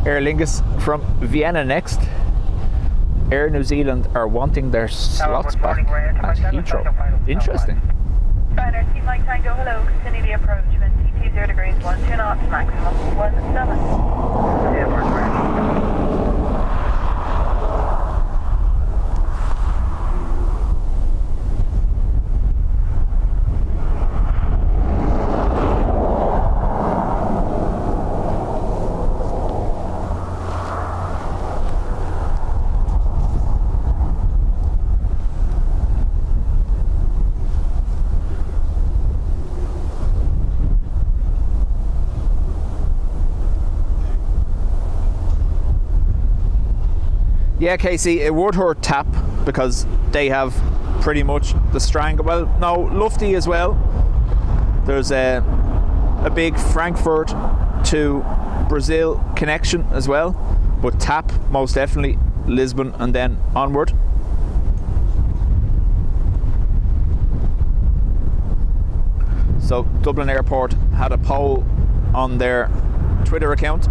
Aer Lingus from Vienna next. Air New Zealand are wanting their slots back at Heathrow. Interesting. Ryanair Team Mike Tango, hello. Continue the approach. Wind TT 0 degrees, 12 knots, maximum 17. Yeah, Casey, it would hurt TAP because they have pretty much the strangle. Well, no, Lufty as well. There's a big Frankfurt to Brazil connection as well, but TAP most definitely Lisbon and then onward. So Dublin Airport had a poll on their Twitter account.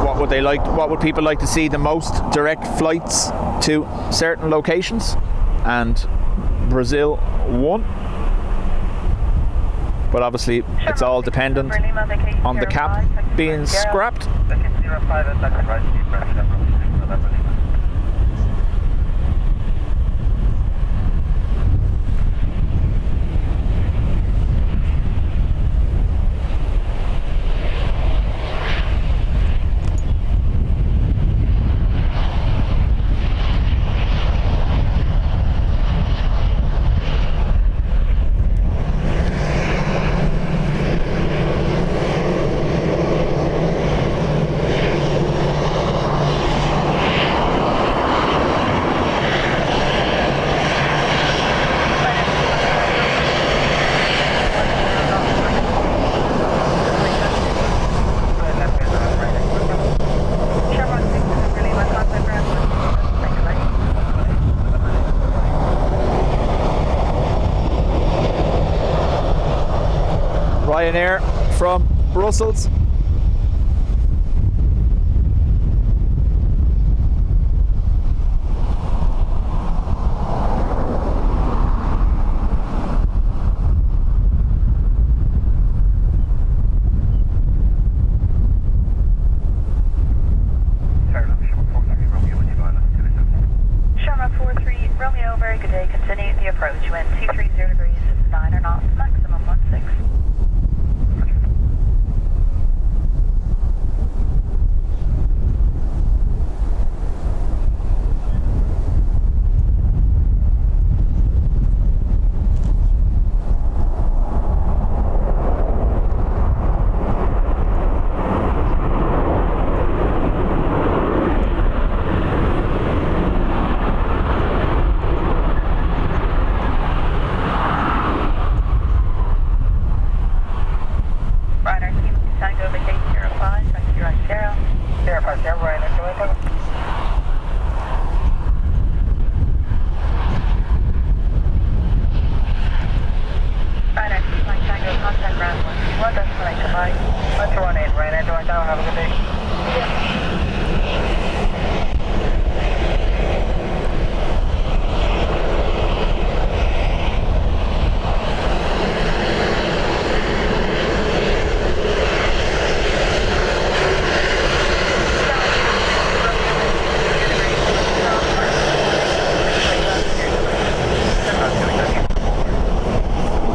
What would they like? What would people like to see the most direct flights to certain locations? And Brazil won. But obviously it's all dependent on the cap being scrapped. Ryanair from Brussels. Sharma 43 Romeo, very good day. Continue the approach. Wind 230 degrees, 9 knots, maximum 16.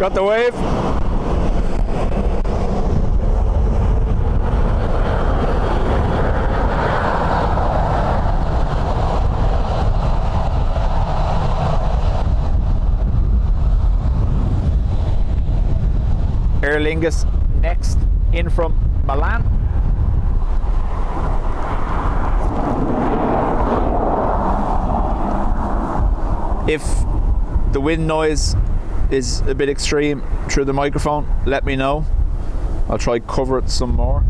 Got the wave. Aer Lingus next in from Milan. If the wind noise is a bit extreme through the microphone, let me know. I'll try cover it some more.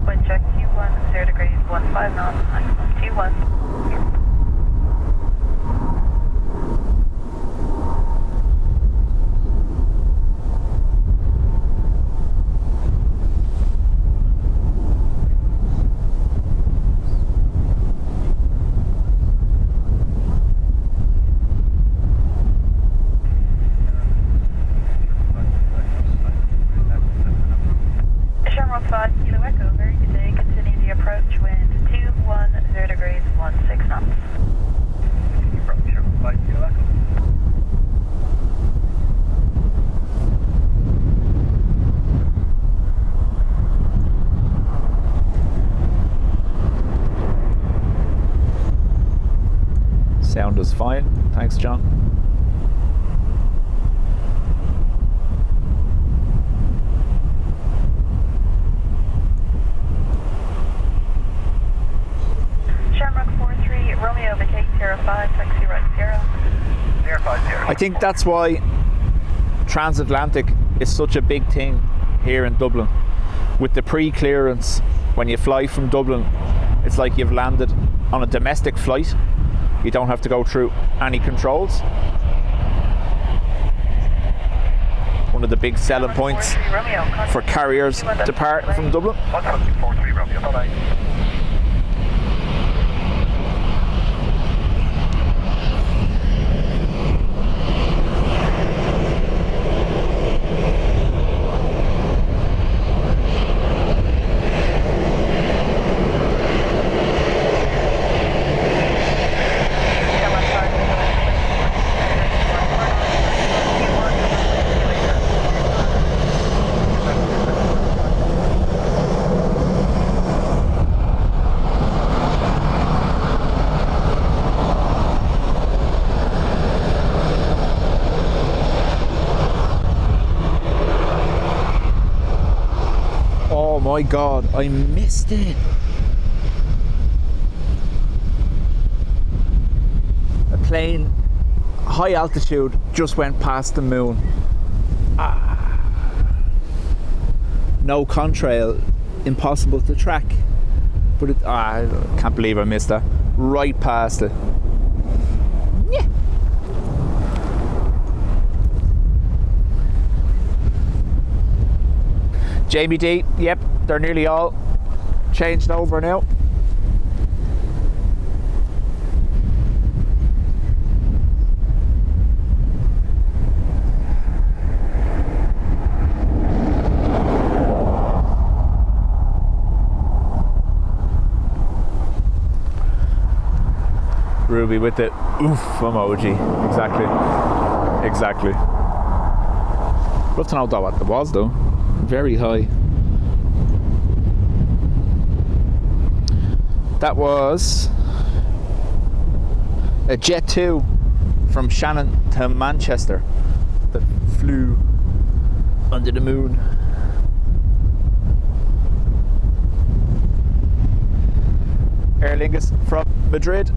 Wind check Q1, 0 degrees, 15 knots, maximum T1. Shamrock 5, Kilo Echo, very good day. Continue the approach, wind 21, 0 degrees, 16 knots. Shamrock 5, Kilo Echo. Sound is fine. Thanks, John. Shamrock 43, Romeo vacate, Sierra 5, taxi right Sierra. Sierra 5, Sierra. I think that's why transatlantic is such a big thing here in Dublin. With the pre-clearance, when you fly from Dublin, it's like you've landed on a domestic flight. You don't have to go through any controls. One of the big selling points for carriers departing from Dublin. 143 Romeo, bye-bye. Oh my god, I missed it. A plane, high altitude, just went past the moon. No contrail, impossible to track. But it, I can't believe I missed that. Right past it. Yeah. Jamie D, yep, they're nearly all changed over now. Ruby with the oof emoji. Exactly. Love to know what that was though. Very high. That was a Jet 2 from Shannon to Manchester that flew under the moon. Aer Lingus from Madrid.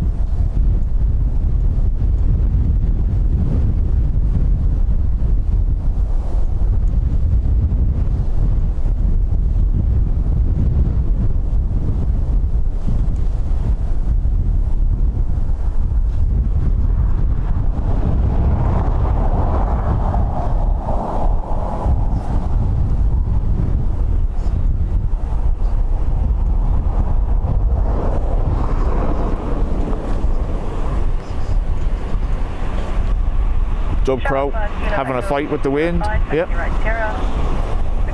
Dub Crow having a fight with the wind. Yep. Right, zero.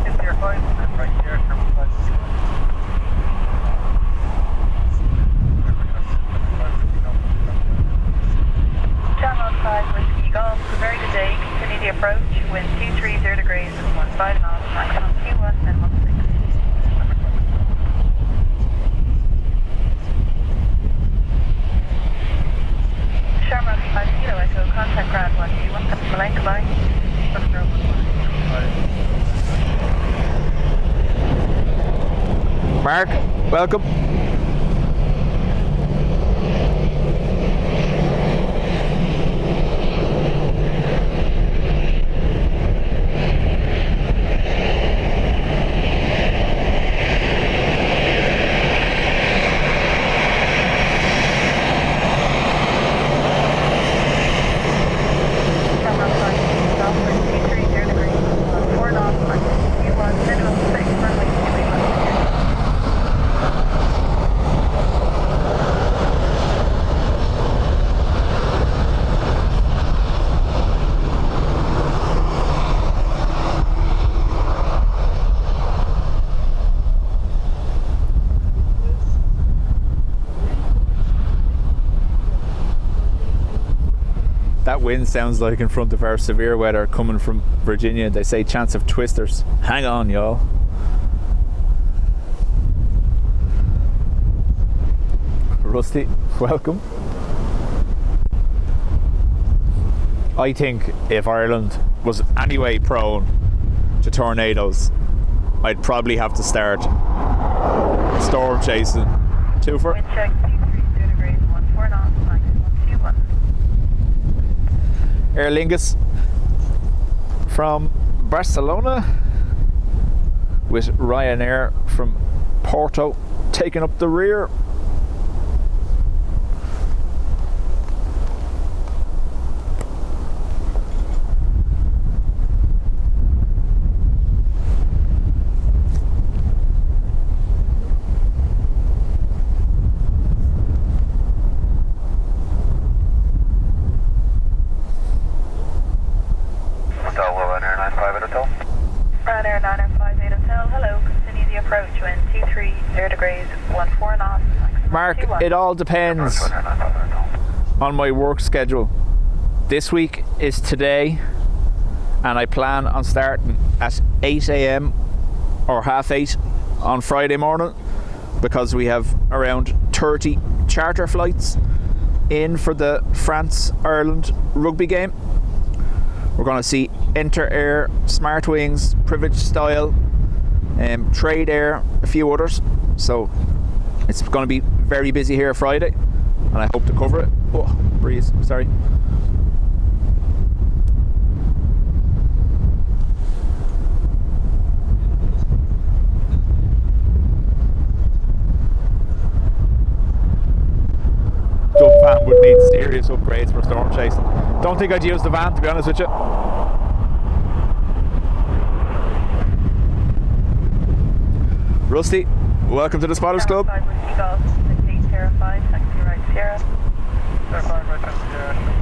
It's 05, and right here, number 5. Channel 5 Whiskey Golf, very good day. Continue the approach. Wind 230 degrees, 15 knots, maximum 21 and 16. Shamrock 5 Kilo Echo, contact ground 121, Malay, goodbye. Mark, welcome. Shamrock 5 Golf, wind 230 degrees, 4 knots, maximum 21, minimum 6, runway 281. That wind sounds like in front of our severe weather coming from Virginia. They say chance of twisters. Hang on, y'all. Rusty, welcome. I think if Ireland was anyway prone to tornadoes, I'd probably have to start storm chasing. Twofer. Wind check 230 degrees, 14 knots, maximum 21. Aer Lingus from Barcelona with Ryanair from Porto taking up the rear. Ryanair 958 Hotel, hello, continue the approach, wind 230 degrees, 14 knots, maximum Mark, 21. it all depends on my work schedule. This week is today, and I plan on starting at 8 a.m. or half 8 on Friday morning, because we have around 30 charter flights in for the France-Ireland rugby game. We're going to see Inter-Air, Smart Wings, Privilege Style, Trade Air, a few others. So it's going to be very busy here Friday, and I hope to cover it. Oh, breeze, sorry. Dub van would need serious upgrades for storm chasing. Don't think I'd use the van, to be honest with you. Rusty, welcome to the Spotters Club. 5 Whiskey Golf, 5805, taxi right Sierra. 05, right, that's Sierra.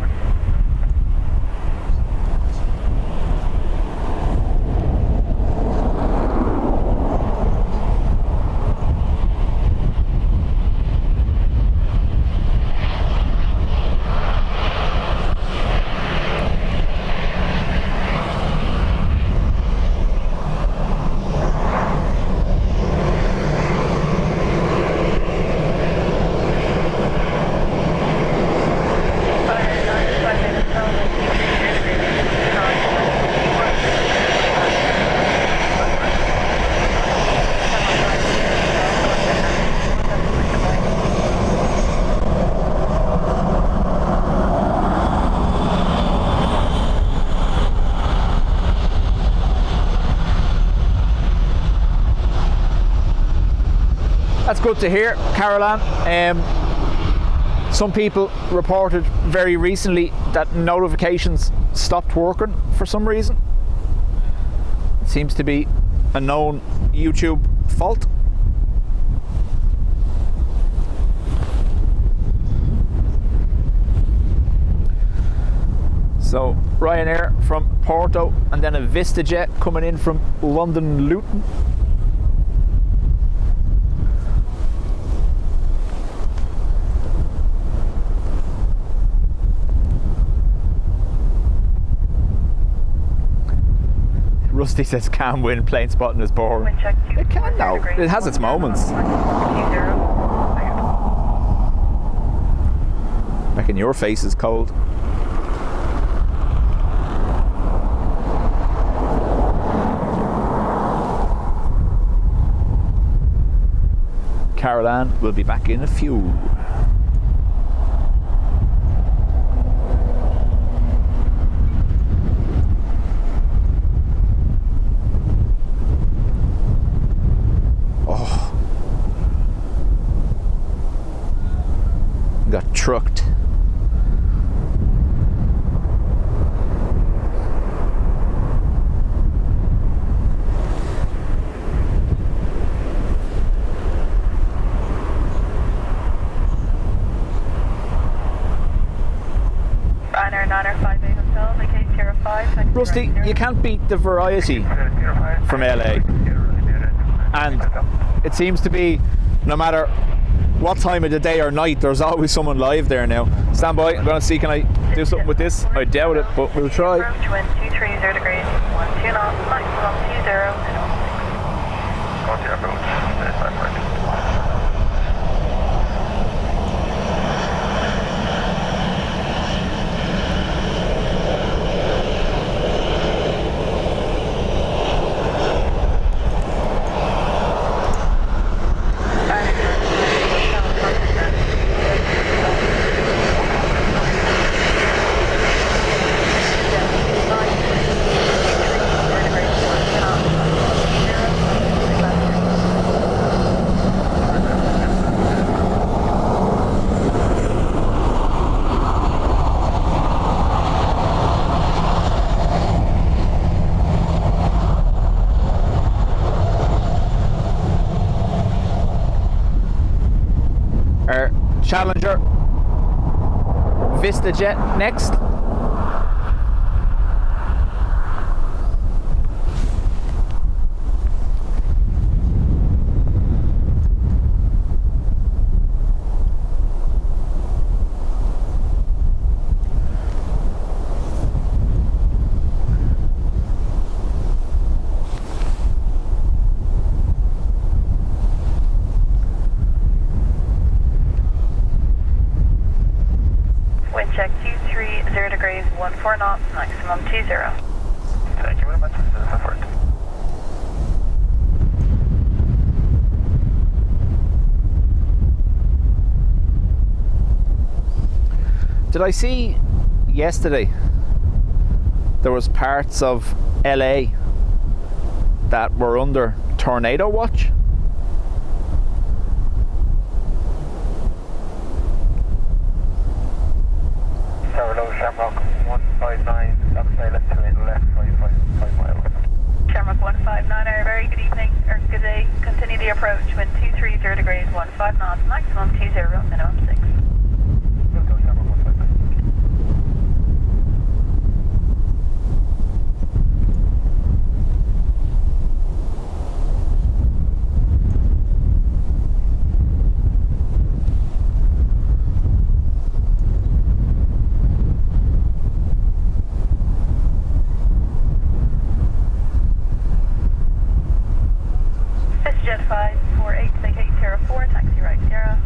That's good to hear, Caroline. Some people reported very recently that notifications stopped working for some reason. It seems to be a known YouTube fault. So So Ryanair from Porto, and then a VistaJet coming in from London Luton. Rusty says can't win, plane spotting is boring. Wind check It can now. It has its moments. Reckon your face is cold. Caroline will be back in a few. Oh. Got trucked. Rusty, you can't beat the variety from LA, and it seems to be no matter what time of the day or night, there's always someone live there now. Stand by, I'm going to see, can I do something with this? I doubt it, but we'll try. Approach wind 230 degrees, 12 knots, maximum 20 and 16. Challenger, VistaJet next. Check 230 degrees, 14 knots, maximum 20. Thank you very much. Effort. Did I see yesterday there was parts of LA that were under tornado watch? Shamrock 159, left to left 5 miles. Shamrock 159, very good evening, or good day. Continue the approach, wind 230 degrees, 15 knots, maximum 20, minimum 6. Let's go Shamrock 159. Jet 548, vacate Sierra 4, taxi right Sierra.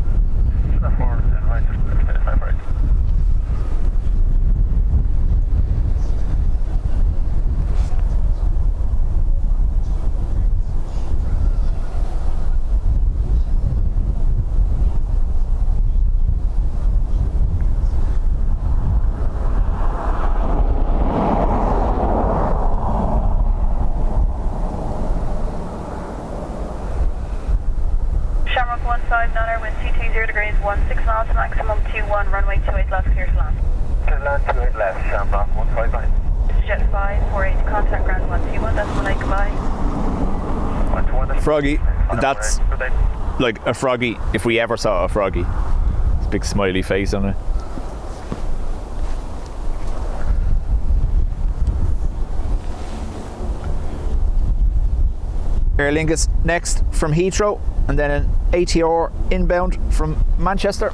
Sierra 4 and right, 5 right. Shamrock 159, wind 220 degrees, 16 knots, maximum 21, runway 28 left, clear to land. Clear to land 28 left, Shamrock 159. Jet 548, contact ground 121, decimal 8, goodbye. 121. Froggy, that's like a froggy if we ever saw a froggy. It's a big smiley face on it. Aer Lingus next from Heathrow, and then an ATR inbound from Manchester.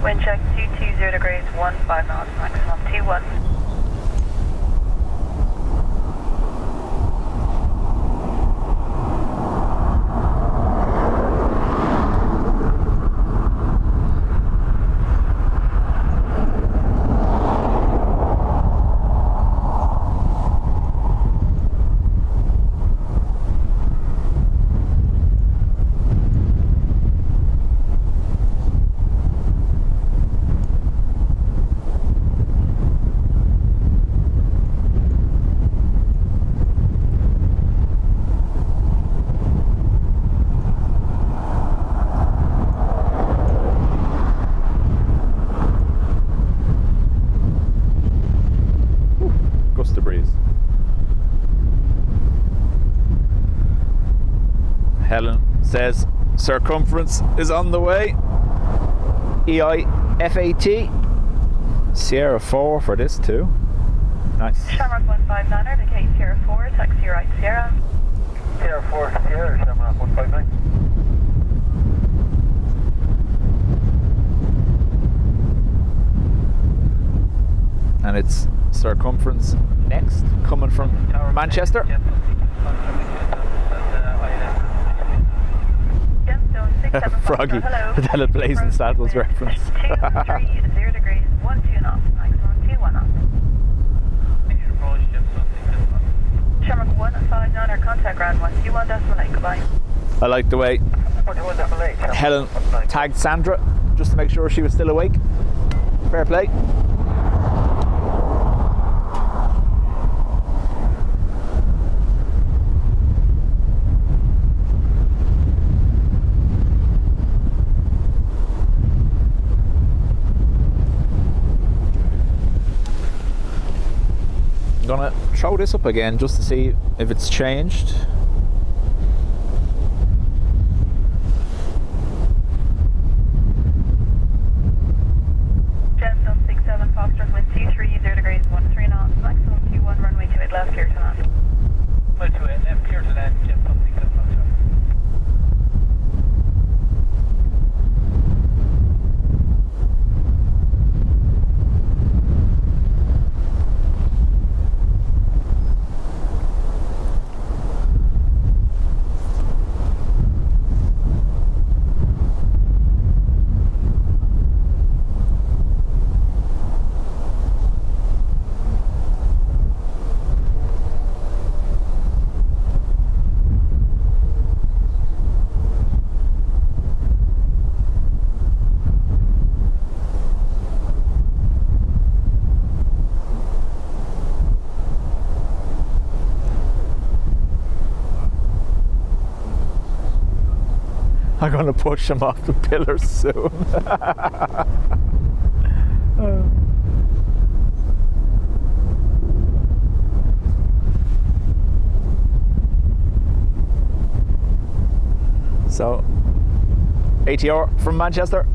Wind check 220 degrees, 15 knots, maximum 21. Gust of breeze. Helen says circumference is on the way. EIFAT. Sierra 4 for this too. Nice. Shamrock 159, indicate Sierra 4, taxi right Sierra. Sierra 4, Sierra, Shamrock 159. And it's circumference next, coming from Manchester. Froggy, with that Blazing Saddles reference. 230 degrees, 12 knots, maximum 21 knots. Shamrock 159, our contact ground 121.8, goodbye. I like the way 121.8. Helen tagged Sandra just to make sure she was still awake. Fair play. I'm gonna throw this up again just to see if it's changed. Gemstone 67 Foxtrot, wind 230 degrees, 13 knots, maximum 21, runway 28 left, clear to land. Well, 28 left, clear to land, Gemstone 67 Foxtrot. I'm going to push him off the pillars soon. So, ATR from Manchester.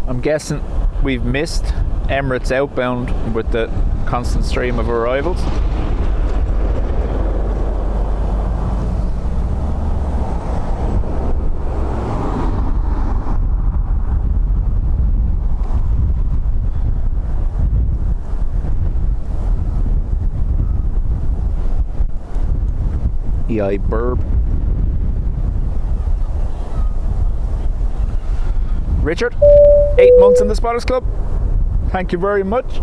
I'm guessing we've missed Emirates outbound with the constant stream of arrivals. EIRBUS. Richard, 8 months in the Spotters Club. Thank you very much.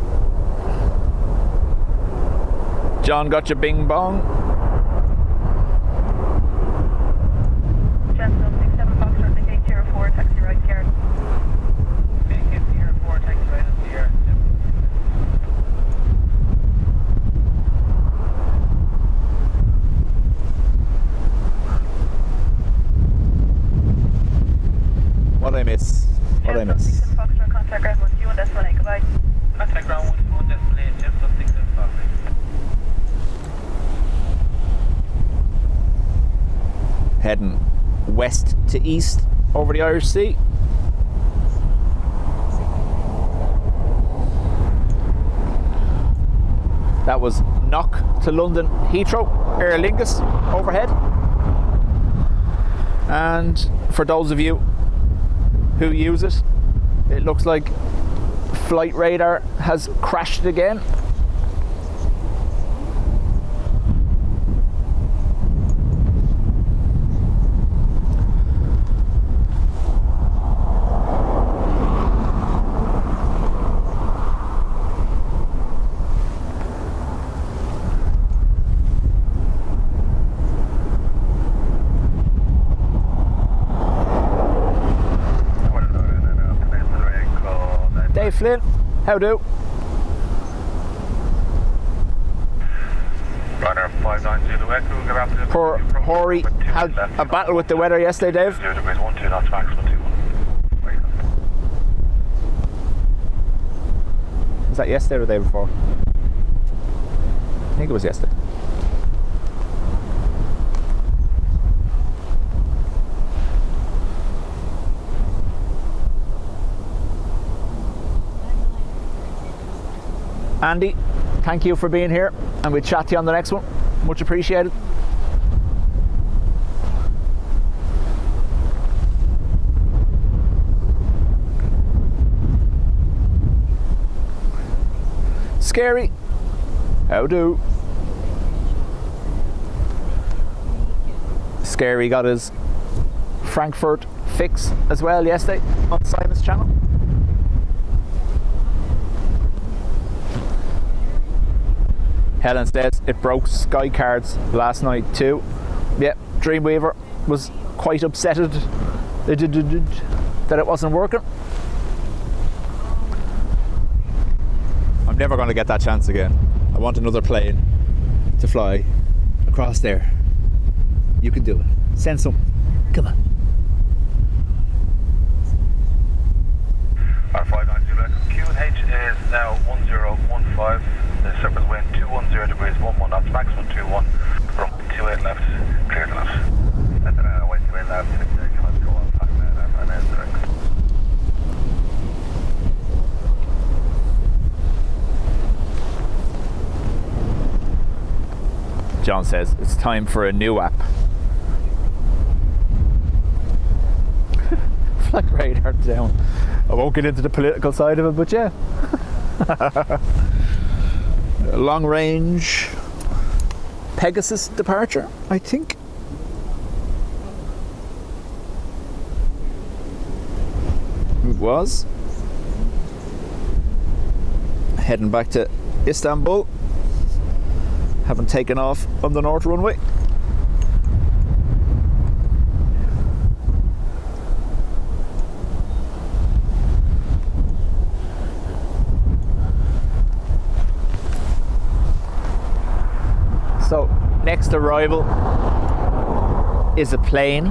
John got your bing bong. Gentleman 67 Foxtrot, take 804, taxi right here. Take 804, taxi right on the air. What did I miss? What did I miss? 67 Foxtrot, contact ground 121, decimal 8, goodbye. Contact ground 121, decimal 8, Jeff 67 Foxtrot. Heading west to east over the Irish Sea. That was Knock to London Heathrow, Aer Lingus overhead. And for those of you who use it, it looks like flight radar has crashed again. Dave Flynn, how do? Runner 590 Echo, get after the Poor Horry had a battle with the weather yesterday, Dave. 0 degrees 12 knots, maximum 21. Was that yesterday or the day before? I think it was yesterday. Andy, thank you for being here, and we'll chat to you on the next one. Much appreciated. Scary, how do? Scary got his Frankfurt fix as well yesterday on Simon's channel. Helen says it broke Sky cards last night too. Yeah, Dreamweaver was quite upset that it wasn't working. I'm never going to get that chance again. I want another plane to fly across there. You can do it. Send some. Come on. R590 QH is now 1015. The surface wind 210 degrees 11 knots, maximum 21. From 28 left, clear to left. And then wait to wait left. Let's go on back there and then direct. John says it's time for a new app. Flight radar down. I won't get into the political side of it, but yeah. Long range Pegasus departure, I think. It was. Heading back to Istanbul. Haven't taken off on the north runway. So, next arrival is a plane,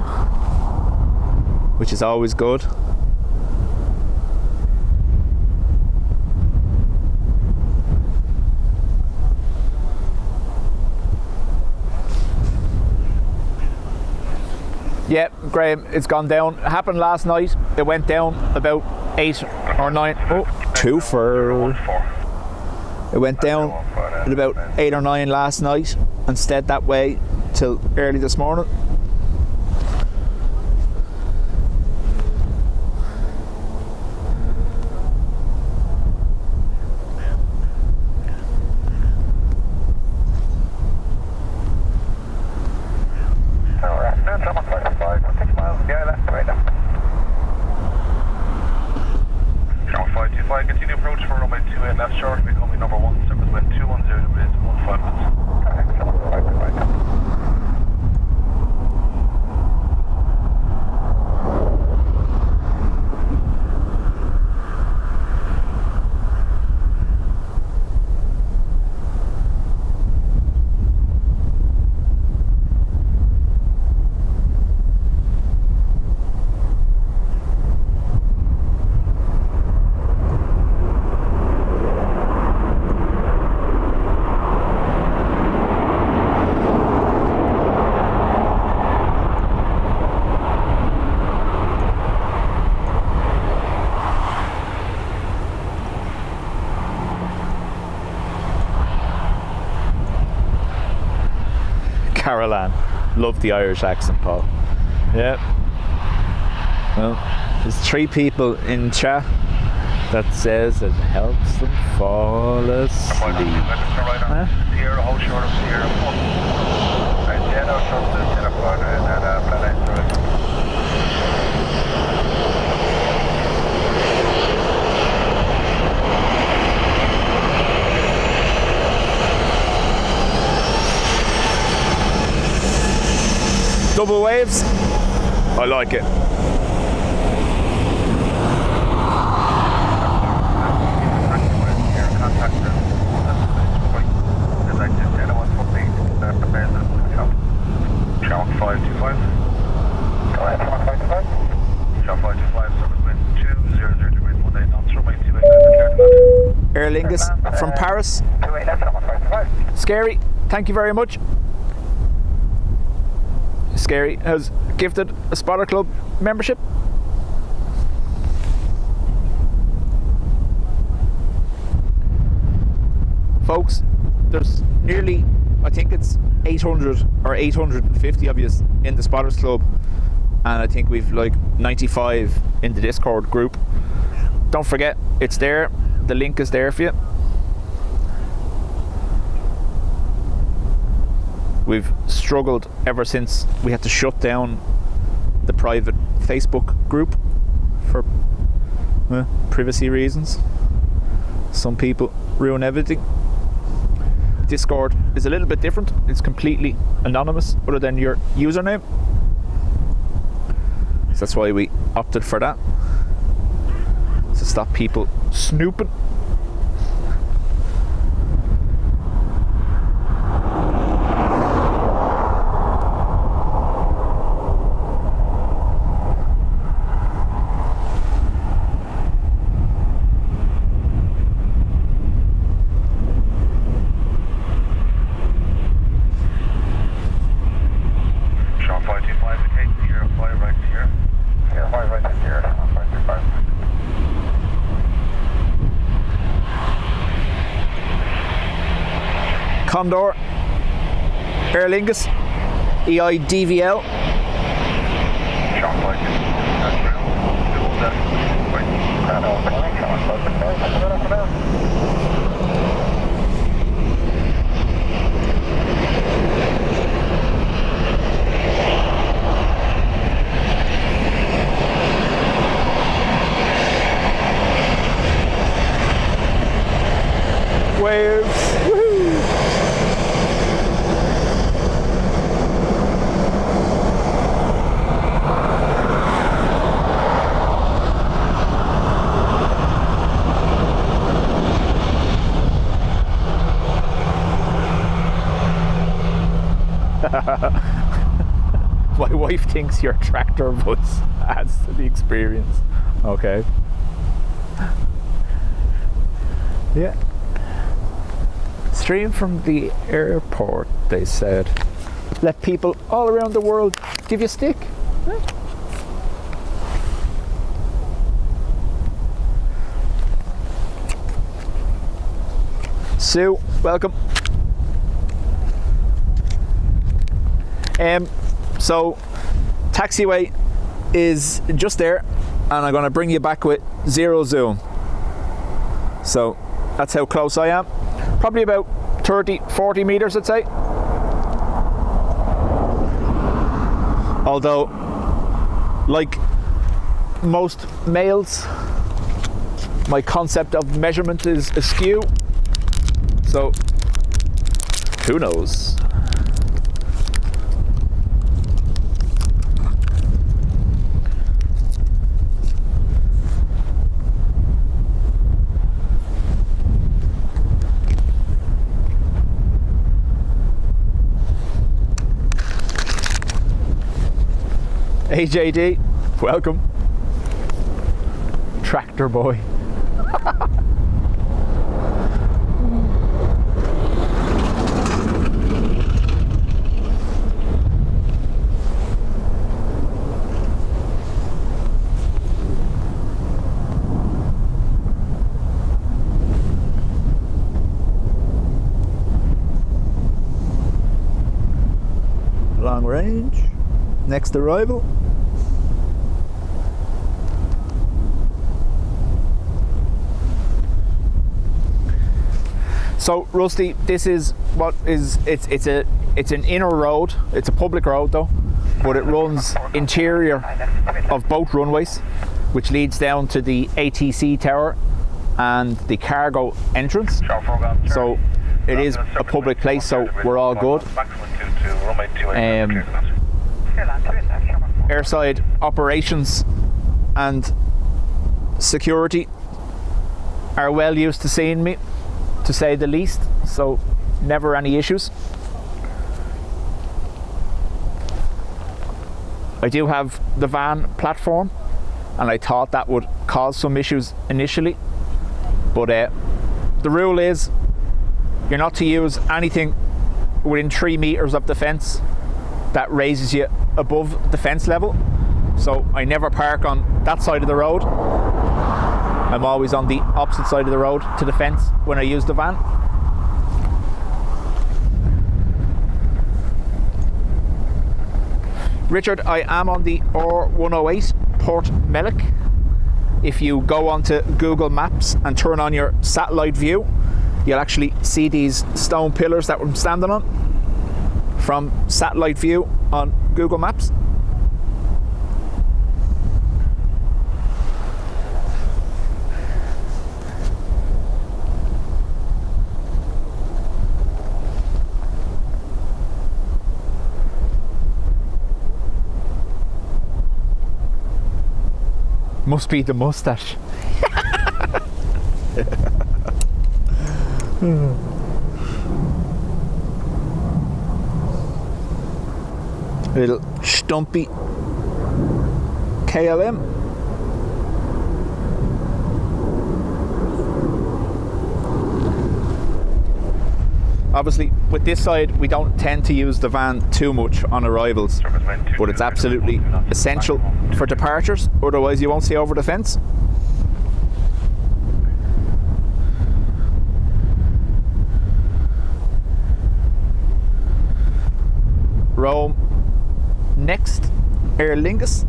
which is always good. Yeah, Graham, it's gone down. It happened last night. It went down about 8 or 9. Oh, 2 for... It went down at about 8 or 9 last night and stayed that way till early this morning. Continue approach for runway 28 left short, becoming number 1, surface wind 210 degrees 15 knots. Caroline. Love the Irish accent, Paul. Yeah. Well, there's 3 people in chat that says it helps them fall asleep. Huh? Sierra, hold short of Sierra 4. And Jenna, short of Sierra 4, and Planespotting. Double waves. I like it. Channel 525. Go ahead, channel 525. Channel 525, service wind 200 degrees, 18 knots, runway 28 left, clear to land. Aer Lingus from Paris. 28 left, channel 525. Scary, thank you very much. Scary has gifted a Spotter Club membership. Folks, there's nearly, I think it's 800 or 850 of you in the Spotters Club, and I think we've like 95 in the Discord group. Don't forget, it's there, the link is there for you. We've struggled ever since we had to shut down the private Facebook group for privacy reasons. Some people ruin everything. Discord is a little bit different. It's completely anonymous other than your username. So that's why we opted for that, to stop people snooping. Condor, Aer Lingus, EIDWL. Waves. Woohoo! My wife thinks your tractor voice adds to the experience. Okay. Yeah. Stream from the airport, they said. Let people all around the world give you a stick. Yeah. Sue, welcome. So taxiway is just there, and I'm going to bring you back with 0 zoom. So that's how close I am. Probably about 30-40 meters, I'd say. Although, like most males, my concept of measurement is askew. So who knows? AJD, welcome. Tractor boy. range. Next arrival. So Rusty, this is what is it's an inner road. It's a public road though, but it runs interior of both runways, which leads down to the ATC tower and the cargo entrance. So it is a public place, so we're all good. Airside operations and security are well used to seeing me, to say the least, so never any issues. I do have the van platform, and I thought that would cause some issues initially, but the rule is you're not to use anything within 3 meters of the fence that raises you above the fence level. So I never park on that side of the road. I'm always on the opposite side of the road to the fence when I use the van. Richard, I am on the R108 Port Mellick. If you go onto Google Maps and turn on your satellite view, you'll actually see these stone pillars that I'm standing on from satellite view on Google Maps. Must be the mustache. Little stumpy KLM. Obviously, with this side, we don't tend to use the van too much on arrivals, but it's absolutely essential for departures, otherwise you won't see over the fence. Rome next, Aer Lingus.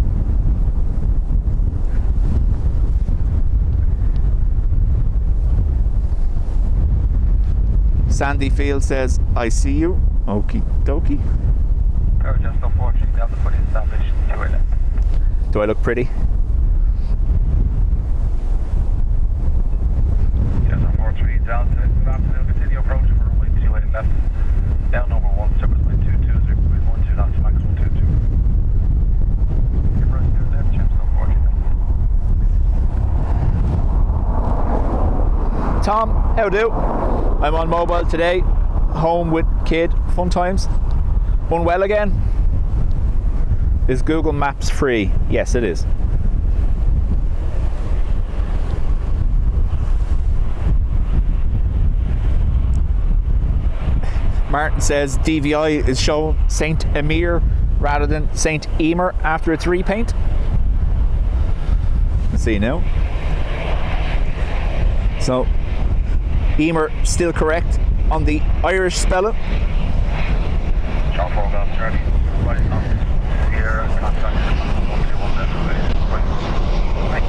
Sandy Field says, I see you. Okie dokie. Just unfortunately, the other foot is established to it. Do I look pretty? Yes, unfortunately, down to continue approach for runway 28 left. Down number 1, surface by 22, 0.12 knots, maximum 22. Your first near left, chance, unfortunately. Tom, how do? I'm on mobile today, home with kid, fun times. Unwell again? Is Google Maps free? Yes, it is. Martin says DVI is showing Saint Emir rather than Saint Emer after its repaint. Let's see now. So, Emer still correct on the Irish spelling. John Foreground 30, right on here, contact 121 right.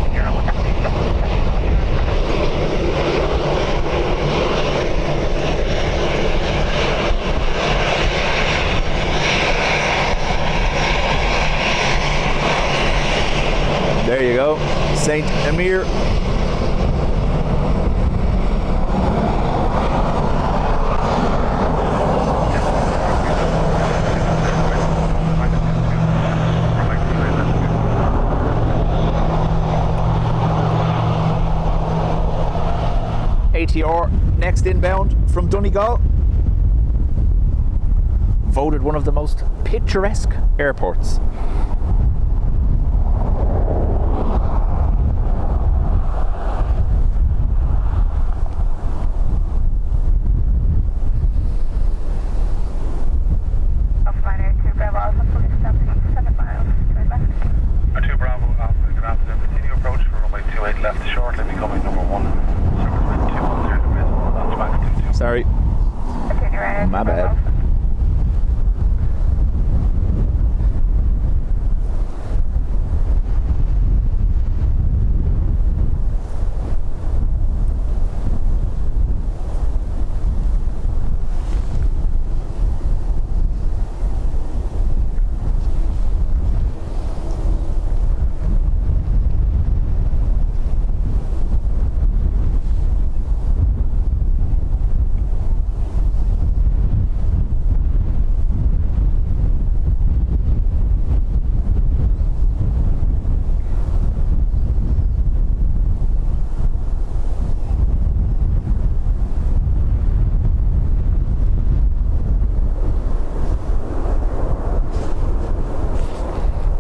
There you go, Saint Emir. ATR next inbound from Donegal. Voted one of the most picturesque airports. Sorry. My bad.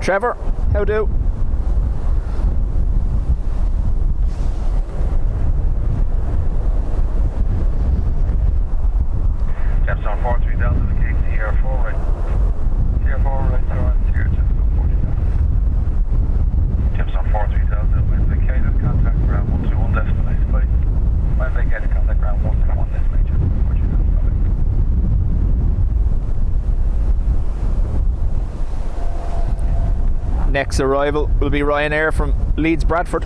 Trevor, how do? Temps on 43 Delta, the cake, Sierra 4 right. Sierra 4 right, so on Sierra 2, 40 Delta. Temps on 43 Delta, when vacated, contact ground 121 destination, please. When vacated, contact ground 121 destination, 40 Delta. Next arrival will be Ryanair from Leeds Bradford.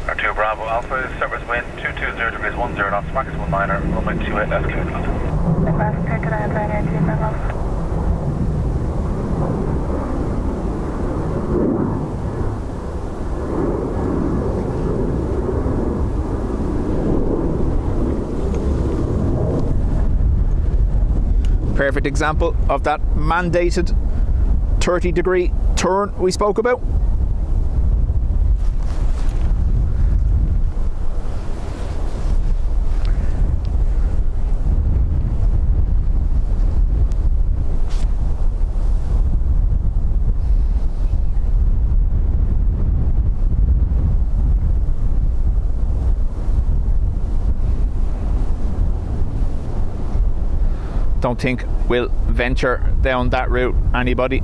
R2 Bravo Alpha, service wind 220 degrees 10 knots, maximum minor, runway 28 left clear. Request clear to land Ryanair 2 Bravo. Perfect example of that mandated 30-degree turn we spoke about. Don't think we'll venture down that route, anybody.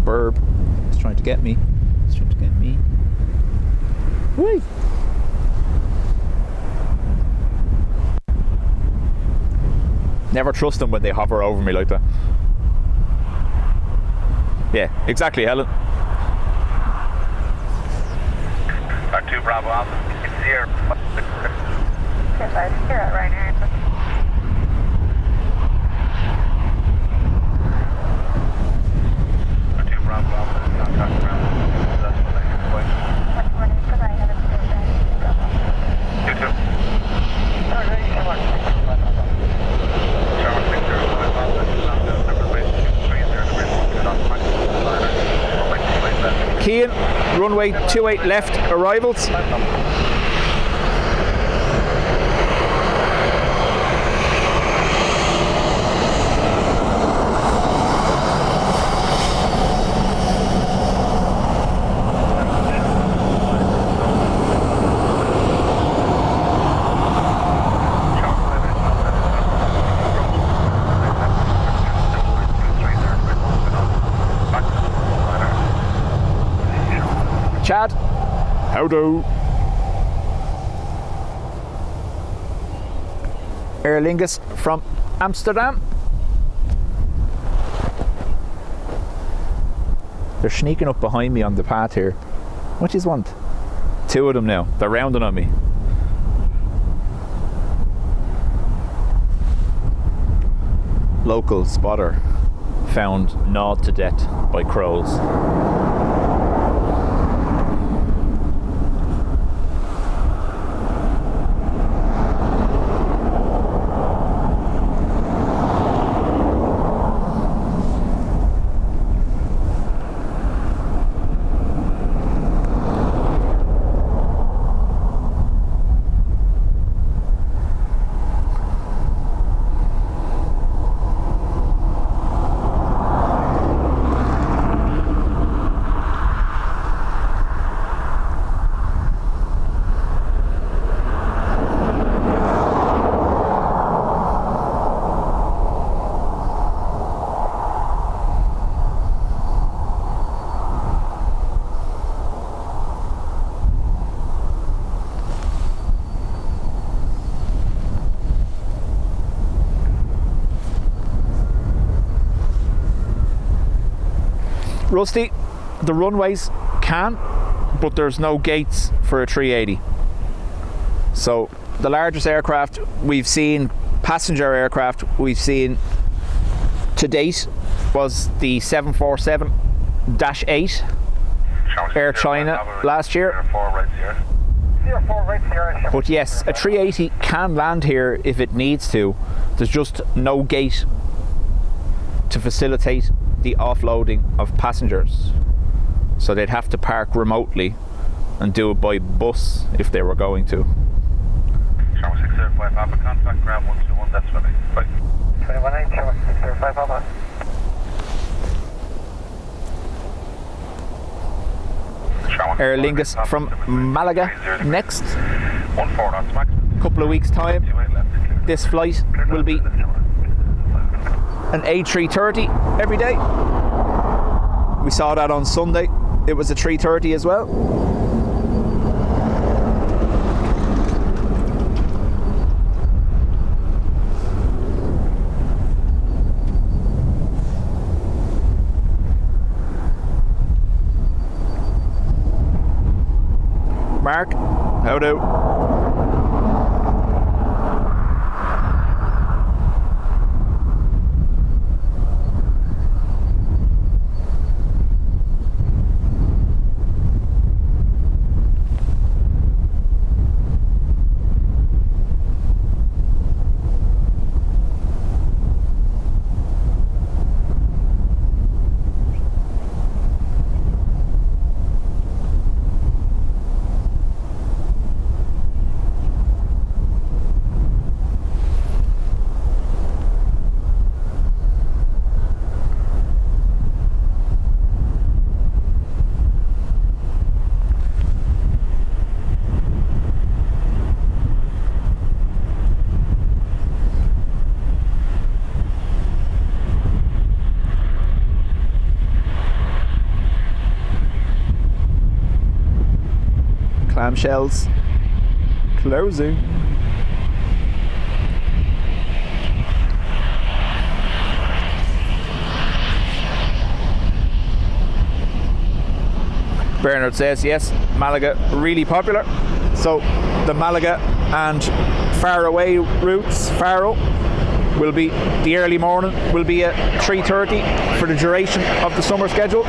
Burb. He's trying to get me. He's trying to get me. Whee! Never trust them when they hover over me like that. Yeah, exactly, Helen. R2 Bravo Alpha, it's here. Yes, I hear it right here. R2 Bravo Alpha, contact ground. That's what I can point. What morning could I have a You too. Alright, come on. Tower 605 Alpha, number base 230 degrees 10 knots, maximum minor, runway 28 left. Kean, runway 28 left arrivals. Chad, how do? Aer Lingus from Amsterdam. They're sneaking up behind me on the path here. What do you want? Two of them now. They're rounding on me. Local spotter found gnawed to death by crows. Rusty, the runways can but there's no gates for a 380. So the largest aircraft we've seen, passenger aircraft we've seen to date, was the 747-8 Air China last year. But yes, a 380 can land here if it needs to. There's just no gate to facilitate the offloading of passengers. So they'd have to park remotely and do it by bus if they were going to. Charlie 605 Papa, contact ground 121, that's for me. Bye. 218, Charlie 605 Papa. Aer Lingus from Malaga next. 14 knots max. Couple of weeks time. This flight will be an A330 every day. We saw that on Sunday. It was a 330 as well. Mark, how do? Clamshells closing. Bernard says yes, Malaga really popular. So the Malaga and far away routes, Faro, will be the early morning will be at 3:30 for the duration of the summer schedule.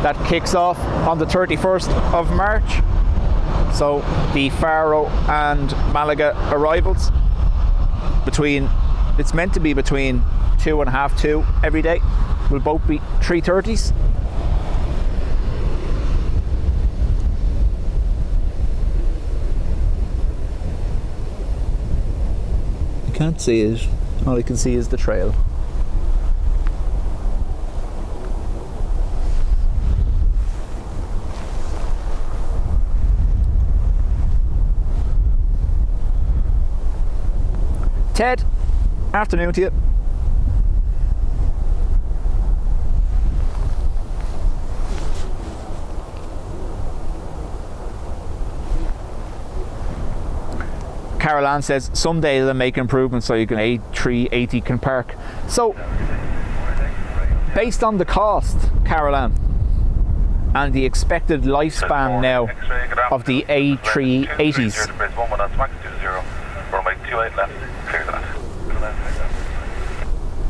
That kicks off on the 31st of March. So the Faro and Malaga arrivals it's meant to be between 2 and a half 2 every day, will both be 3:30s. You can't see it, all you can see is the trail. Ted, afternoon to you. Carol Ann says someday they'll make improvements so you can A380 can park. So, based on the cost, Carol Ann, and the expected lifespan now of the A380s,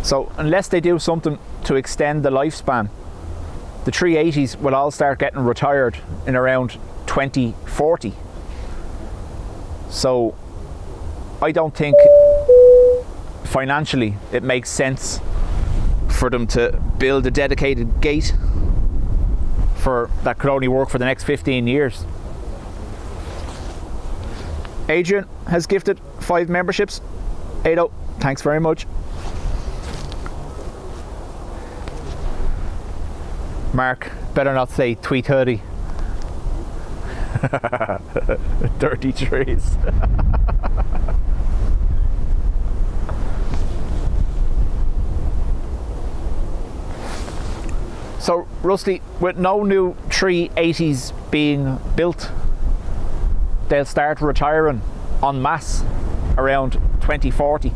so unless they do something to extend the lifespan, the 380s will all start getting retired in around 2040. So I don't think financially it makes sense for them to build a dedicated gate that could only work for the next 15 years. Adrian has gifted 5 memberships. Ado, thanks very much. Mark, better not say tweet hoodie. Dirty trees. So, Rusty, with no new 380s being built, they'll start retiring en masse around 2040.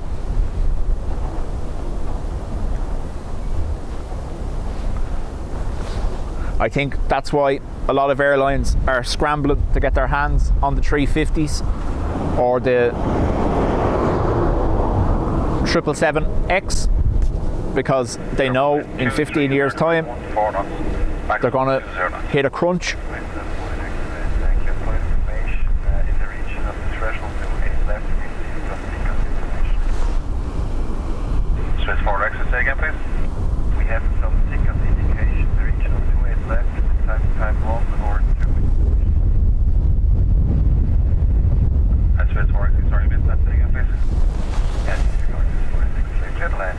I think that's why a lot of airlines are scrambling to get their hands on the 350s or the 777X, because they know in 15 years time they're going to hit a crunch. Swiss 4 exit, say again please. We have some ticket indication, the region of 28 left, time long or 2 minutes. And Swiss 4 exit, sorry, missed that, say again please. Yes, you're going to Swiss 4 exit, little land.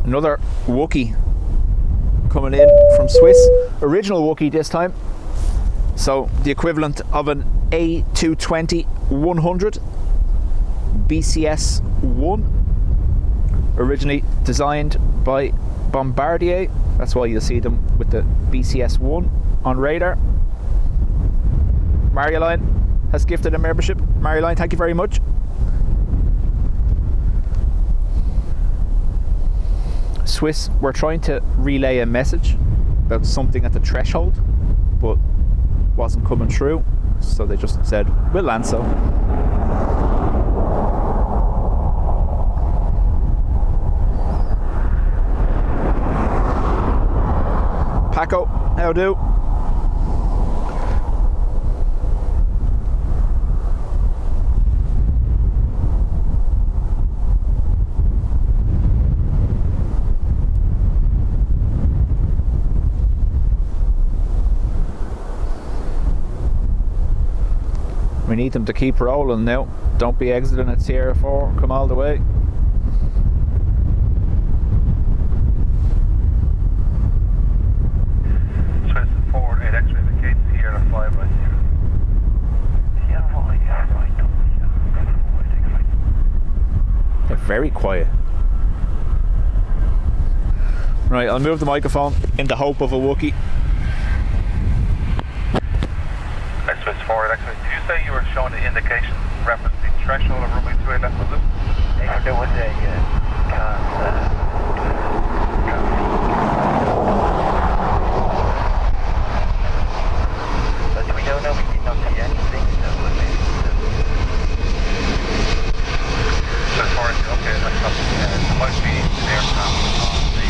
Another Wookiee coming in from Swiss, original Wookiee this time, so the equivalent of an A220-100 BCS-1, originally designed by Bombardier. That's why you'll see them with the BCS-1 on radar. Marioline has gifted a membership. Marioline, thank you very much. Swiss were trying to relay a message about something at the threshold, but wasn't coming through, so they just said, we'll land so. Paco, how do? We need them to keep rolling now. Don't be exiting at Sierra 4. Come all the way. Swiss 4, 8 X-ray, indicate Sierra 5 right here. Sierra 5, right. They're very quiet. Right, I'll move the microphone in the hope of a Wookiee. Swiss 4, X-ray. Did you say you were showing the indication referencing threshold of runway 28 left, was it? There was a but we don't know, we did not see anything, so Swiss 4, okay, that's up. There might be an aircraft on the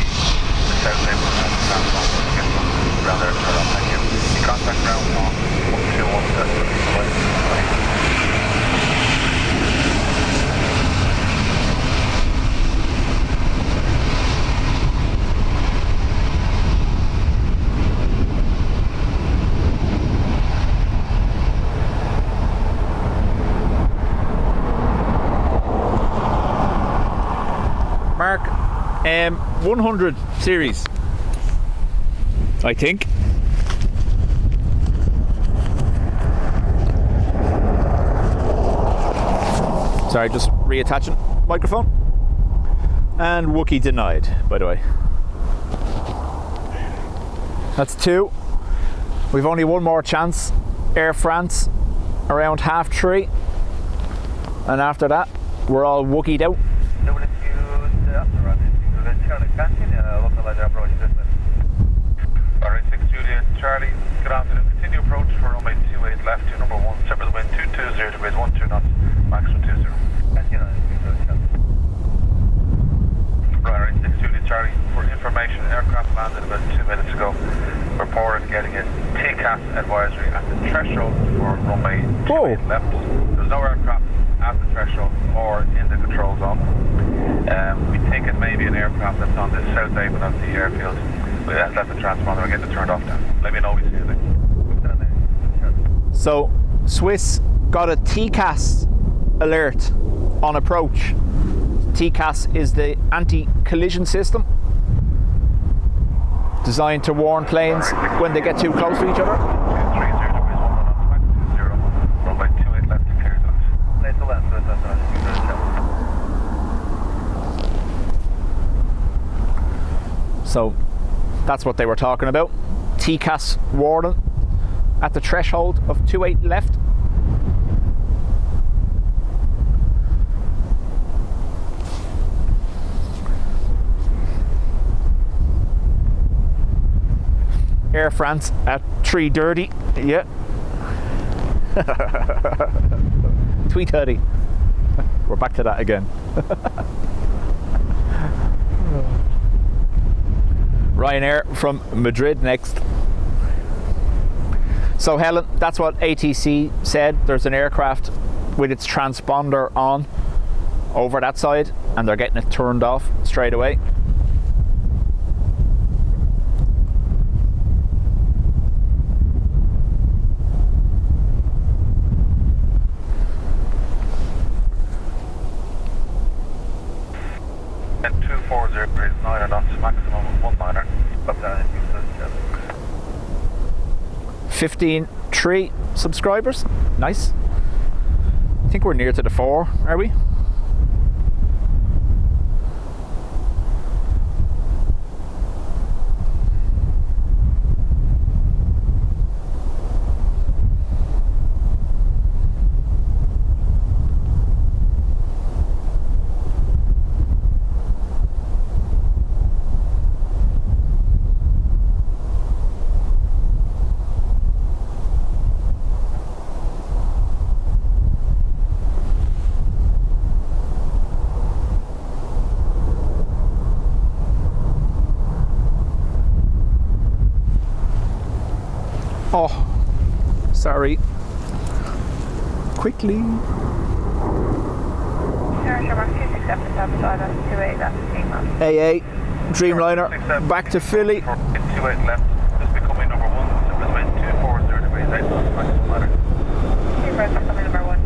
south end of the platform. Around there, turn off, thank you. The contact ground on 121, that's the Mark, 100 series, I think. Sorry, just reattaching microphone. And Wookiee denied, by the way. That's 2. We've only one more chance. Air France around 3:30. And after that, we're all Wookieed out. Alright, 6 Juliet, Charlie, good afternoon. Continue approach for runway 28 left, to number 1, separate wind 220 degrees, 12 knots, maximum 20. Right, 6 Juliet, Charlie, for information, aircraft landed about 2 minutes ago. Reported getting a TCAS advisory at the threshold for runway 28 left. There's no aircraft at the threshold or in the control zone. We think it may be an aircraft that's on the south apron of the airfield. We left the transponder and get it turned off now. Let me know if you see anything. So, Swiss got a TCAS alert on approach. TCAS is the anti-collision system designed to warn planes when they get too close to each other. 230 degrees, 1 knot, 20, runway 28 left. So that's what they were talking about. TCAS warning at the threshold of 28 left. Air France at 3:30. Yeah. 3:30. We're back to that again. Ryanair from Madrid next. So Helen, that's what ATC said. There's an aircraft with its transponder on over that side and they're getting it turned off straight away. And 240 degrees 9 knots, maximum 19er. Up down in Houston. 15.3 subscribers. Nice. I think we're near to the 4, are we? Oh, sorry. Quickly. AA, Dreamliner, back to Philly. 28 left, just becoming number 1, so between 240 degrees 8 knots, maximum ladder. Number 1,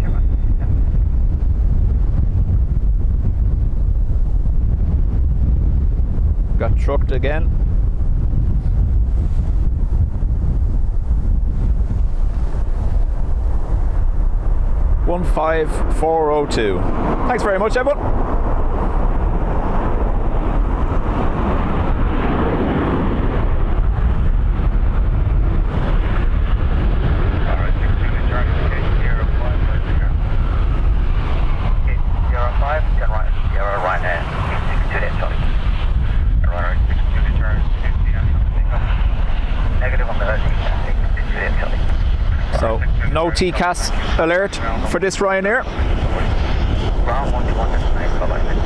Got trucked again. One 15402. Thanks very much, everyone. Alright, 62 Charlie, Sierra 5 right there. Sierra 5, turn right, Sierra right there. 62 there, Charlie. Alright, 62 Charlie, 50 and negative on the 62 there, Charlie. So, no TCAS alert for this Ryanair. Ground 121 is nice, I like it.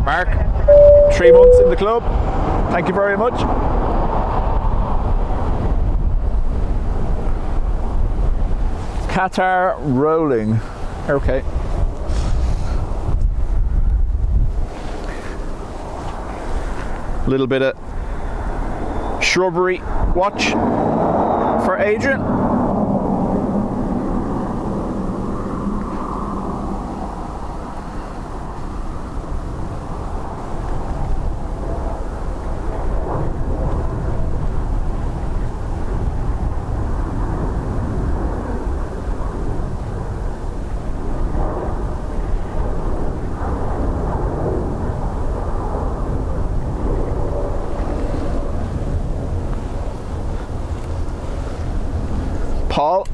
Mark, 3 months in the club. Thank you very much. Qatar rolling. Okay. A little bit of shrubbery watch for Adrian. Paul,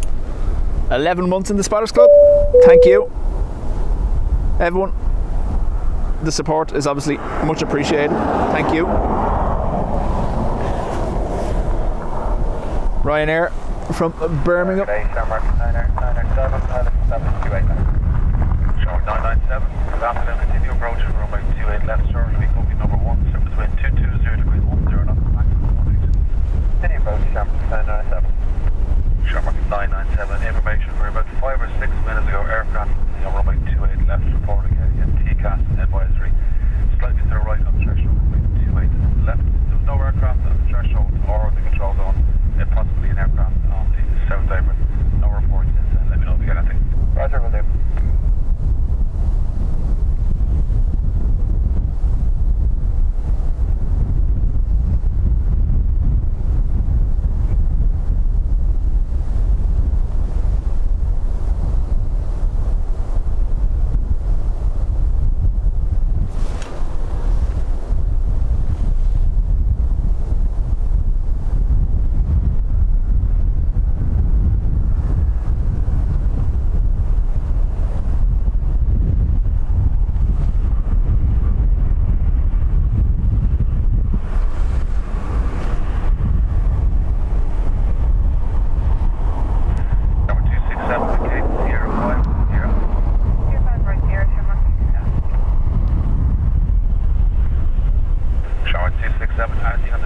11 months in the Spotters Club. Thank you, everyone. The support is obviously much appreciated. Thank you. Ryanair from Birmingham. Shamrock 997, 997. Good afternoon, continue approach from runway 28 left, shortly becoming number 1, so between 220 degrees 10 knots, maximum 180. Continue approach, Shamrock 997. Shamrock 997, information for about 5 or 6 minutes ago, aircraft on runway 28 left, reporting a TCAS advisory. Slightly to the right on threshold, runway 28 left. There's no aircraft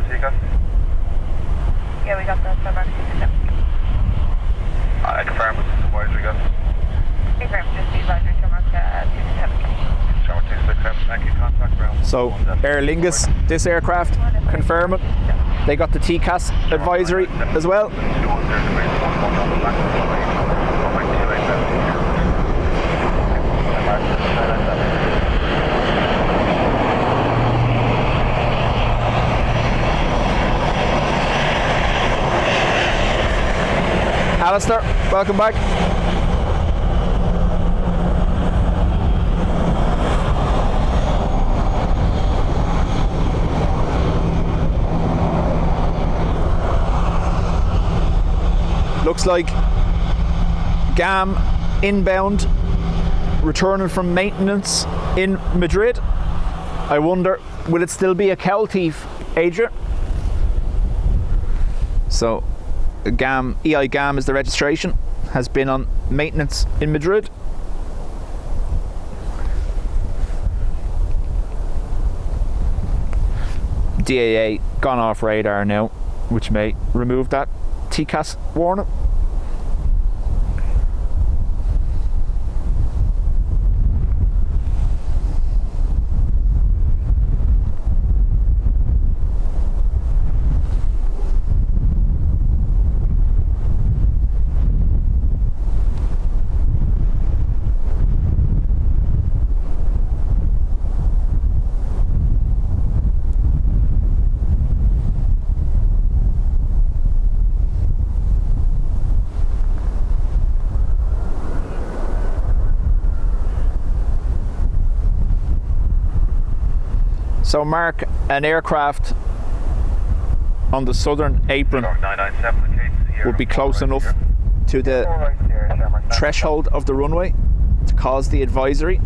TCAS? Yeah, we got the Starbucks 27. I confirm with the advisory, got. Confirm, just the advisory Starbucks 27. Tower 267, thank you, contact ground. So Aer Lingus, this aircraft, confirming they got the TCAS advisory as well. 21 degrees, 11 on the maximum weight, 1.28 meters. Alistair, welcome back. Looks like GAM inbound, returning from maintenance in Madrid. I wonder, will it still be a cowl thief, Adrian? So, GAM, EIGAM is the registration, has been on maintenance in Madrid. DAA gone off radar now, which may remove that TCAS warning. So Mark, an aircraft on the southern apron would be close enough to the threshold of the runway to cause the advisory.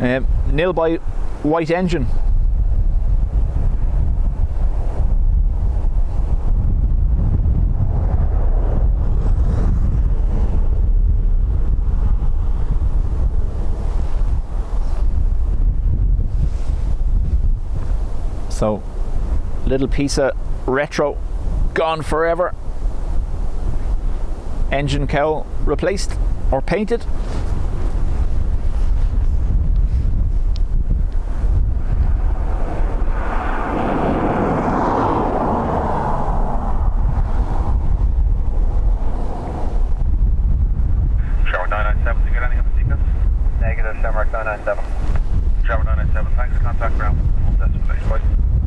Nil by white engine. So, little piece of retro gone forever. Engine cowl replaced or painted. Shower 997, do you get any of the tickets? Negative, Shamrock 997. Shower 997, thanks, contact ground.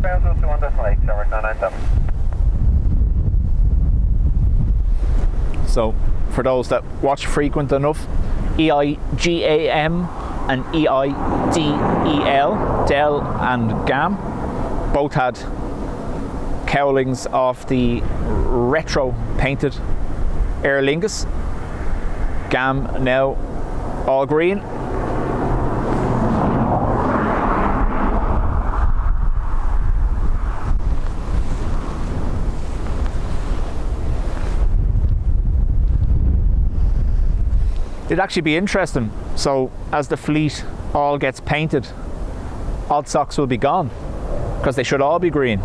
Ground 2 on decimal 8, Shamrock 997. So, for those that watch frequent enough, EIGAM and EIDEL, Del and GAM, both had cowlings off the retro painted Aer Lingus. GAM now all green. It'd actually be interesting. So as the fleet all gets painted, odd socks will be gone because they should all be green.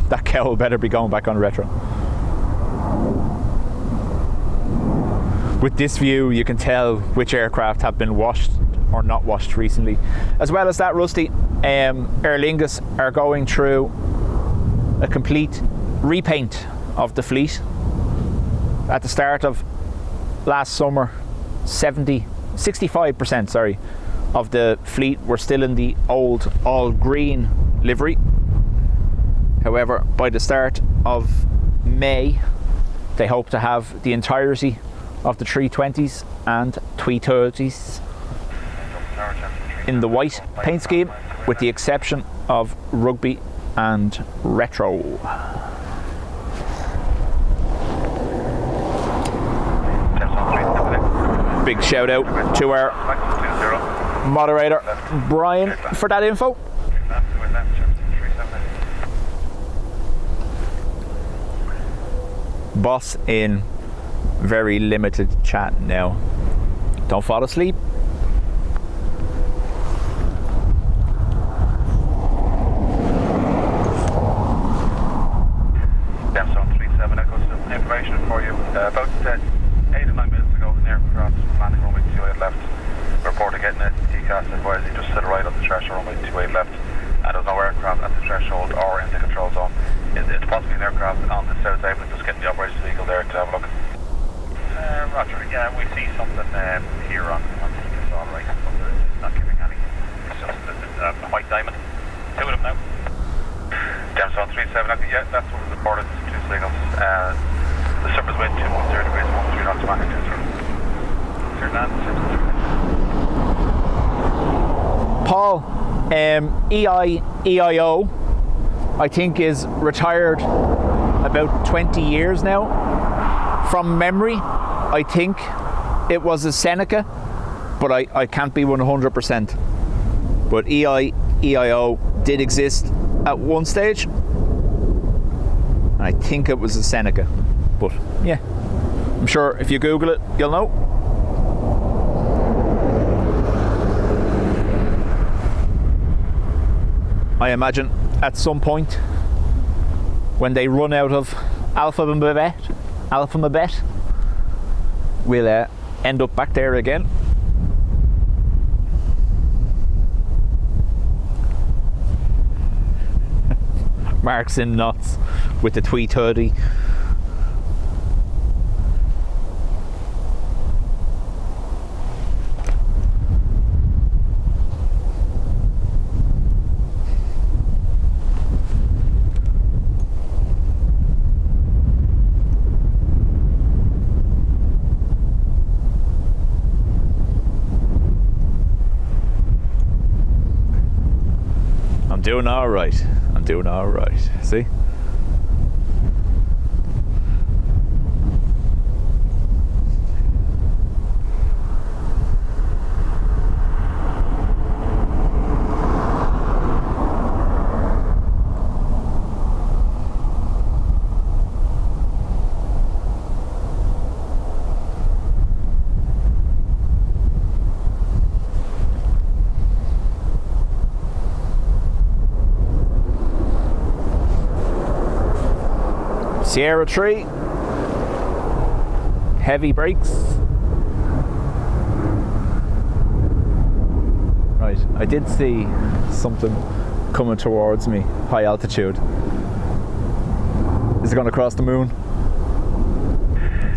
That cowl better be going back on retro. With this view, you can tell which aircraft have been washed or not washed recently. As well as that, Rusty, Aer Lingus are going through a complete repaint of the fleet. At the start of last summer, 65% of the fleet were still in the old all green livery. However, by the start of May, they hope to have the entirety of the 320s and 330s in the white paint scheme, with the exception of rugby and retro. Big shout out to our moderator Brian for that info. Boss in very limited chat now. Don't fall asleep. aircraft on the south side, but just getting the operations vehicle there to have a look. Roger, yeah, we see something here on Ticus, all right, but it's not giving any. It's just a white diamond. Two of them now. James on 37, yeah, that's what was reported, 2 signals. The surface wind 210 degrees, 13 knots magnitude. Clear land, Paul, EIO, I think, is retired about 20 years now. From memory, I think it was a Seneca, but I can't be 100%. But EIO did exist at one stage, and I think it was a Seneca. But yeah, I'm sure if you Google it, you'll know. I imagine at some point when they run out of alphabet, we'll end up back there again. Mark's in knots with the tweet hoodie. I'm doing all right. Doing all right. See? Sierra 3, heavy brakes. Right, I did see something coming towards me, high altitude. Is it going to cross the moon?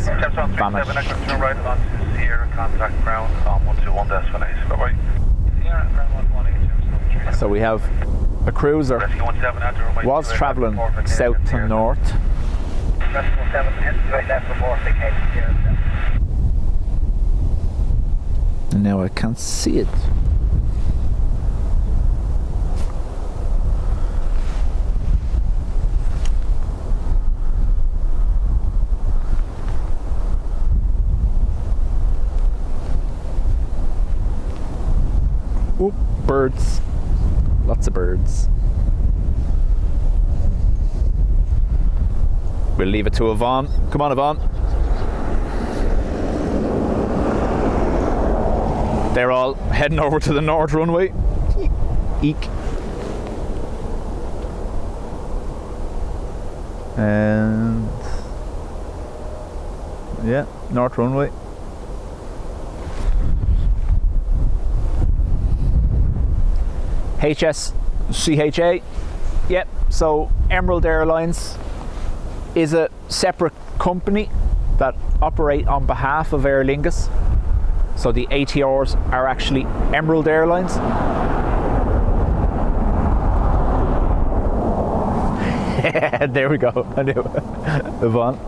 Vanish. Turn right on to Sierra, contact ground on 121 destination. Bye-bye. Sierra, ground 118. So we have a cruiser, was travelling south to north. And now I can't see it. Oop, birds. Lots of birds. We'll leave it to Yvonne. Come on, Yvonne. They're all heading over to the north runway. Eek. And yeah, north runway. HSCHA. Yep, so Emerald Airlines is a separate company that operate on behalf of Aer Lingus. So the ATRs are actually Emerald Airlines. There we go. I knew. Yvonne.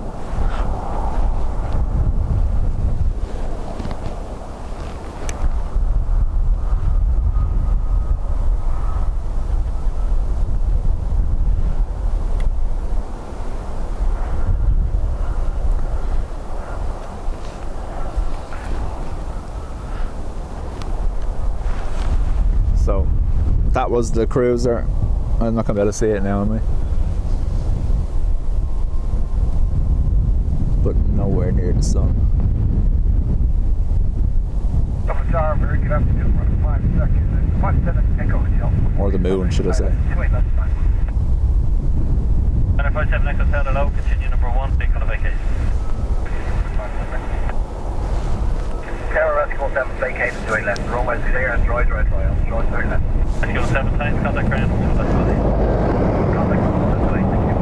So that was the cruiser. I'm not going to be able to see it now, am I? But nowhere near the sun. Or the moon, should I say. And if I 7 Echo Hotel, hello, continue number 1, big on a vacation. Tower Rescue 7 vacated to left, runway clear and dry left. Rescue 7 times, contact ground, so that's what it is. Contact ground, that's right, thank you.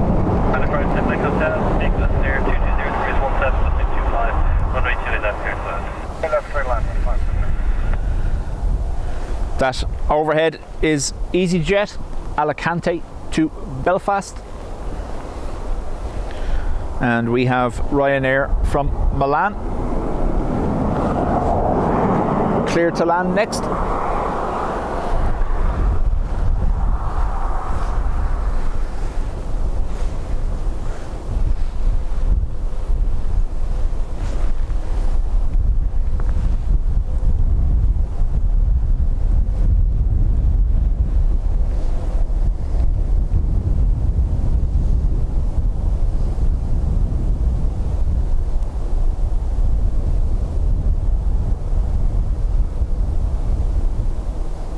And if I 7 Hotel, Nicholas Air 220 degrees 17, listening 25, runway 2 left clear to land. Left clear land, 5. That overhead is EasyJet, Alicante to Belfast. And we have Ryanair from Milan. Clear to land next.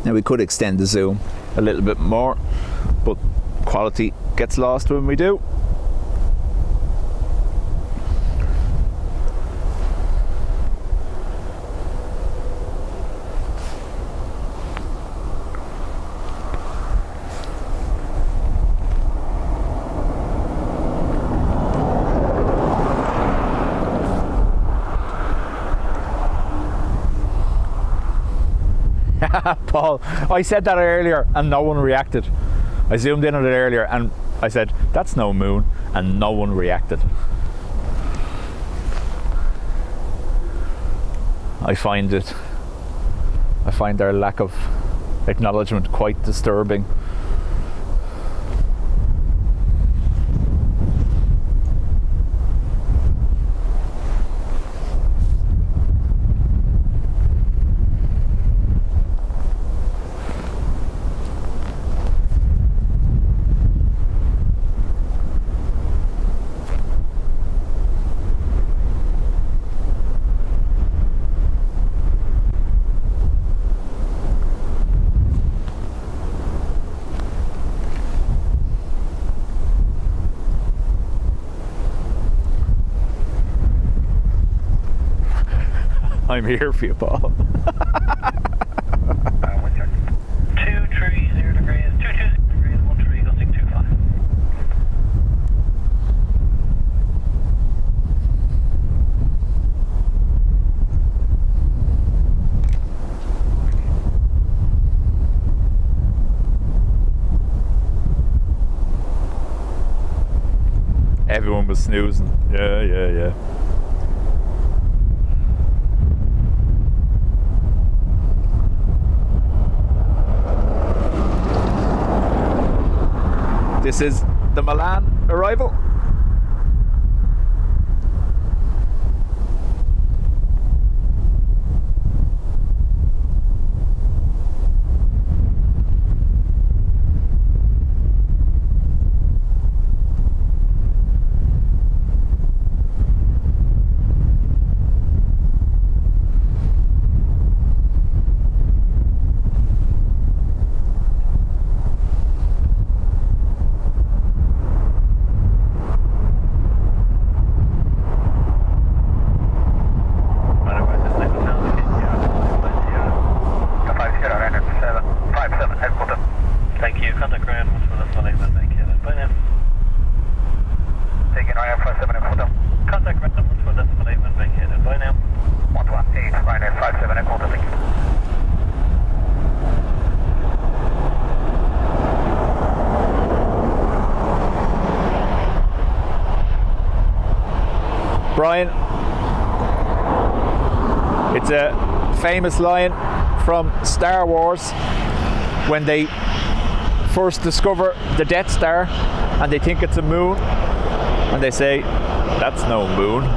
Now we could extend the zoom a little bit more, but quality gets lost when we do. Paul, I said that earlier and no one reacted. I zoomed in on it earlier and I said, that's no moon, and no one reacted. I find their lack of acknowledgement quite disturbing. I'm here for you, Paul. 230 degrees, 220 degrees, 13, gusting 25. Everyone was snoozing. Yeah. This is the Milan arrival. Brian, it's a famous line from Star Wars when they first discover the Death Star and they think it's a moon and they say, that's no moon.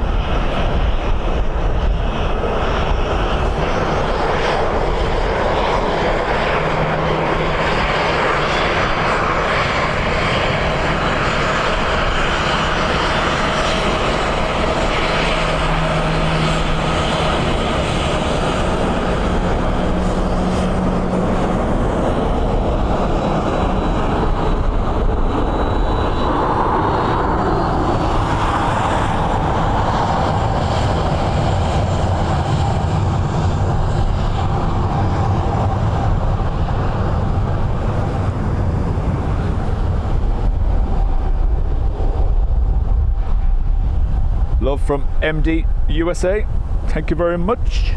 from MD USA. Thank you very much.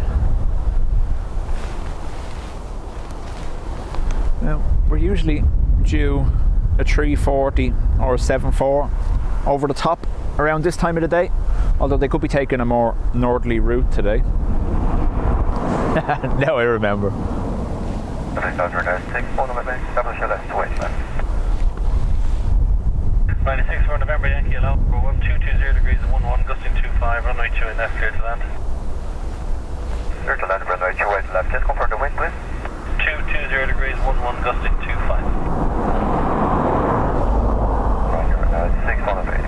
Now, we're usually due a 340 or a 74 over the top around this time of the day, although they could be taking a more northerly route today. Now I remember. 96 for November Yankee, hello. 1220 degrees and 11, gusting 25, runway 2 and left, clear to land. Clear to land, runway 2 right to left. Just confirm the wind, please. 220 degrees, 11, gusting 25. Roger, 6 on the bay.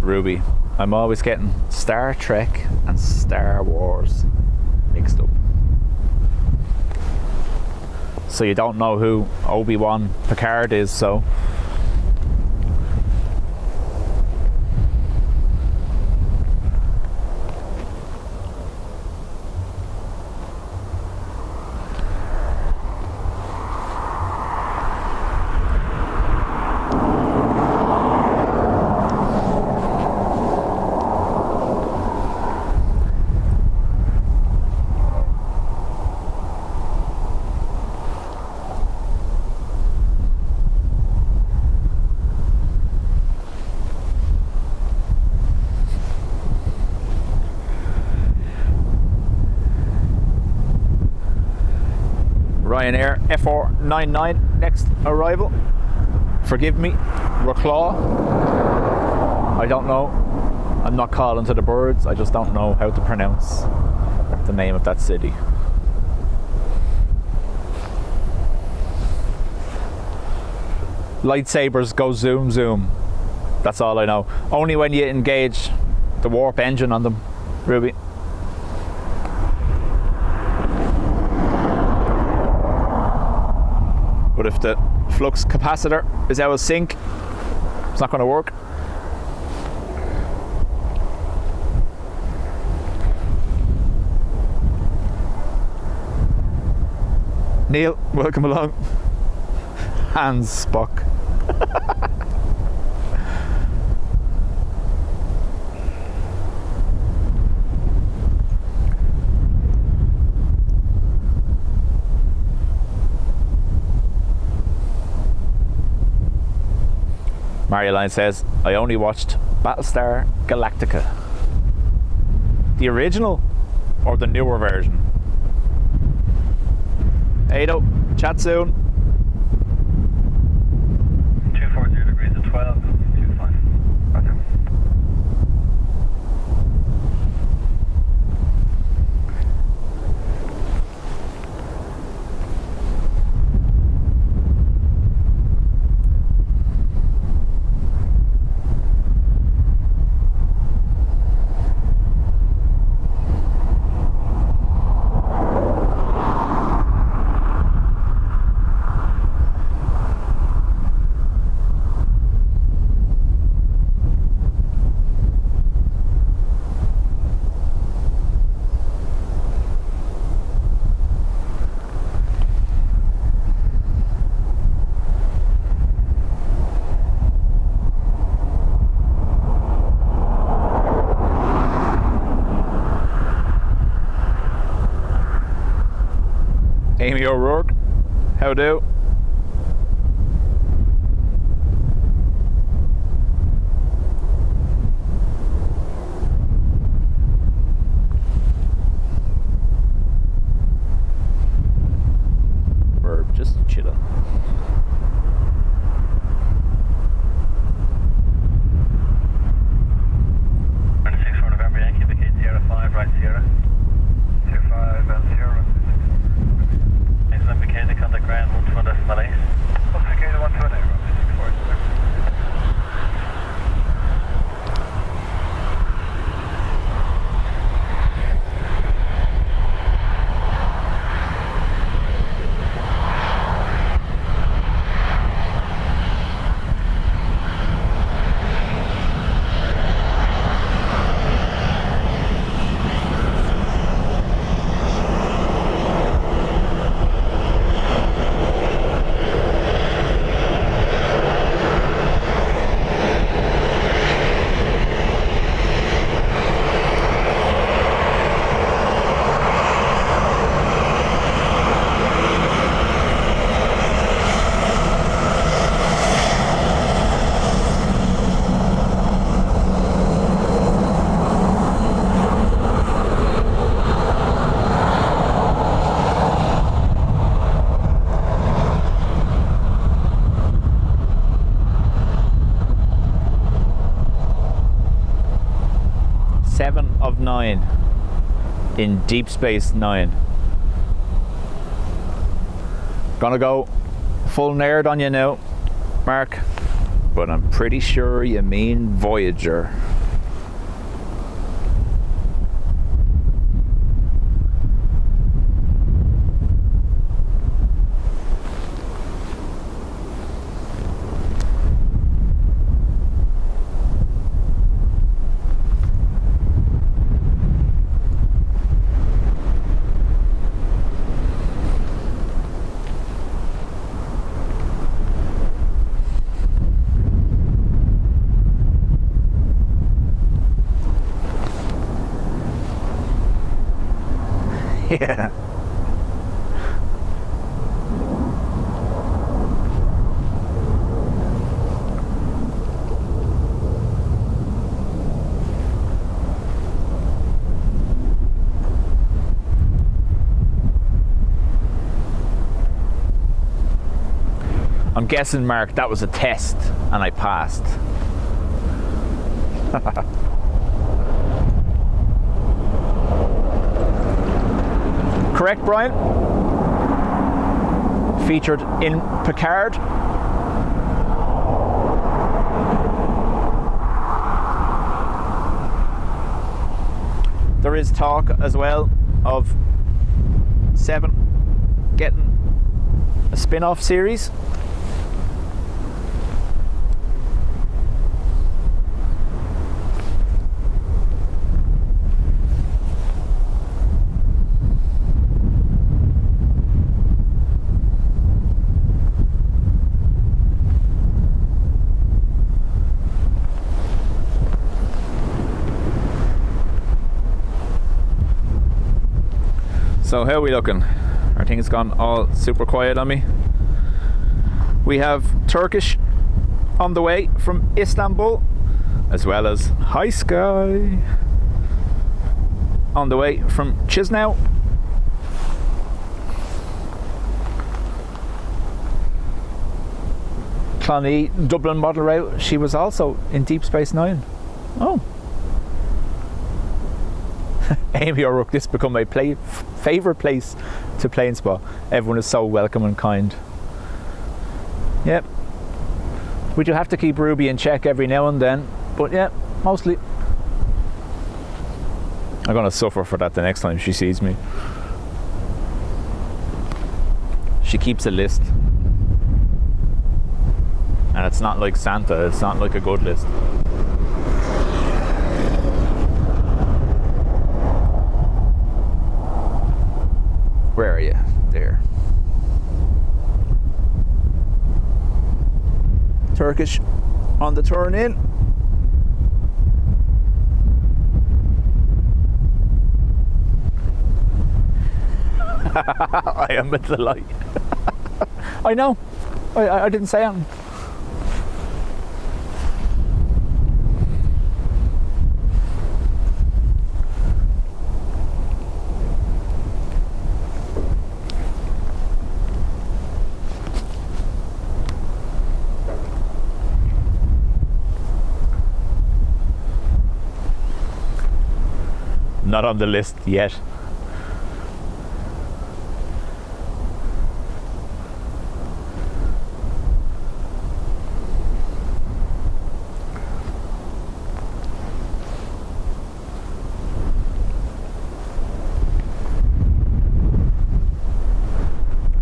Ruby, I'm always getting Star Trek and Star Wars mixed up. So you don't know who Obi-Wan Picard is, so Ryanair F499 next arrival. Forgive me, Roclaw. I don't know. I'm not calling to the birds. I just don't know how to pronounce the name of that city. Lightsabers go zoom zoom. That's all I know. Only when you engage the warp engine on them, Ruby. But if the flux capacitor is out of sync, it's not going to work. Neil, welcome along. Hans Spock. Marioline says, I only watched Battlestar Galactica. The original or the newer version? Ado, chat soon. 240 degrees and 12, 25. Roger. Amy O'Rourke, how do? We're just chilling. For November Yankee, indicate Sierra 5. 9 in Deep Space Nine. Gonna go full nerd on you now, Mark, but I'm pretty sure you mean Voyager. Yeah. I'm guessing, Mark, that was a test and I passed. Correct, Brian? Featured in Picard. There is talk as well of 7 getting a spin-off series. So how are we looking? I think it's gone all super quiet on me. We have Turkish on the way from Istanbul, as well as High Sky on the way from Chisinau. Clonee Dublin model route. She was also in Deep Space Nine. Oh. Amy O'Rourke, this become my favourite place to Planespot. Everyone is so welcome and kind. Yep. We do have to keep Ruby in check every now and then, but yeah, mostly. I'm gonna suffer for that the next time she sees me. She keeps a list. And it's not like Santa, it's not like a good list. Where are you? There. Turkish on the turn in. I am at the light. I know. I didn't say anything. Not on the list yet.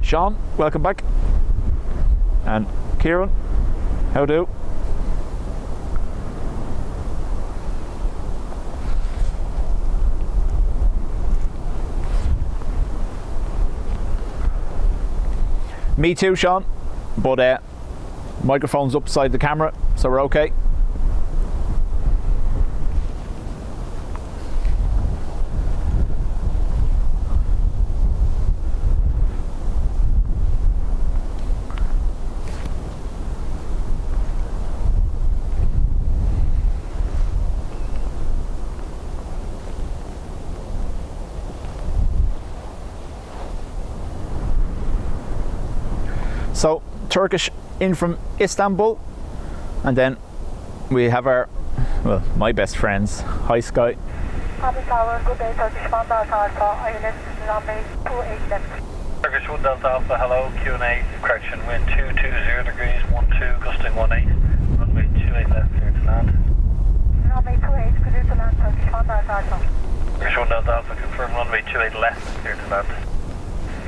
Sean, welcome back. And Kieran, how do? Me too, Sean, but microphone's upside the camera, so we're okay. So Turkish in from Istanbul, and then we have our, well, my best friends, High Sky, Cabin Tower, good day, Turkish 1 Delta Alpha, unit runway 28 left. Turkish 1 Delta Alpha, hello, Q&A, correction, wind 220 degrees, 12, gusting 18, runway 28 left, clear to land. Runway 28, clear to land, Turkish 1 Delta Alpha. Turkish 1 Delta Alpha, confirm runway 28 left, clear to land.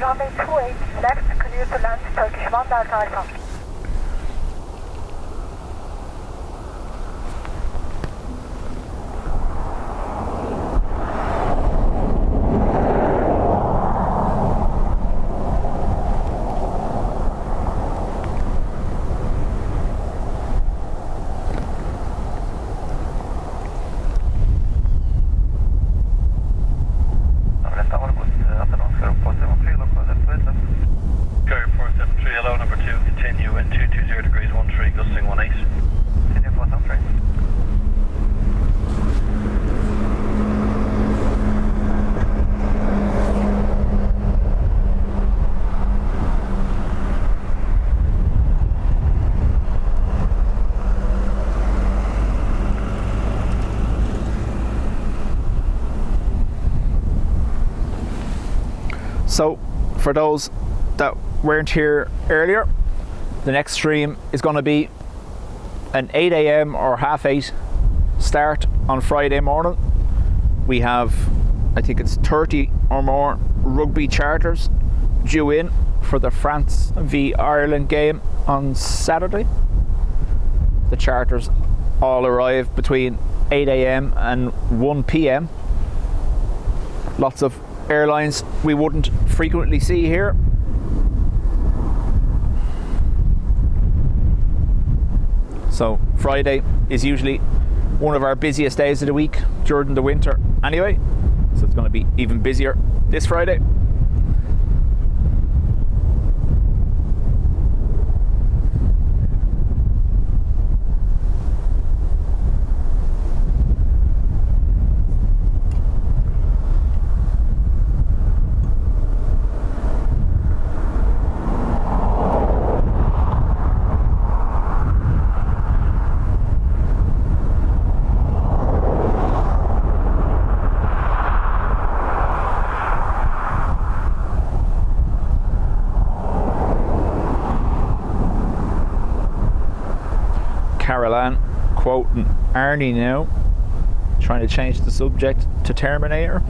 Runway 28 left, clear to land, Turkish 1 Delta Alpha. So, for those that weren't here earlier, the next stream is going to be an 8 a.m. or half 8 start on Friday morning. We have, I think it's 30 or more rugby charters due in for the France v Ireland game on Saturday. The charters all arrive between 8 a.m. and 1 p.m. Lots of airlines we wouldn't frequently see here. So Friday is usually one of our busiest days of the week during the winter anyway, so it's going to be even busier this Friday. Caroline quoting Arnie now, trying to change the subject to Terminator.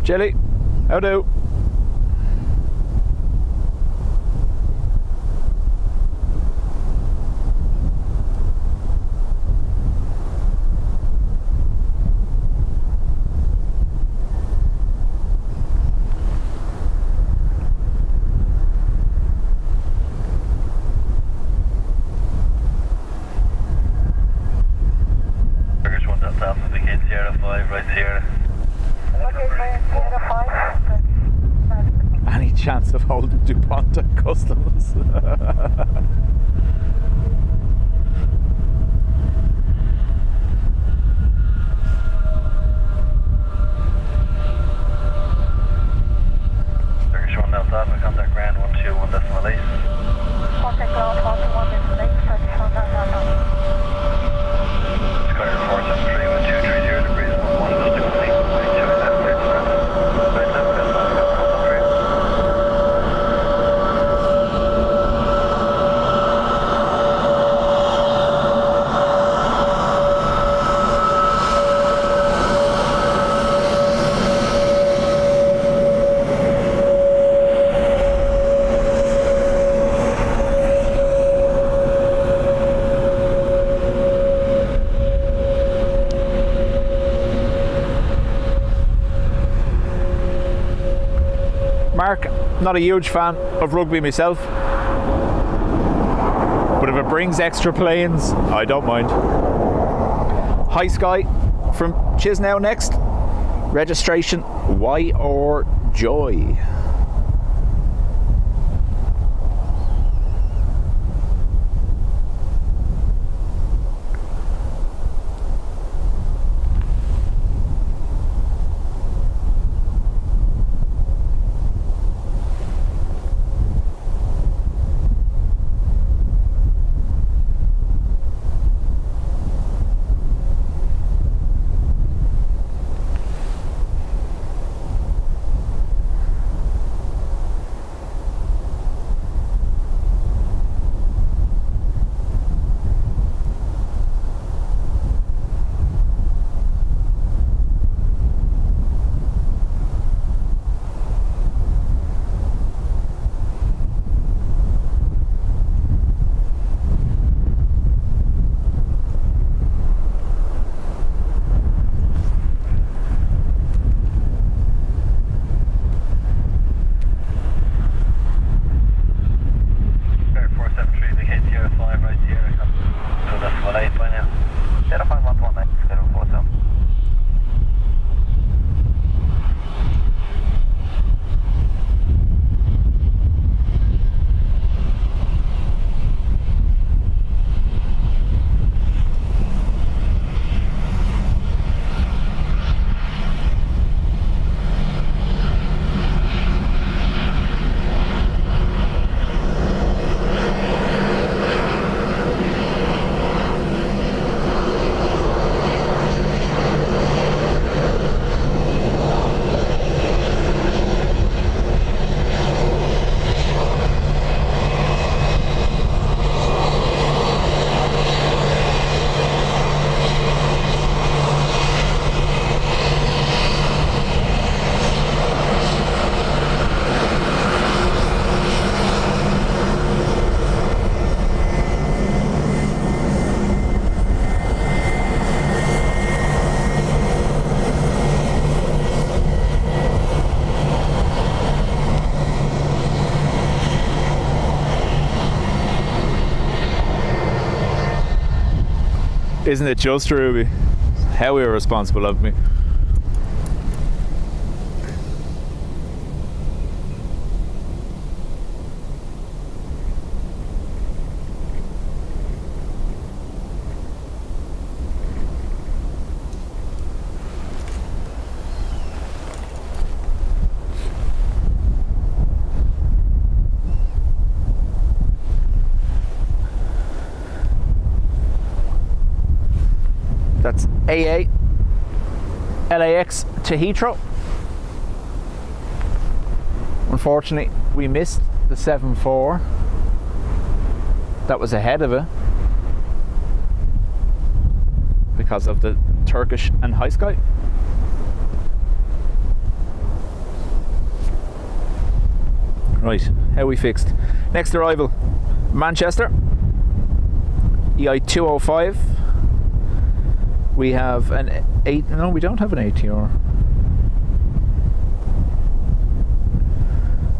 Jelly, how do? Turkish 1 Delta Alpha, begin Sierra 5, right Sierra. Any chance of holding DuPont at customs? Turkish 1 Delta Alpha, contact ground 121.8. Contact ground 121.8, Turkish 1 Delta Alpha. Square 473 with 230 degrees, 11 gusting 18, right 2 left, clear to land. Right left, clear to land, contact. Mark, not a huge fan of rugby myself, but if it brings extra planes, I don't mind. Hi Sky from Chisnow next. Registration Y or Joy. Isn't it just, Ruby? How irresponsible of me. That's AA LAX to Heathrow. Unfortunately, we missed the 7-4. That was ahead of it because of the Turkish and high sky. Right, how we fixed? Next arrival, Manchester, EI205. We have an 8, no, we don't have an ATR.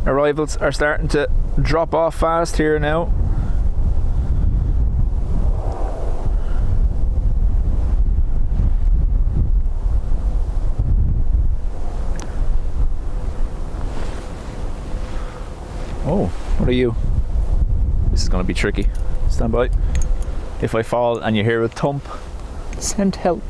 Arrivals are starting to drop off fast here now. Oh, what are you? This is going to be tricky. Stand by. If I fall and you hear a thump, send help.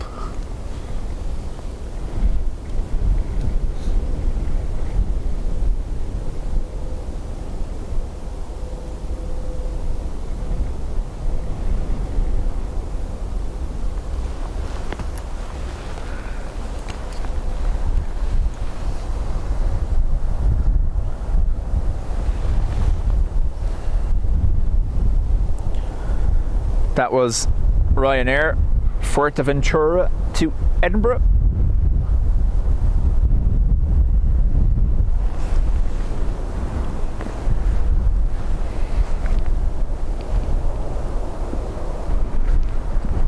That was Ryanair Fuerteventura to Edinburgh.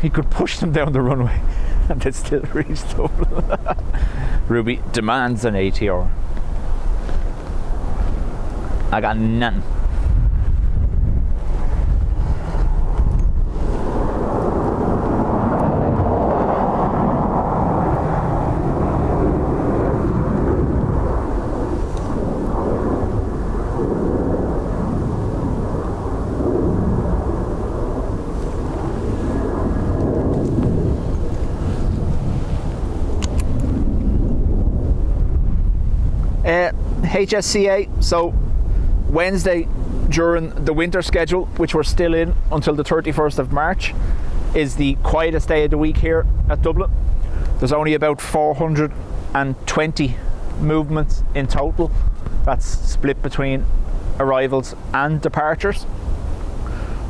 He could push them down the runway and they'd still reach Dublin. Ruby demands an ATR. I got none. HSCA, so Wednesday during the winter schedule, which we're still in until the 31st of March, is the quietest day of the week here at Dublin. There's only about 420 movements in total. That's split between arrivals and departures.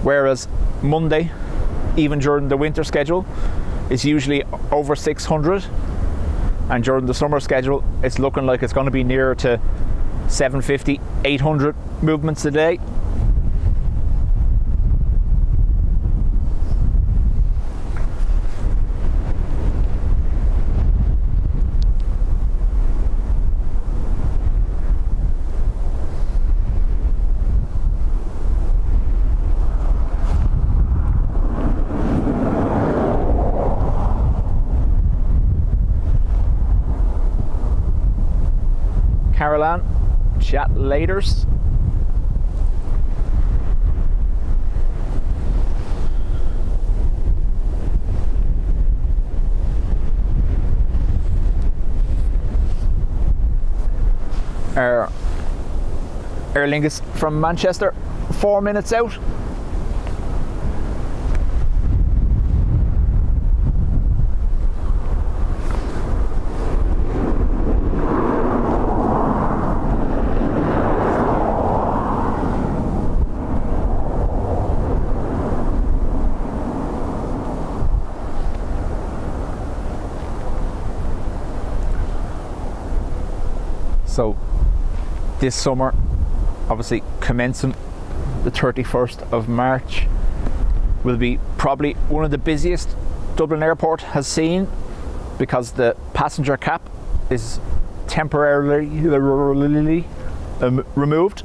Whereas Monday, even during the winter schedule, is usually over 600. And during the summer schedule, it's looking like it's going to be nearer to 750, 800 movements a day. Caroline, chat laters. Aer Lingus from Manchester, 4 minutes out. So this summer, obviously commencing the 31st of March, will be probably one of the busiest Dublin Airport has seen, because the passenger cap is temporarily removed.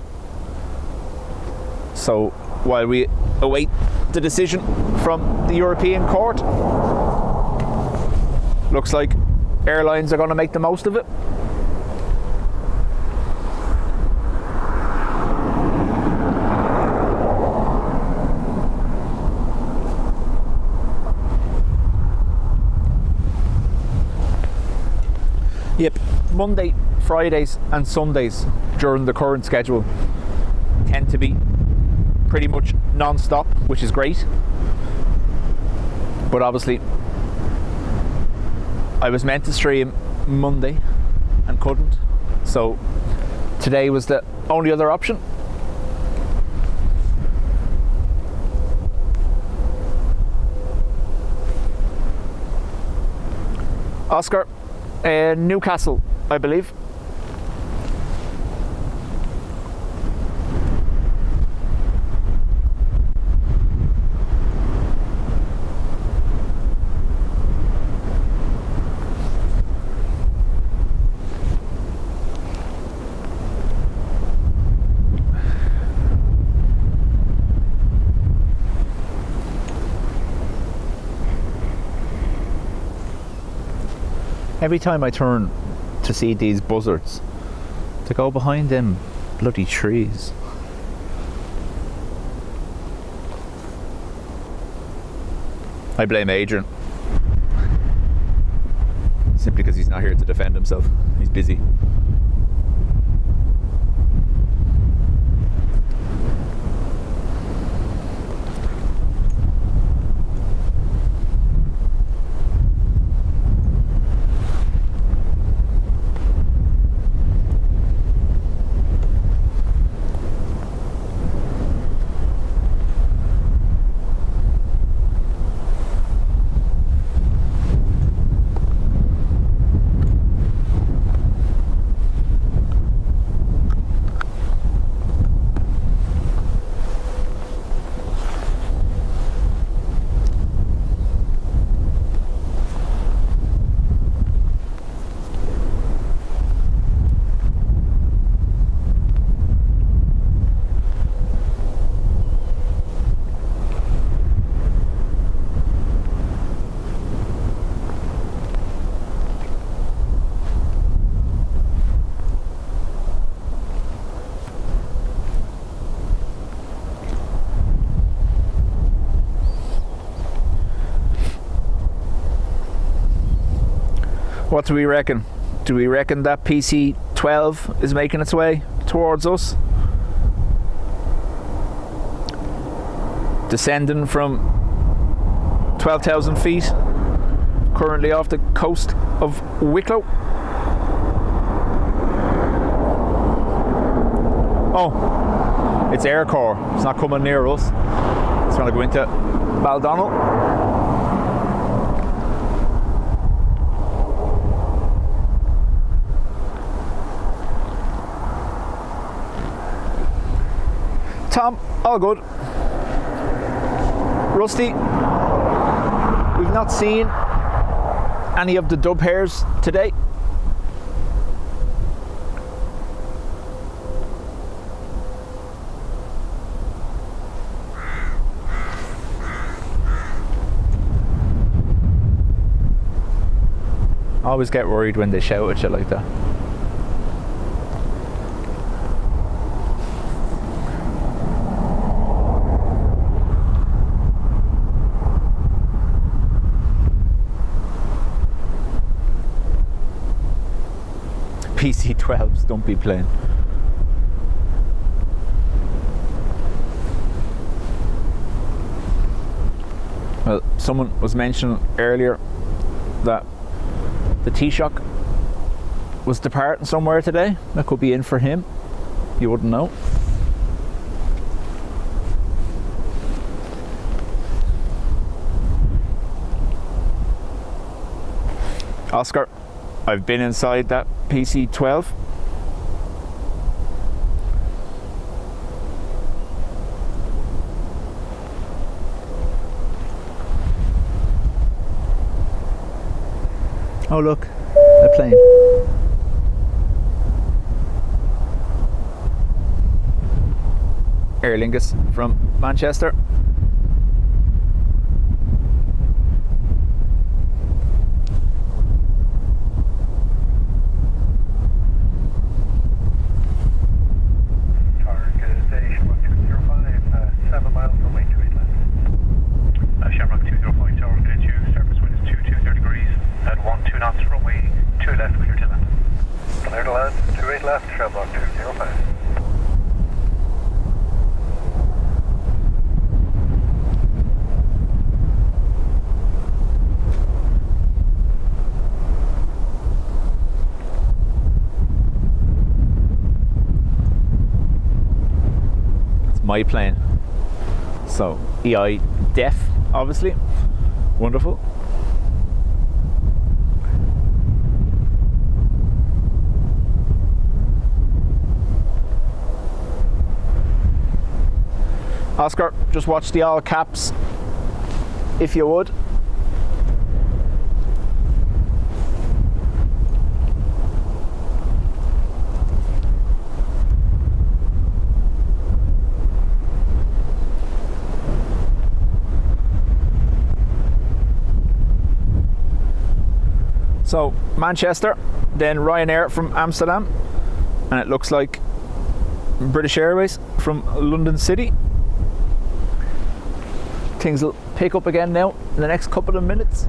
So while we await the decision from the European Court. Looks like airlines are going to make the most of it. Yep, Monday, Fridays and Sundays during the current schedule tend to be pretty much non-stop, which is great. But obviously I was meant to stream Monday and couldn't, so today was the only other option. Oscar, Newcastle, I believe. Every time I turn to see these buzzards, to go behind them bloody trees. I blame Adrian. Simply because he's not here to defend himself. He's busy. What do we reckon? Do we reckon that PC-12 is making its way towards us? Descending from 12,000 feet, currently off the coast of Wicklow. Oh, it's Air Corps. It's not coming near us. It's going to go into Baldonnel. Tom, all good. Rusty, we've not seen any of the dub hares today. I always get worried when they shout at you like that. PC-12s, don't be playing. Well, someone was mentioning earlier that the Taoiseach was departing somewhere today. That could be in for him. You wouldn't know. Oscar, I've been inside that PC-12. Oh look, a plane. Aer Lingus from Manchester. my plane. So EIDF, obviously. Wonderful. Oscar, just watch the all caps if you would. So Manchester, then Ryanair from Amsterdam, and it looks like British Airways from London City. Things will pick up again now in the next couple of minutes.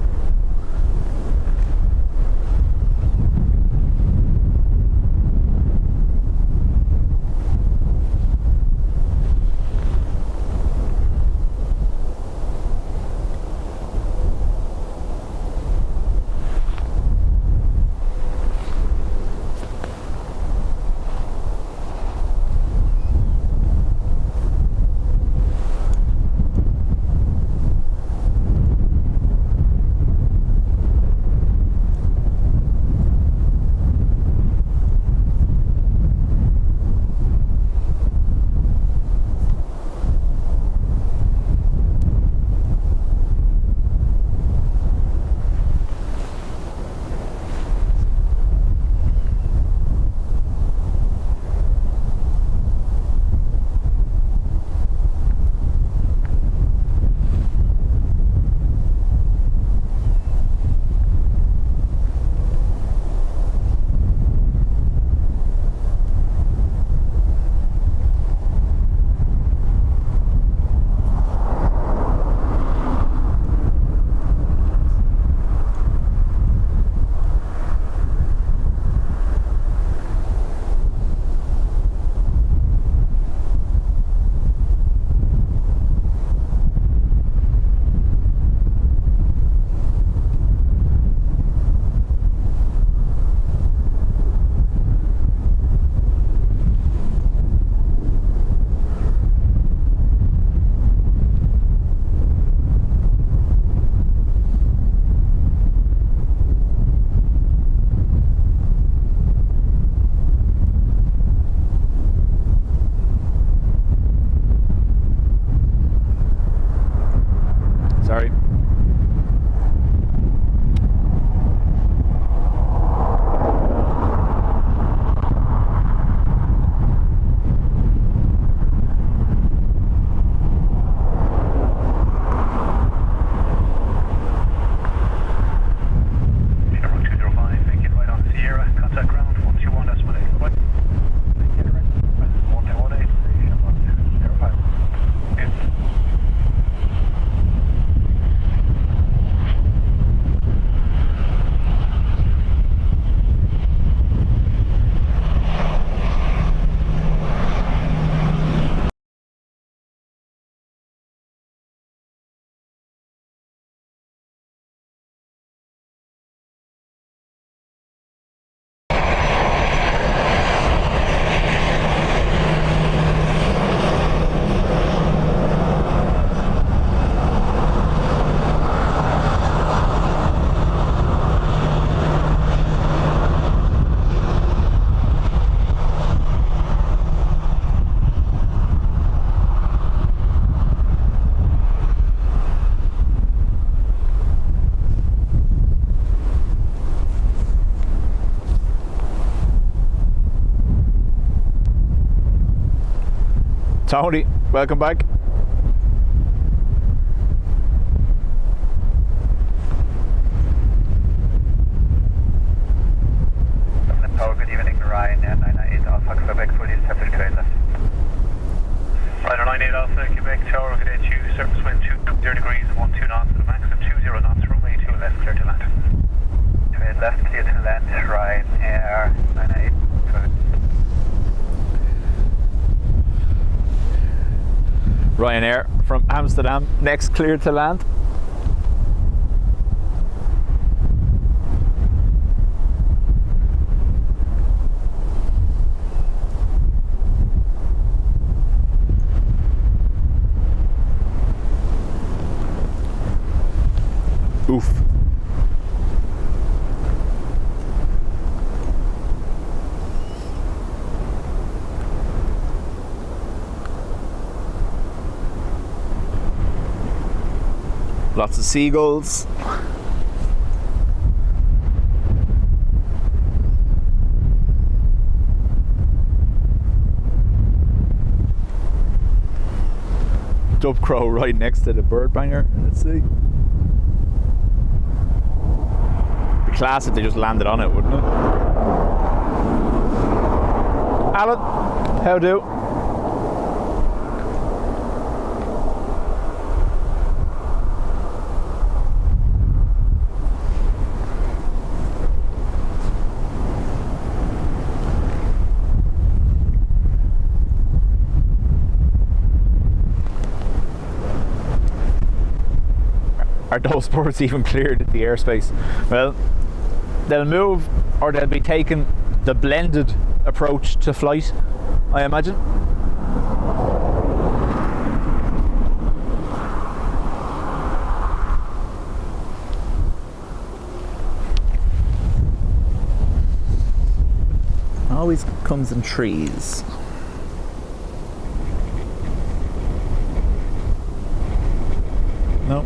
Sorry. Tony, welcome back. Dublin Tower, good evening, Ryan, 998 Alpha Quebec, fully established trade left. Ryder 98 Alpha Quebec Tower, good day to you, surface wind 20 degrees, 12 knots, with a max of 20 knots, runway 2 left, clear to land. Trade left, clear to land, Ryanair 998 Quebec. Ryanair from Amsterdam, next clear to land. Oof. Lots of seagulls. Dub crow right next to the bird banger. Let's see. Be class if they just landed on it, wouldn't it? Alan, how do? Are those birds even cleared the airspace? Well, they'll move, or they'll be taking the blended approach to flight, I imagine. Always comes in trees. No.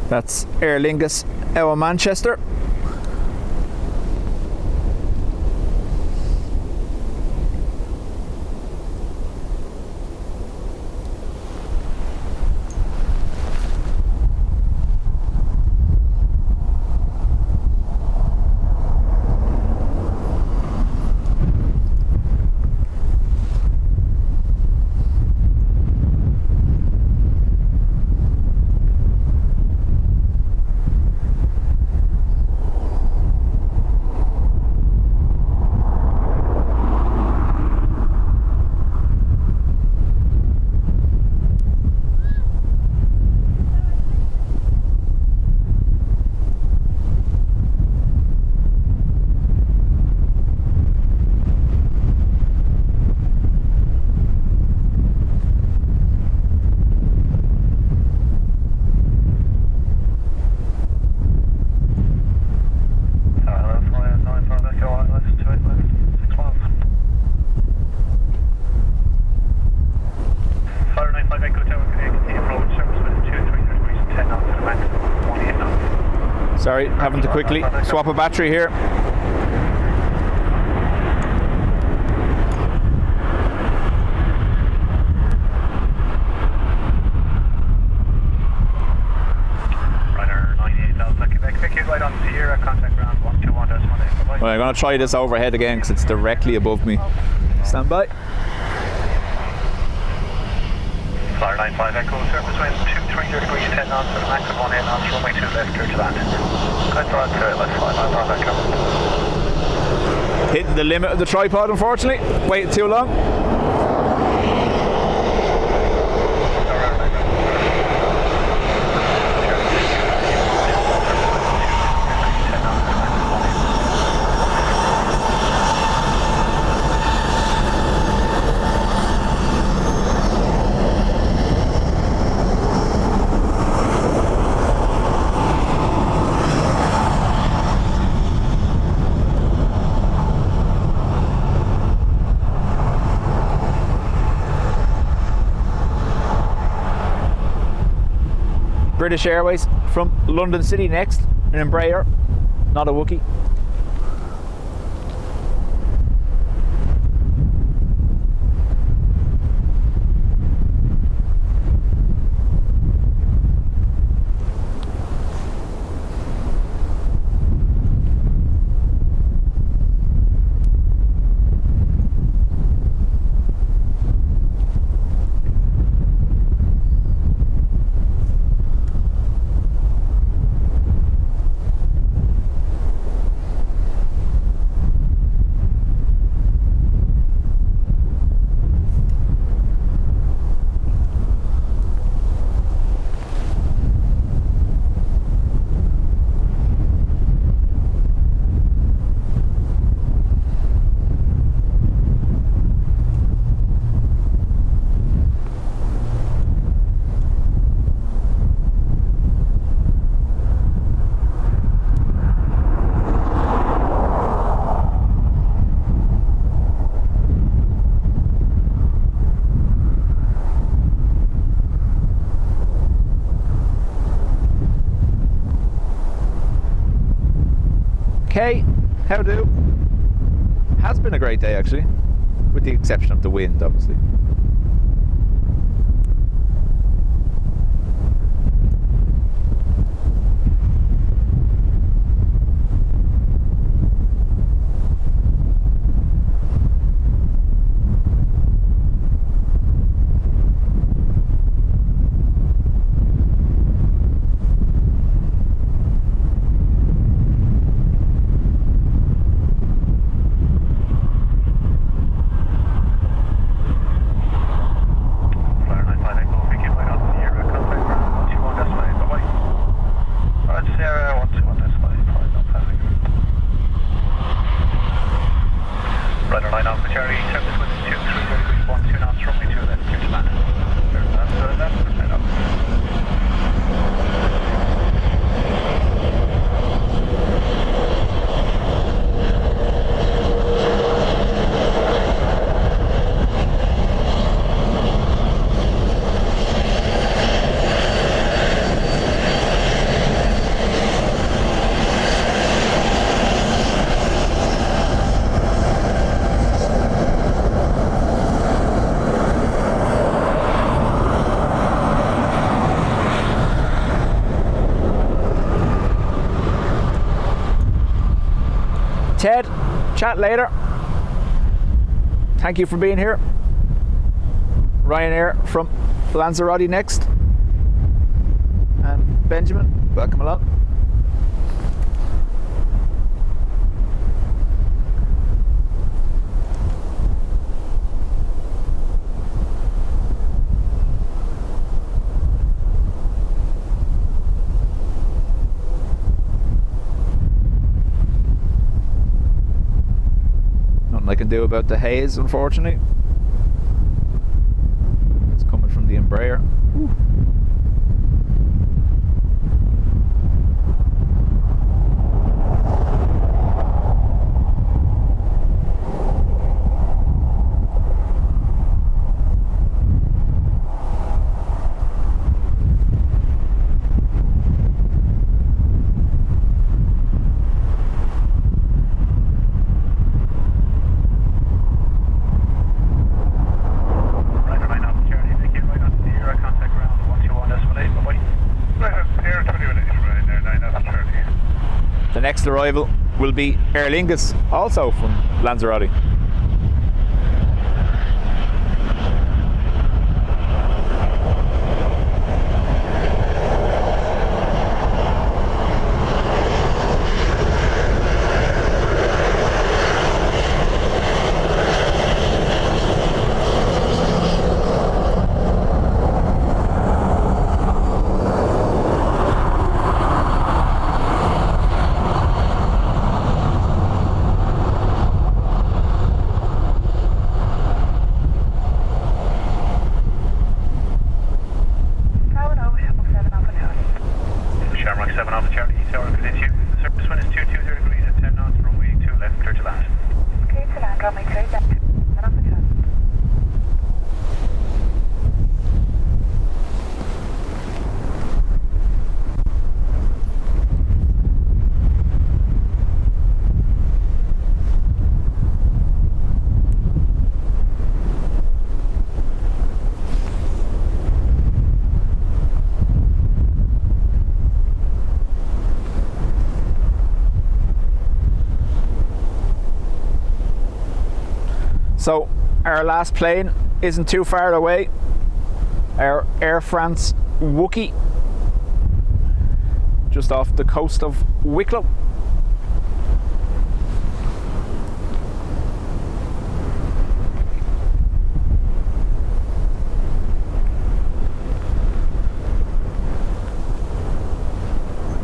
That's Aer Lingus out of Manchester. Sorry, having to quickly swap a battery here. Well, I'm going to try this overhead again because it's directly above me. Stand by. Flyer 95 Echo, surface wind 230 degrees, 10 knots, and a max of 18 knots, runway 2 left, clear to land. Good for land, let's fly 95 Echo. Hitting the limit of the tripod, unfortunately. Waited too long. British Airways from London City next, an Embraer, not a Wookiee. Hey, how do? Has been a great day actually, with the exception of the wind, obviously. Ted, chat later. Thank you for being here. Ryanair from Lanzarote next. And Benjamin, welcome along. I can do about the haze, unfortunately. It's coming from the Embraer. Ooh. Next arrival will be Aer Lingus, also from Lanzarote. So our last plane isn't too far away. Our Air France Wookie, just off the coast of Wicklow.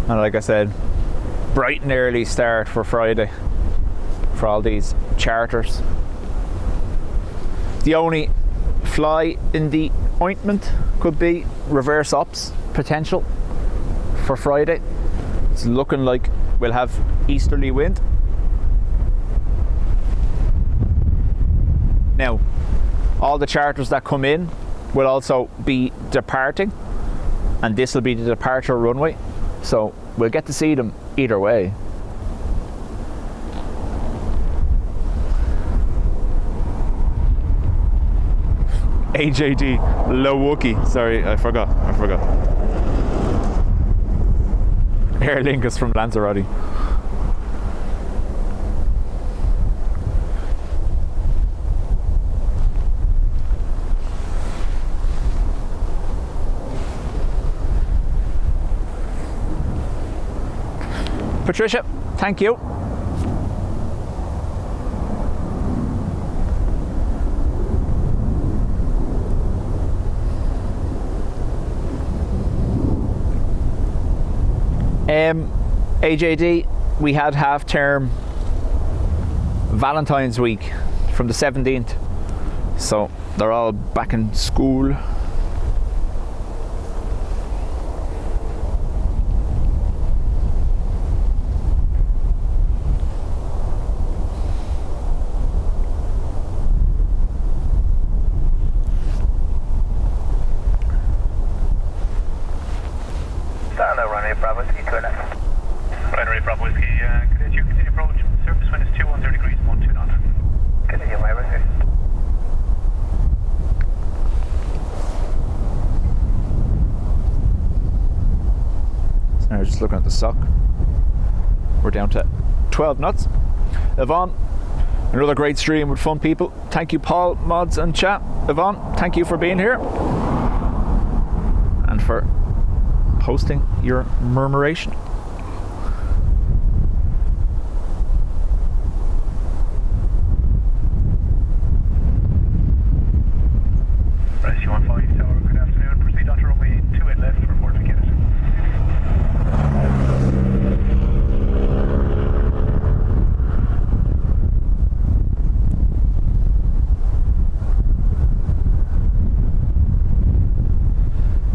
And like I said, bright and early start for Friday for all these charters. The only fly in the ointment could be reverse ops potential for Friday. It's looking like we'll have easterly wind. Now, all the charters that come in will also be departing, and this will be the departure runway, so we'll get to see them either way. AJD Lowookie. Sorry, I forgot. Aer Lingus from Lanzarote. Patricia, thank you. AJD, we had half term Valentine's week from the 17th, so they're all back in school. Looking at the sock, we're down to 12 knots. Yvonne, another great stream with fun people. Thank you, Paul, mods and chat. Yvonne, thank you for being here and for posting your murmuration.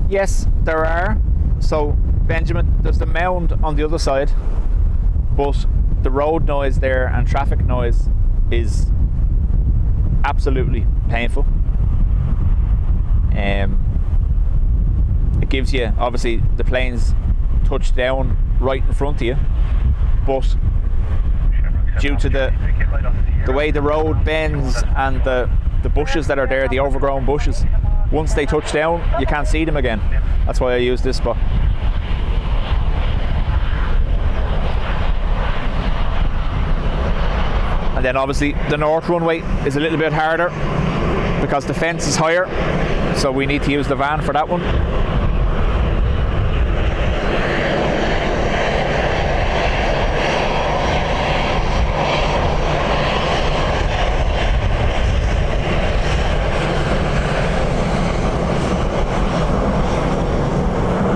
Yes, there are. So, Benjamin, there's the mound on the other side, but the road noise there and traffic noise is absolutely painful. It gives you, obviously, the planes touch down right in front of you, but due to the way the road bends and the bushes that are there, the overgrown bushes, once they touch down, you can't see them again. That's why I use this spot. And then obviously the north runway is a little bit harder because the fence is higher, so we need to use the van for that one.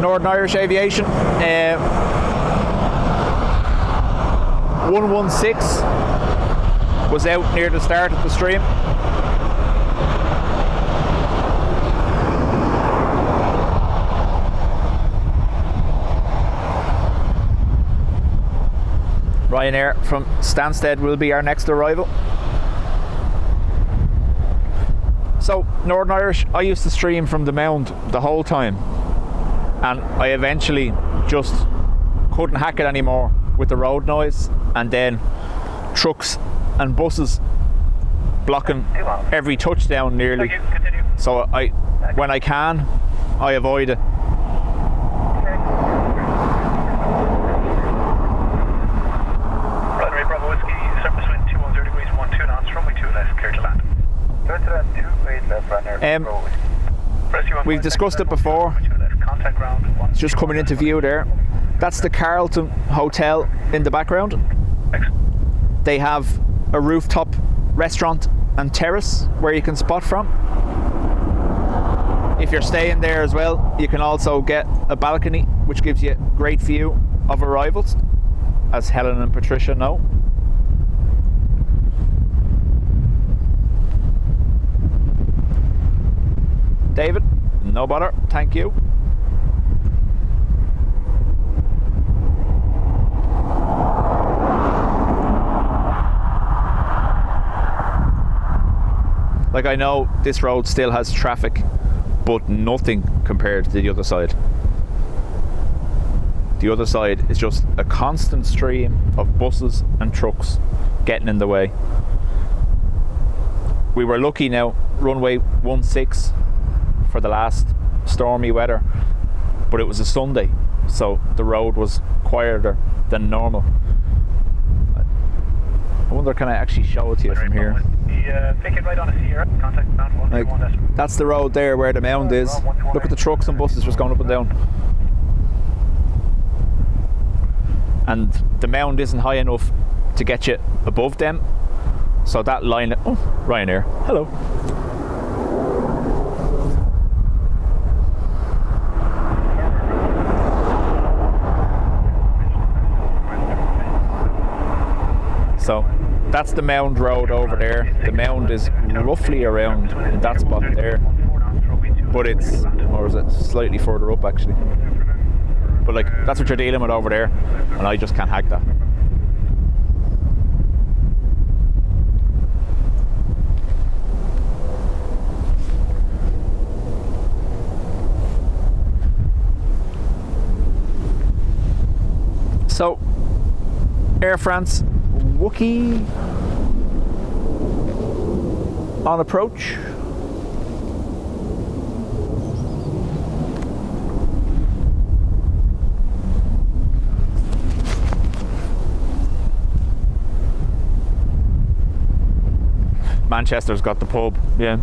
Northern Irish Aviation, 116 was out near the start of the stream. Ryanair from Stansted will be our next arrival. So Northern Irish, I used to stream from the mound the whole time, and I eventually just couldn't hack it anymore with the road noise, and then trucks and buses blocking every touchdown nearly. So when I can, I avoid it. Runway Bravo Whiskey, surface wind 210 degrees, 12 knots, runway 2 left, clear to land. Clear to land, 28 left, runner. We've discussed it before. It's just coming into view there. That's the Carlton Hotel in the background. They have a rooftop restaurant and terrace where you can spot from. If you're staying there as well, you can also get a balcony which gives you a great view of arrivals, as Helen and Patricia know. David, no bother, thank you. Like, I know this road still has traffic, but nothing compared to the other side. The other side is just a constant stream of buses and trucks getting in the way. We were lucky now runway 16 for the last stormy weather, but it was a Sunday, so the road was quieter than normal. I wonder, can I actually show it to you from here? Pick it right on a Sierra. Contact mound 121. That's the road there where the mound is. Look at the trucks and buses just going up and down. And the mound isn't high enough to get you above them. So that line... Oh, Ryanair. Hello. So that's the mound road over there. The mound is roughly around in that spot there, but it's, or is it slightly further up actually? But like, that's what you're dealing with over there, and I just can't hack that. So Air France Wookiee on approach. Manchester's got the pub, yeah.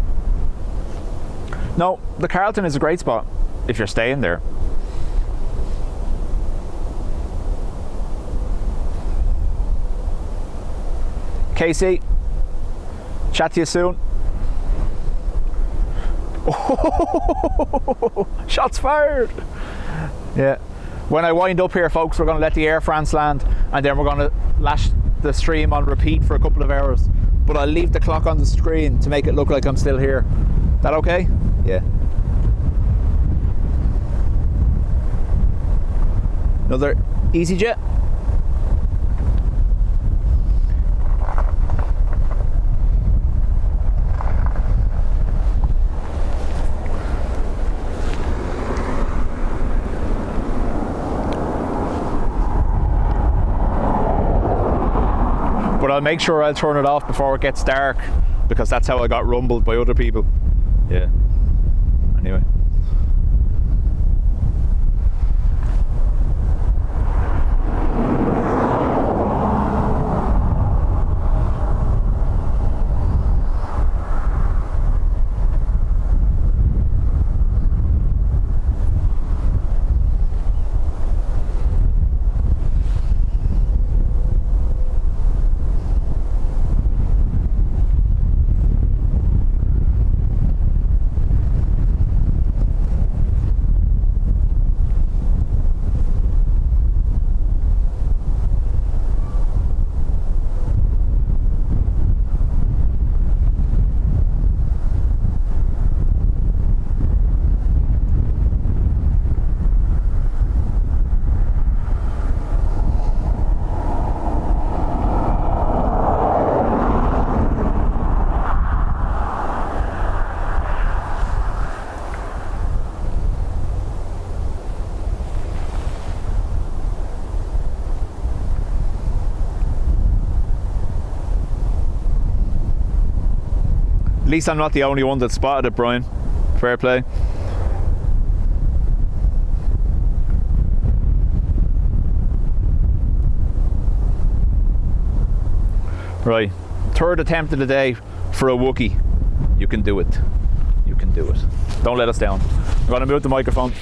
No, the Carlton is a great spot if you're staying there. Casey, chat to you soon. Oh, shots fired. Yeah. When I wind up here, folks, we're going to let the Air France land, and then we're going to lash the stream on repeat for a couple of hours. But I'll leave the clock on the screen to make it look like I'm still here. That okay? Yeah. Another EasyJet. But I'll make sure I'll turn it off before it gets dark, because that's how I got rumbled by other people. Yeah. Anyway. At least I'm not the only one that spotted it, Brian. Fair play. Right, third attempt of the day for a Wookiee. You can do it. You can do it. Don't let us down. I'm going to move the microphone.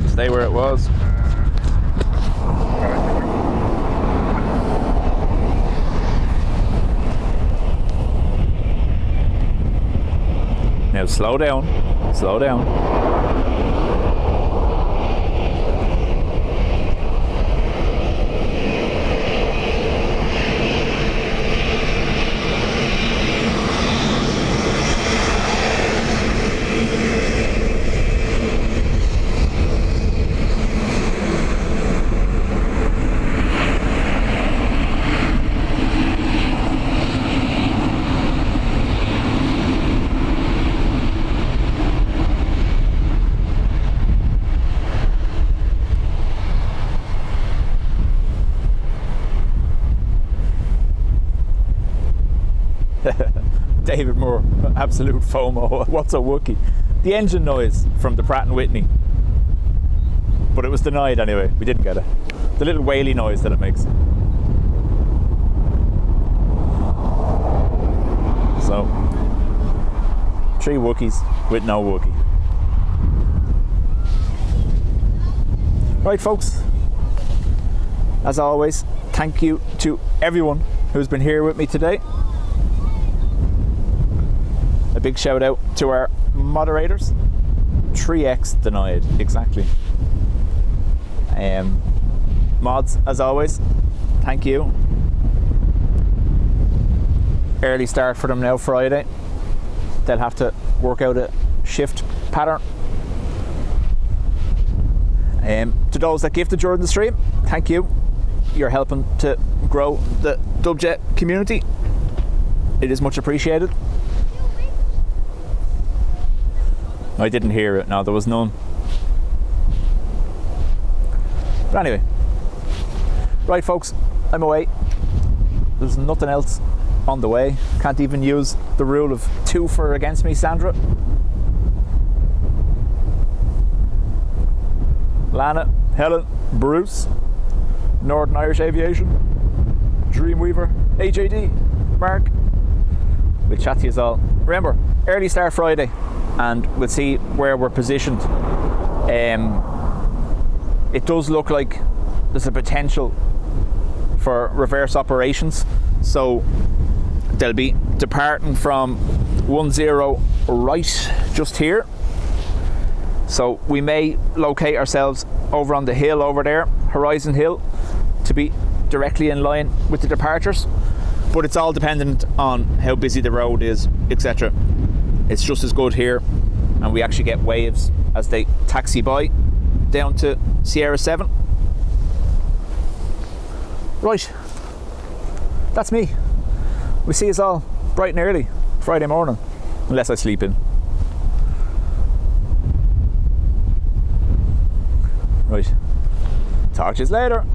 Stay where it was. Now slow down, slow down. David Moore, absolute FOMO. What's a Wookie? The engine noise from the Pratt & Whitney. But it was denied anyway. We didn't get it. The little whaley noise that it makes. So, 3 Wookiees with no Wookie. Right, folks. As always, thank you to everyone who's been here with me today. A big shout out to our moderators. 3x denied, exactly. Mods, as always, thank you. Early start for them now Friday. They'll have to work out a shift pattern. To those that gifted during the stream, thank you. You're helping to grow the Dubjet community. It is much appreciated. I didn't hear it. No, there was none. But anyway, right, folks, I'm away. There's nothing else on the way. Can't even use the rule of 2 for against me, Sandra. Lana, Helen, Bruce, Northern Irish Aviation, Dreamweaver, AJD, Mark. We'll chat to you all. Remember, early start Friday, and we'll see where we're positioned. It does look like there's a potential for reverse operations, so they'll be departing from 10 right just here. So we may locate ourselves over on the hill over there, Horizon Hill, to be directly in line with the departures, but it's all dependent on how busy the road is, etc. It's just as good here, and we actually get waves as they taxi by down to Sierra 7. Right, that's me. We see us all bright and early Friday morning, unless I sleep in. Right, talk to you later.